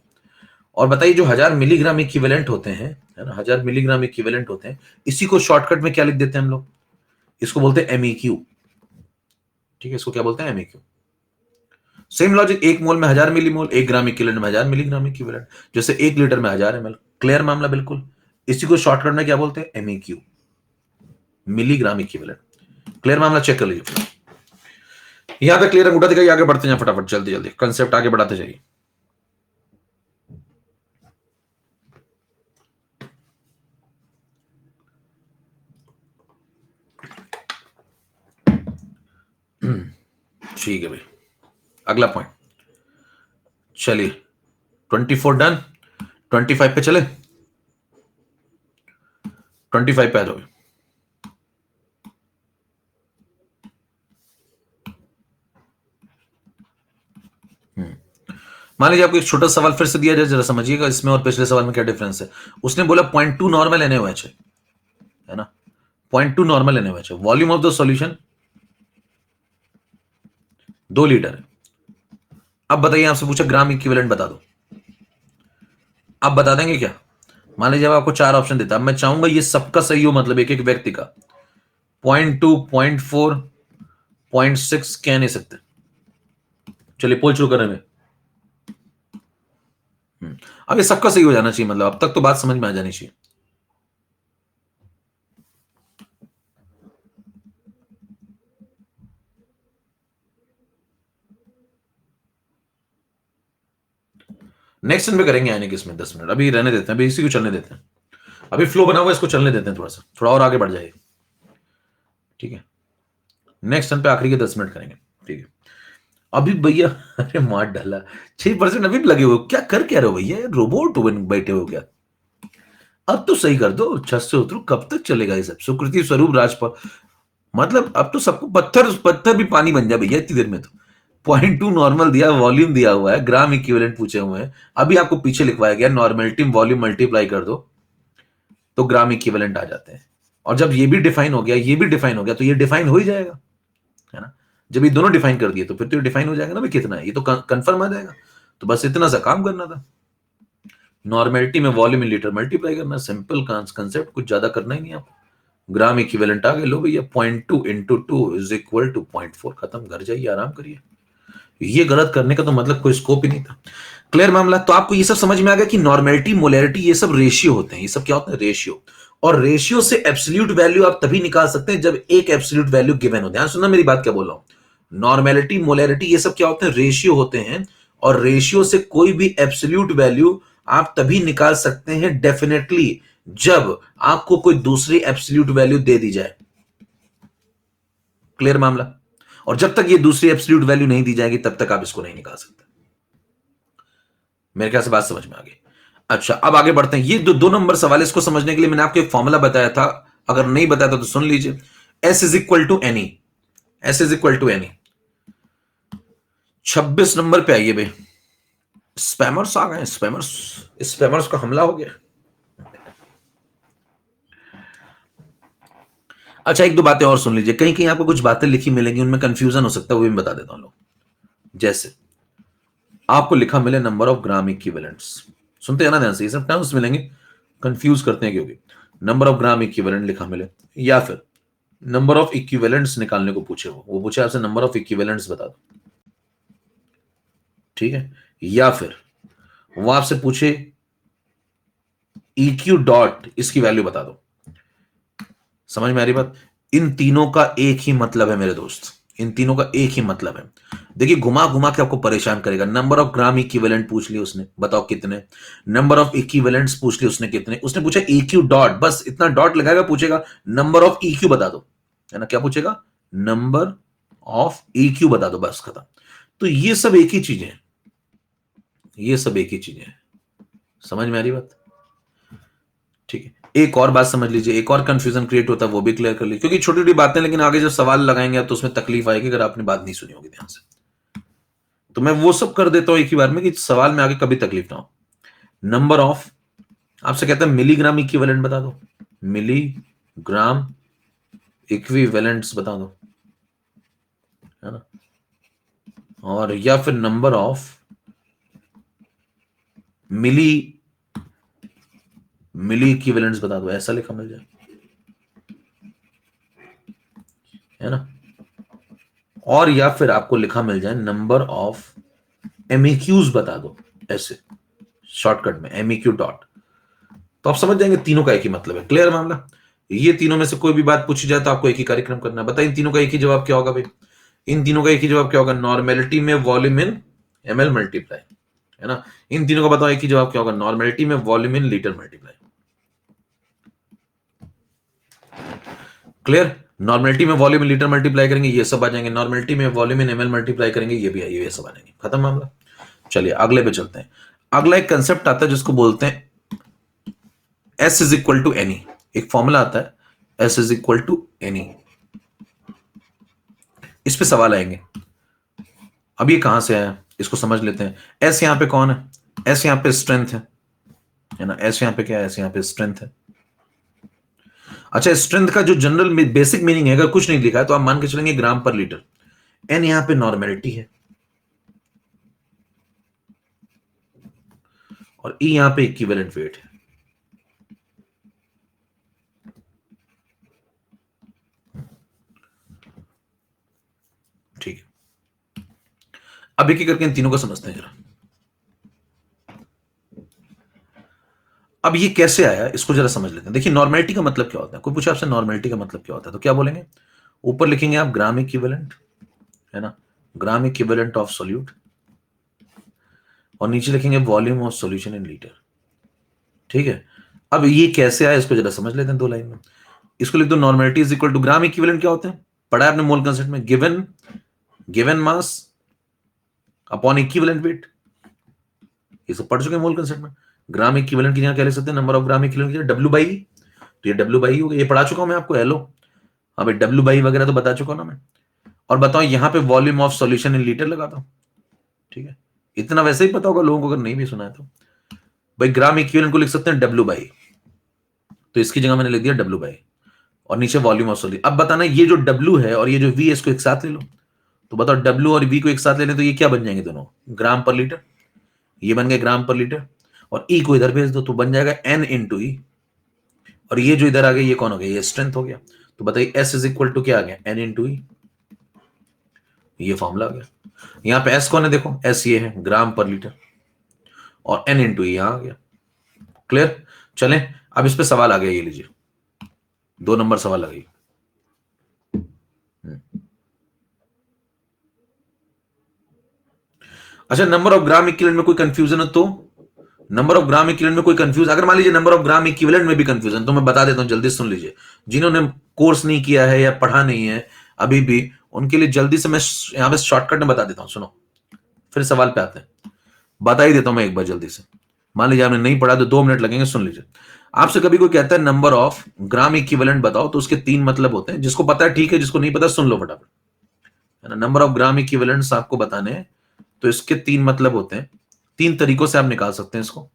और बताइए जो 1000 मिलीग्राम इक्विवेलेंट होते हैं, है ना, 1000 मिलीग्राम इक्विवेलेंट होते हैं, इसी को शॉर्टकट में क्या लिख देते हैं हम लोग, इसको बोलते हैं MEQ, ठीक है, इसको क्या बोलते हैं, MEQ। सेम लॉजिक, 1 मोल में 1000 मिलीमोल, 1 ग्राम इक्विवेलेंट में 1000 मिलीग्राम इक्विवेलेंट, जैसे 1 लीटर में 1000 ml। क्लियर मामला बिल्कुल। इसी को शॉर्टकट में क्या बोलते हैं, MEQ, मिलीग्राम इक्विवेलेंट। क्लियर मामला, चेक कर लीजिए। यहां तक क्लियर अंगूठा दिखाइए, आगे बढ़ते हैं फटाफट, जल्दी जल्दी कंसेप्ट आगे बढ़ाते जाइए। ठीक है भाई, अगला पॉइंट। चलिए 24 डन, 25 पे चले। 25 पे आ जाओ। मान लीजिए आपको एक छोटा सवाल फिर से दिया जाए, जरा समझिएगा इसमें और पिछले सवाल में क्या डिफरेंस है। उसने बोला 0.2 नॉर्मल NaOH है ना, 0.2 नॉर्मल NaOH है। Volume of the solution 2 litre है। अब बताइए, आपसे पूछा ग्राम इक्विवेलेंट बता दो, आप बता देंगे क्या? मान लीजिए आपको 4 ऑप्शन देता, अब मैं चाहूंगा ये सबका सही हो, मतलब एक एक व्यक्ति का। 0.2, 0.4, 0.6 कह नहीं सकते। चलिए पोल शुरू करें। अब ये सबका सही हो जाना चाहिए, मतलब अब तक तो बात समझ में आ जानी चाहिए। नेक्स्ट पे करेंगे यानी कि इसमें 10 मिनट अभी रहने देते हैं, अभी इसी को चलने देते हैं। अभी फ्लो बना हुआ, इसको चलने देते हैं, थोड़ा सा थोड़ा और आगे बढ़ जाएगा। ठीक है, नेक्स्ट टर्न पे आखिरी के 10 मिनट करेंगे। ठीक है, अभी भैया अरे मार डाला 6% अभी भी लगे हुए, क्या कर क्या रहे हो भैया, रोबोट बैठे हो क्या? अब तो सही कर दो, छत से उतरो, कब तक चलेगा ये सब? सुकृति स्वरूप राजपाल, मतलब अब तो सबको पत्थर पत्थर भी पानी बन जाए भैया इतनी देर में। तो 0.2 नॉर्मल दिया, वॉल्यूम दिया हुआ है, ग्राम इक्विवेलेंट पूछे हुए हैं। अभी आपको पीछे लिखवाया गया नॉर्मेलिटी वॉल्यूम मल्टीप्लाई कर दो तो ग्राम इक्विवेलेंट आ जाते हैं। और जब ये भी डिफाइन हो गया, ये भी डिफाइन हो गया, तो ये डिफाइन हो ही जाएगा, है ना। जब ये दोनों डिफाइन कर दिए तो फिर तो ये डिफाइन हो जाएगा ना भाई, कितना है ये तो कंफर्म आ जाएगा। तो बस इतना सा काम करना था, नॉर्मेलिटी में वॉल्यूम इन लीटर मल्टीप्लाई करना, सिंपल कंसेप्ट, कुछ ज्यादा करना ही नहीं आपको। ग्राम इक्विवेलेंट आ गए, लो भैया 0.2 इंटू 2 इज इक्वल टू 0.4, खत्म, घर जाइए आराम करिए। ये गलत करने का तो मतलब कोई स्कोप ही नहीं था। क्लियर मामला? तो आपको ये सब समझ में आ गया कि नॉर्मेलिटी, मोलैरिटी, ये सब रेशियो होते हैं। ये सब क्या होते हैं? रेशियो। और रेशियो से एब्सोल्यूट वैल्यू आप तभी निकाल सकते हैं जब एक एब्सोल्यूट वैल्यू गिवन हो। ध्यान सुनना मेरी बात क्या बोल रहा हूं। नॉर्मेलिटी, मोलैरिटी, ये सब क्या होते हैं? रेशियो होते हैं। और रेशियो से कोई भी एब्सोल्यूट वैल्यू आप तभी निकाल सकते हैं डेफिनेटली जब आपको कोई दूसरी एब्सोल्यूट वैल्यू दे दी जाए। क्लियर मामला? और जब तक ये दूसरी एब्सोल्यूट वैल्यू नहीं दी जाएगी तब तक आप इसको नहीं निकाल सकते। मेरे ख्याल से बात समझ में आ गई। अच्छा, अब आगे बढ़ते हैं। ये दो नंबर सवाल, इसको समझने के लिए मैंने आपको एक फॉर्मूला बताया था, अगर नहीं बताया था तो सुन लीजिए। S is equal to N E, S is equal to N E. 26 number पे आइए भाई। स्पैमर्स आ गए, स्पैमर्स, स्पैमर्स का हमला हो गया। अच्छा, एक दो बातें और सुन लीजिए, कहीं कहीं आपको कुछ बातें लिखी मिलेंगी, उनमें कंफ्यूजन हो सकता है, वो भी बता देता हूं लोग। जैसे आपको लिखा मिले नंबर ऑफ ग्राम इक्विवेलेंट्स, सुनते हैं ना ध्यान से, ये सब टर्म्स मिलेंगे, कंफ्यूज करते हैं क्योंकि नंबर ऑफ ग्राम इक्विवेलेंट लिखा मिले, या फिर नंबर ऑफ इक्विवेलेंट्स निकालने को पूछे, वो पूछे आपसे नंबर ऑफ इक्विवेलेंट्स बता दो, ठीक है। या फिर वो आपसे पूछे EQ डॉट, इसकी वैल्यू बता दो। समझ में आ रही बात? इन तीनों का एक ही मतलब है मेरे दोस्त, इन तीनों का एक ही मतलब है। देखिए, घुमा घुमा के आपको परेशान करेगा। नंबर ऑफ ग्राम इक्विवेलेंट पूछ लिया उसने, बताओ कितने। नंबर ऑफ इक्विवेलेंट्स पूछ लिया उसने, कितने। उसने पूछा EQ डॉट, बस इतना डॉट लगाएगा, पूछेगा नंबर ऑफ EQ बता दो, है ना। क्या पूछेगा? नंबर ऑफ EQ बता दो, बस खत्म। तो ये सब एक ही चीजें हैं, ये सब एक ही चीजें हैं। समझ में आ रही बात? ठीक है, एक और बात समझ लीजिए, एक और कंफ्यूजन क्रिएट होता है, वो भी क्लियर कर लीजिए, क्योंकि छोटी छोटी बातें, लेकिन आगे जब सवाल लगाएंगे तो उसमें तकलीफ आएगी अगर आपने बात नहीं सुनी होगी ध्यान से। तो मैं वो सब कर देता हूं एक ही बार में कि सवाल में आगे कभी तकलीफ ना हो। नंबर ऑफ, आपसे कहता है मिलीग्राम इक्विवेलेंट बता दो, मिलीग्राम इक्विवेलेंट्स बता दो, है ना। और या फिर नंबर ऑफ मिली इक्विवेलेंट्स बता दो, ऐसा लिखा मिल जाए, है ना। और या फिर आपको लिखा मिल जाए नंबर ऑफ MEQs बता दो, ऐसे शॉर्टकट में MEQ डॉट। तो आप समझ जाएंगे तीनों का एक ही मतलब है। क्लियर मामला? ये तीनों में से कोई भी बात पूछी जाए तो आपको एक ही कार्यक्रम करना है। बताइए, इन तीनों का एक ही जवाब क्या होगा भाई? इन तीनों का एक ही जवाब क्या होगा? नॉर्मेलिटी में वॉल्यूम इन ml मल्टीप्लाई, है ना। इन तीनों का बताओ एक ही जवाब क्या होगा? नॉर्मेलिटी में volume in litre multiply. Clear? Normality में वॉल्यूम इन लीटर मल्टीप्लाई करेंगे, ये सब आ जाएंगे। नॉर्मेलिटी में वॉल्यूम इन एमएल मल्टीप्लाई करेंगे, ये भी आएंगे, ये सब आ जाएंगे। खत्म मामला। चलिए अगले पे चलते हैं। अगला एक कंसेप्ट आता है जिसको बोलते हैं S is equal to N E. एक फॉर्मूला आता है S is equal to N E. इस पे सवाल आएंगे। अब ये कहां से आया इसको समझ लेते हैं। S यहां पे कौन है? S यहां पे स्ट्रेंथ है ना। S यहां पे क्या है? S यहां पे स्ट्रेंथ है। अच्छा, स्ट्रेंथ का जो जनरल बेसिक मीनिंग है, अगर कुछ नहीं लिखा है तो आप मान के चलेंगे ग्राम पर लीटर। एन यहां पे नॉर्मेलिटी है और ई यहां पे इक्विवेलेंट वेट है। ठीक है, अब एक एक करके इन तीनों को समझते हैं जरा। अब ये कैसे आया इसको जरा समझ लेते हैं। देखिए नॉर्मेलिटी का मतलब क्या होता है। कोई पूछे आपसे नॉर्मेलिटी का मतलब क्या होता है तो क्या बोलेंगे? ऊपर लिखेंगे आप ग्राम इक्विवेलेंट, है ना, ग्राम इक्विवेलेंट ऑफ सोल्यूट, और नीचे लिखेंगे volume of solution in litre. ठीक है, अब ये कैसे आया इसको जरा समझ लेते हैं दो लाइन में। इसको लिख दो, normality is equal to gram equivalent क्या होते हैं, पढ़ा है आपने मोल कंसेप्ट में, given mass upon equivalent weight. ये सब पढ़ चुके हैं मोल कंसेप्ट में। ग्राम इक्विवेलेंट की जगह क्या लिख सकते हैं? नंबर ऑफ ग्राम इक्विवेलेंट की जगह डब्ल्यू बाई। तो ये डब्ल्यू बाई हो गया, ये पढ़ा चुका हूं मैं आपको। हेलो, हाँ भाई, डब्ल्यू बाई वगैरह तो बता चुका हूं ना मैं। और बताओ यहां पे volume of solution in litre लगाता हूं। ठीक है, इतना वैसे ही पता होगा लोगों को, अगर नहीं भी सुना है तो। भाई ग्राम इक्विवेलेंट को लिख सकते हैं डब्ल्यू बाई, तो इसकी जगह मैंने लिख दिया डब्ल्यू बाई, और नीचे वॉल्यूम ऑफ सॉल्यूशन। अब बताना ये जो डब्ल्यू है और ये जो वी है इसको एक साथ ले लो। तो बताओ डब्ल्यू और वी को एक साथ ले लें तो ये क्या बन जाएंगे दोनों? ग्राम पर लीटर। ये बन गए ग्राम पर लीटर, और ई को इधर भेज दो तो बन जाएगा एन इंटू ई। और ये जो इधर आ गया ये कौन हो गया? ये स्ट्रेंथ हो गया। तो बताइए एस इज इक्वल टू क्या आ गया? एन इंटू ई। ये फॉर्मूला आ गया। यहां पे एस कौन है? देखो एस ये है ग्राम पर लीटर, और एन इंटू ई यहां आ गया। क्लियर? चलें अब इस पे सवाल आ गया, ये लीजिए 2 नंबर सवाल आ गई। अच्छा, नंबर ऑफ ग्राम इक्विवेलेंट में कोई कंफ्यूजन है तो? नंबर ऑफ ग्राम इक्विवेलेंट में कोई कंफ्यूज, अगर मान लीजिए नंबर ऑफ ग्राम इक्विवेलेंट में भी कंफ्यूजन, तो मैं बता देता हूं, जल्दी सुन लीजिए। जिन्होंने कोर्स नहीं किया है या पढ़ा नहीं है अभी भी, उनके लिए जल्दी से मैं यहां पे शॉर्टकट में बता देता हूं, सुनो। फिर सवाल पे आते हैं, बता ही देता हूं मैं एक बार जल्दी से। मान लीजिए आपने नहीं पढ़ा तो 2 मिनट लगेंगे, सुन लीजिए। आपसे कभी कोई कहता है नंबर ऑफ ग्राम इक्विवेलेंट बताओ, तो उसके 3 मतलब होते हैं। जिसको पता है ठीक है, जिसको नहीं पता सुन लो फटाफट, है ना। नंबर ऑफ ग्राम इक्विवेलेंट्स आपको बताने हैं तो इसके 3 मतलब होते हैं। 3 तरीकों से आप निकाल सकते हैं इसको,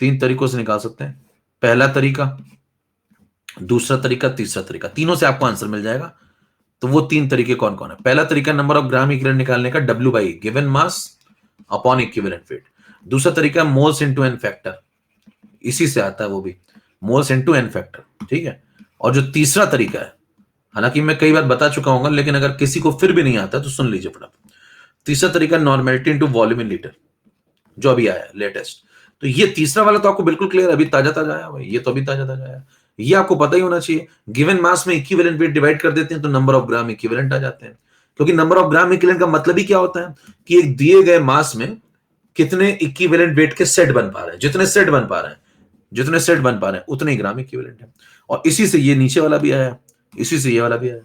3 तरीकों से निकाल सकते हैं। पहला तरीका, दूसरा तरीका, तीसरा तरीका, तीनों से आपको आंसर मिल जाएगा। तो वो 3 तरीके कौन कौन है? पहला तरीका नंबर ऑफ ग्राम इक्विवेलेंट निकालने का, W by given mass upon equivalent wait. दूसरा तरीका मोल्स इनटू एन फैक्टर, इसी से आता है वो भी, मोल्स इनटू एन फैक्टर। ठीक है, और जो तीसरा तरीका है, हालांकि मैं कई बार बता चुका हूं, लेकिन अगर किसी को फिर भी नहीं आता तो सुन लीजिए फटाफट। तीसरा तरीका normality into volume in litre, जो अभी आया लेटेस्ट। तो ये तीसरा वाला तो आपको बिल्कुल क्लियर, अभी ताजा ताजा आया भाई, ये तो अभी ताजा ताजा आया। ये आपको पता ही होना चाहिए। गिवन मास में इक्विवेलेंट वेट डिवाइड कर देते हैं तो नंबर ऑफ ग्राम इक्विवेलेंट आ जाते हैं। क्योंकि नंबर ऑफ ग्राम इक्विवेलेंट का मतलब ही क्या होता है कि एक दिए गए मास में कितने इक्विवेलेंट वेट के सेट बन पा रहे हैं। जितने सेट बन पा रहे हैं, जितने सेट बन पा रहे हैं उतने ही ग्राम इक्विवेलेंट है। और इसी से ये नीचे वाला भी आया, इसी से ये वाला भी आया।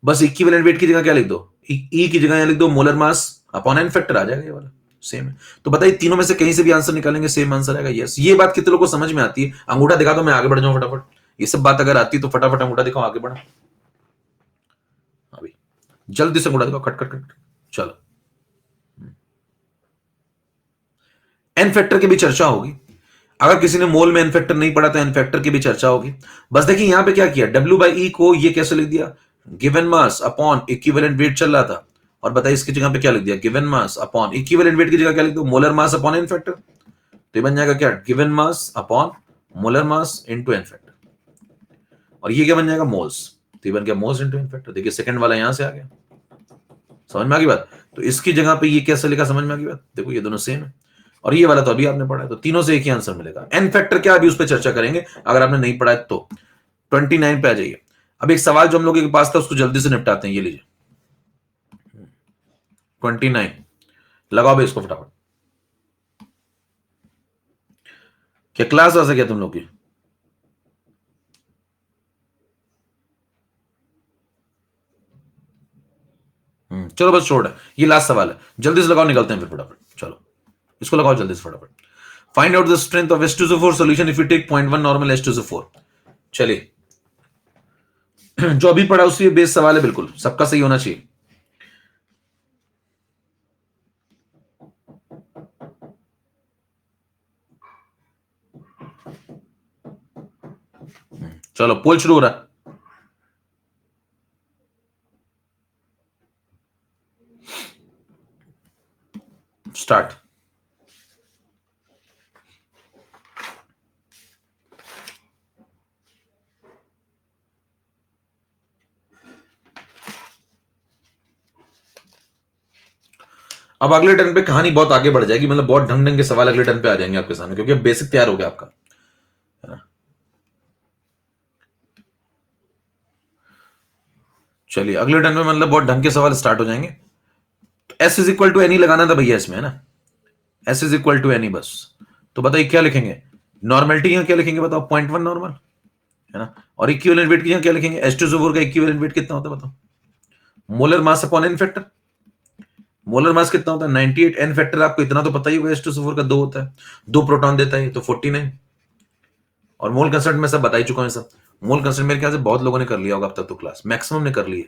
बस इक्विवेलेंट वेट की जगह क्या लिख दो? ई की जगह यहां लिख दो molar mass upon n factor, आ जाएगा ये वाला, सेम है। तो बताइए तीनों में से कहीं से भी आंसर निकालेंगे सेम आंसर आएगा। यस, ये बात कितने लोगों को समझ में आती है? अंगूठा दिखा दो, मैं आगे बढ़ जाऊं फटाफट। ये सब बात अगर आती है तो फटाफट अंगूठा दिखाओ, आगे बढ़ा। अभी जल्दी से अंगूठा दिखाओ, खट खट खट। चलो, एन फैक्टर की भी चर्चा होगी। अगर किसी ने मोल में एन फैक्टर नहीं पढ़ा तो एन फैक्टर की भी चर्चा होगी। बस देखिए यहां पे क्या किया, डब्ल्यू बाई ई को ये कैसे लिख दिया? Given mass upon equivalent wait चल रहा था, और बताइए इसकी जगह पे क्या लिख दिया? Given mass upon equivalent weight की जगह क्या लिख दो? Molar mass upon n factor. तो ये बन जाएगा क्या? Given mass upon molar mass into n factor. और ये क्या बन जाएगा? मोल्स। तो ये बन गया मोल्स इनटू एन फैक्टर। देखिए सेकंड वाला यहां से आ गया, समझ में आ गई बात? तो इसकी जगह पे ये कैसे लिखा, समझ में आ गई बात? देखो ये दोनों सेम है, और ये वाला तो अभी आपने पढ़ा है, तो तीनों से एक ही आंसर मिलेगा। एन फैक्टर क्या, अभी उस पर चर्चा करेंगे अगर आपने नहीं पढ़ा है तो। 29 पे आ जाइए। अब एक सवाल जो हम लोगों के पास था उसको जल्दी से निपटाते हैं, ये लीजिए 29। लगाओ भाई इसको फटाफट। क्या क्लास आ सके तुम लोग की? चलो बस छोड़ है, ये लास्ट सवाल है, जल्दी से लगाओ, निकलते हैं फिर फटाफट। चलो इसको लगाओ जल्दी से फटाफट। Find out the strength of H2SO4 solution if you take 0.1 normal H2SO4। चलिए जो अभी पढ़ा उसी बेस सवाल है, बिल्कुल सबका सही होना चाहिए। चलो पोल शुरू हो रहा है। स्टार्ट। अब अगले टर्न पे कहानी बहुत आगे बढ़ जाएगी, मतलब बहुत ढंग ढंग के सवाल अगले टर्न पे आ जाएंगे आपके सामने, क्योंकि अब बेसिक तैयार हो गया आपका, है ना। चलिए अगले टर्न में मतलब बहुत ढंग के सवाल स्टार्ट हो जाएंगे। तो S is equal to N E लगाना था भैया इसमें, है ना। S is equal to N E बस। तो बताइए क्या लिखेंगे, नॉर्मलिटी यहां क्या लिखेंगे बताओ, 0.1 नॉर्मल, है ना। और इक्विवेलेंट वेट की यहां क्या लिखेंगे, H2SO4 का इक्विवेलेंट वेट कितना होता है बताओ, molar mass upon n factor. Molar mass कितना होता है 98, एन फैक्टर आपको इतना तो पता ही होगा, H2SO4 का 2 होता है, 2 प्रोटॉन देता है तो 49। और मोल कंस्टेंट मैं सब बता ही चुका हूं, सब मोल कंस्टेंट मेरे ख्याल से बहुत लोगों ने कर लिया होगा अब तक, तो क्लास मैक्सिमम ने कर ली है,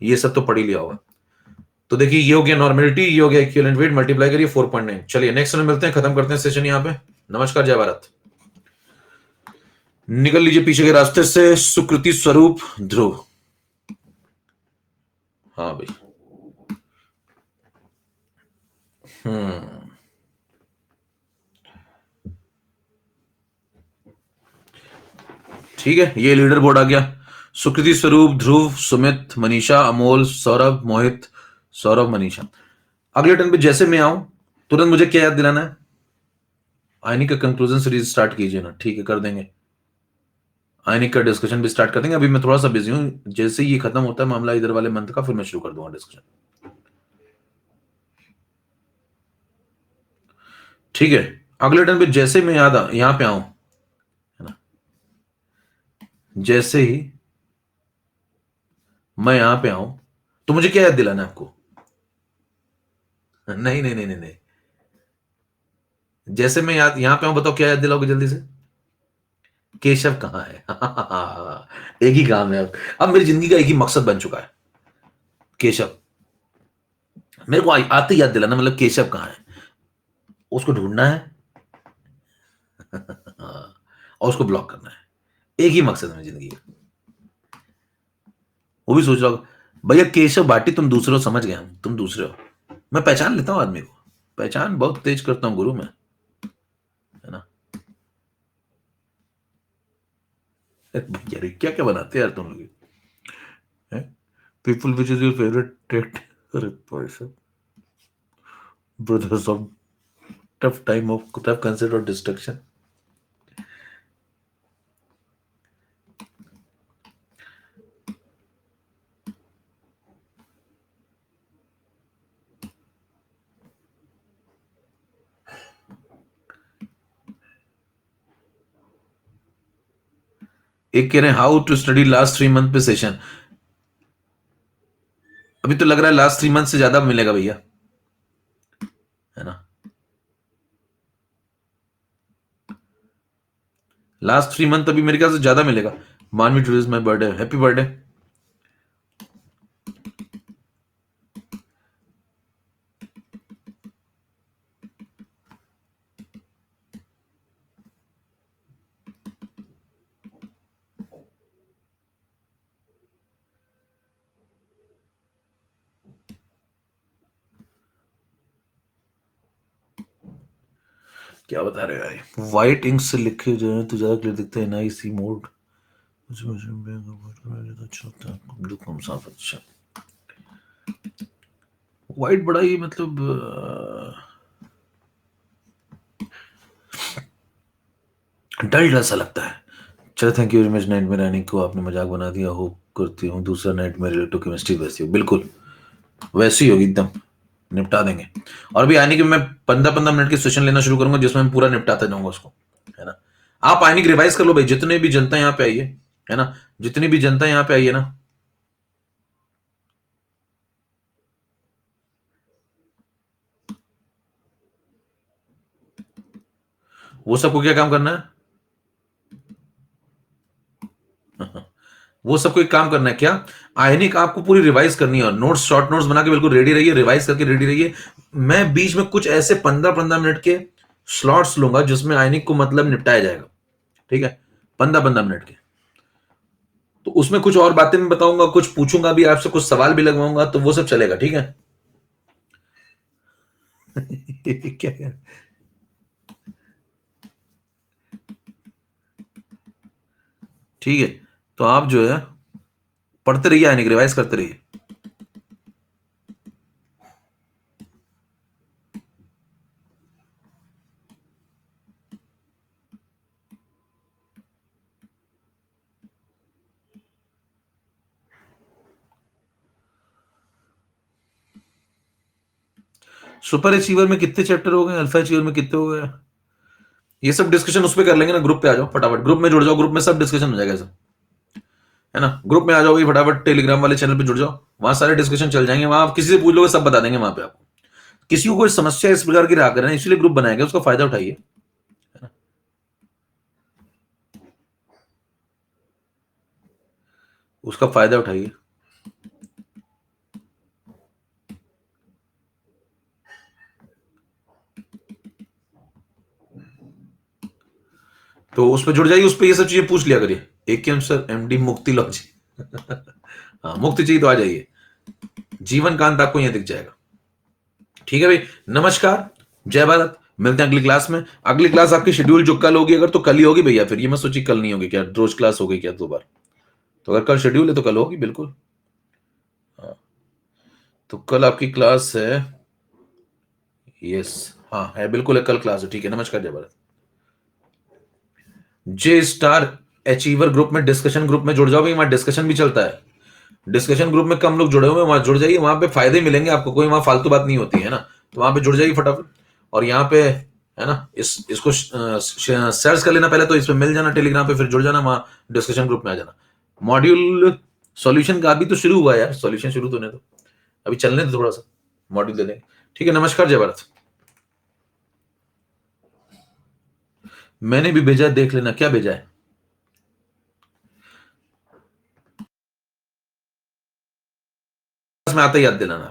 ये सब तो पढ़ ही लिया होगा। तो देखिए ये हो गया नॉर्मलिटी, ये हो गया इक्विवेलेंट वेट, मल्टीप्लाई करिए 4.9। चलिए नेक्स्ट में मिलते हैं, खत्म करते हैं सेशन यहाँ पे। नमस्कार, जय भारत। निकल लीजिए पीछे के रास्ते से, सुकृति, स्वरूप, ध्रुव। हाँ भाई, ठीक है, ये लीडर बोर्ड आ गया, सुकृति, स्वरूप, ध्रुव, सुमित, मनीषा, अमोल, सौरभ, मोहित, सौरभ, मनीषा। अगले टर्न पे जैसे मैं आऊं तुरंत मुझे क्या याद दिलाना है, आयनिक का कंक्लूजन सीरीज स्टार्ट कीजिए ना, ठीक है कर देंगे, आयनिक का डिस्कशन भी स्टार्ट कर देंगे। अभी मैं थोड़ा सा बिजी हूं, जैसे ही ये खत्म होता है मामला इधर वाले मंथ का, फिर मैं शुरू कर दूंगा डिस्कशन, ठीक है। अगले टर्न पे जैसे मैं यहां पे आऊं, है ना, जैसे ही मैं यहां पे आऊं तो मुझे क्या याद दिलाना है आपको, नहीं नहीं नहीं नहीं नहीं, जैसे मैं यहां पे आऊं बताओ क्या याद दिलाओगे जल्दी से, केशव कहाँ है। एक ही काम है अब मेरी जिंदगी का एक ही मकसद बन चुका है, केशव। मेरे को आते ही याद दिलाना, मतलब केशव कहाँ है, उसको ढूंढना है और उसको ब्लॉक करना है, एक ही मकसद है मेरी जिंदगी का। वो भी सोच रहा होगा भैया केशव भाटी तुम दूसरे हो, समझ गया तुम दूसरे हो, मैं पहचान लेता हूं आदमी को, पहचान बहुत तेज करता हूं गुरु मैं, है ना। यार क्या क्या बनाते हैं यार तुम लोग, people which is your favourite trait, अरे भाई साहब, brothers of tough time of tough consider destruction. एक कह रहे हैं how to study last 3 month पे सेशन, अभी तो लग रहा है लास्ट 3 मंथ से ज्यादा मिलेगा भैया, है ना। लास्ट 3 मंथ अभी मेरे ख्याल से ज्यादा मिलेगा। मानवी today is my birthday, happy birthday. क्या बता रहे हो यार, व्हाइट इंक से लिखे जो है तो ज्यादा क्लियर दिखता है, NIC मोड अच्छा होता है, ब्लू कम साफ, अच्छा व्हाइट बड़ा ही मतलब डल डल सा लगता है। चलो thank you very much, night में रहने को आपने मजाक बना दिया, होप करती हूँ दूसरा नाइट में रिलेटिव केमिस्ट्री वैसी हो, बिल्कुल वैसी होगी एकदम, निपटा देंगे। और भी आने के मैं 15-15 मिनट के सेशन लेना शुरू करूंगा जिसमें मैं पूरा निपटाते जाऊंगा उसको, है ना। आप आइनिक रिवाइज कर लो भाई, जितने भी जनता यहाँ पे आई है ना, जितनी भी जनता यहाँ पे आई है ना, वो सबको क्या काम करना है? वो सबको एक काम करना है क्या? आयनिक आपको पूरी रिवाइज करनी है, नोट्स, शॉर्ट नोट्स बना के बिल्कुल रेडी रहिए, रिवाइज करके रेडी रहिए। मैं बीच में कुछ ऐसे 15-15 मिनट के स्लॉट्स लूंगा जिसमें आयनिक को मतलब निपटाया जाएगा, ठीक है, 15-15 मिनट के। तो उसमें कुछ और बातें मैं बताऊंगा, कुछ पूछूंगा भी आपसे, कुछ सवाल भी लगवाऊंगा, तो वो सब चलेगा, ठीक है। क्या क्या? ठीक है, तो आप जो है पढ़ते रहिए, आयनिक रिवाइज करते रहिए। सुपर अचीवर में कितने चैप्टर हो गए, अल्फा अचीवर में कितने हो गए, ये सब डिस्कशन उस पर कर लेंगे ना। ग्रुप पे आ जाओ फटाफट, ग्रुप में जुड़ जाओ, ग्रुप में सब डिस्कशन हो जाएगा सब, है ना। ग्रुप में आ जाओ फटाफट, टेलीग्राम वाले चैनल पे जुड़ जाओ, वहां सारे डिस्कशन चल जाएंगे, वहां आप किसी से पूछ लोगे सब बता देंगे वहां पे आपको। किसी को कोई समस्या इस प्रकार की रहा करें, इसलिए ग्रुप बनाया गया, उसका फायदा उठाइए, है ना। उसका फायदा उठाइए। तो उस पर जुड़ जाइए, उस पर ये सब चीजें पूछ लिया करिए। एकेएम सर, एमडी मुक्ति लॉजी। हाँ, मुक्ति चाहिए तो आ जाइए, जीवन कांत आपको यहां दिख जाएगा। ठीक है भाई, नमस्कार, जय भारत, मिलते हैं अगली क्लास में। अगली क्लास आपकी शेड्यूल जो कल होगी, अगर तो कल ही होगी भैया, फिर ये मत सोचिए कल नहीं होगी, क्या रोज क्लास हो गई क्या 2 बार। तो अगर कल शेड्यूल है तो कल होगी बिल्कुल। हाँ, तो कल आपकी क्लास है, यस, हाँ है, बिल्कुल है, कल क्लास है, ठीक है। नमस्कार, जय भारत। जे स्टार अचीवर ग्रुप में, डिस्कशन ग्रुप में जुड़ जाओ भाई, वहां डिस्कशन भी चलता है। डिस्कशन ग्रुप में कम लोग जुड़े हुए हैं, वहां जुड़ जाइए, वहां पे फायदे मिलेंगे आपको, कोई वहां फालतू बात नहीं होती है ना। तो वहां पे जुड़ जाइए फटाफट, और यहाँ पे, है ना, इसको सर्च कर लेना पहले, तो इसमें मिल जाना टेलीग्राम पे, फिर जुड़ जाना, वहां डिस्कशन ग्रुप में आ जाना। मॉड्यूल सॉल्यूशन का अभी तो शुरू हुआ है यार, सॉल्यूशन शुरू तो नहीं, तो अभी चलने दो थोड़ा सा, मॉड्यूल दे देंगे। ठीक है, नमस्कार, जय भारत। मैंने भी भेजा है, देख लेना क्या भेजा है, में आता ही याद दिलाना।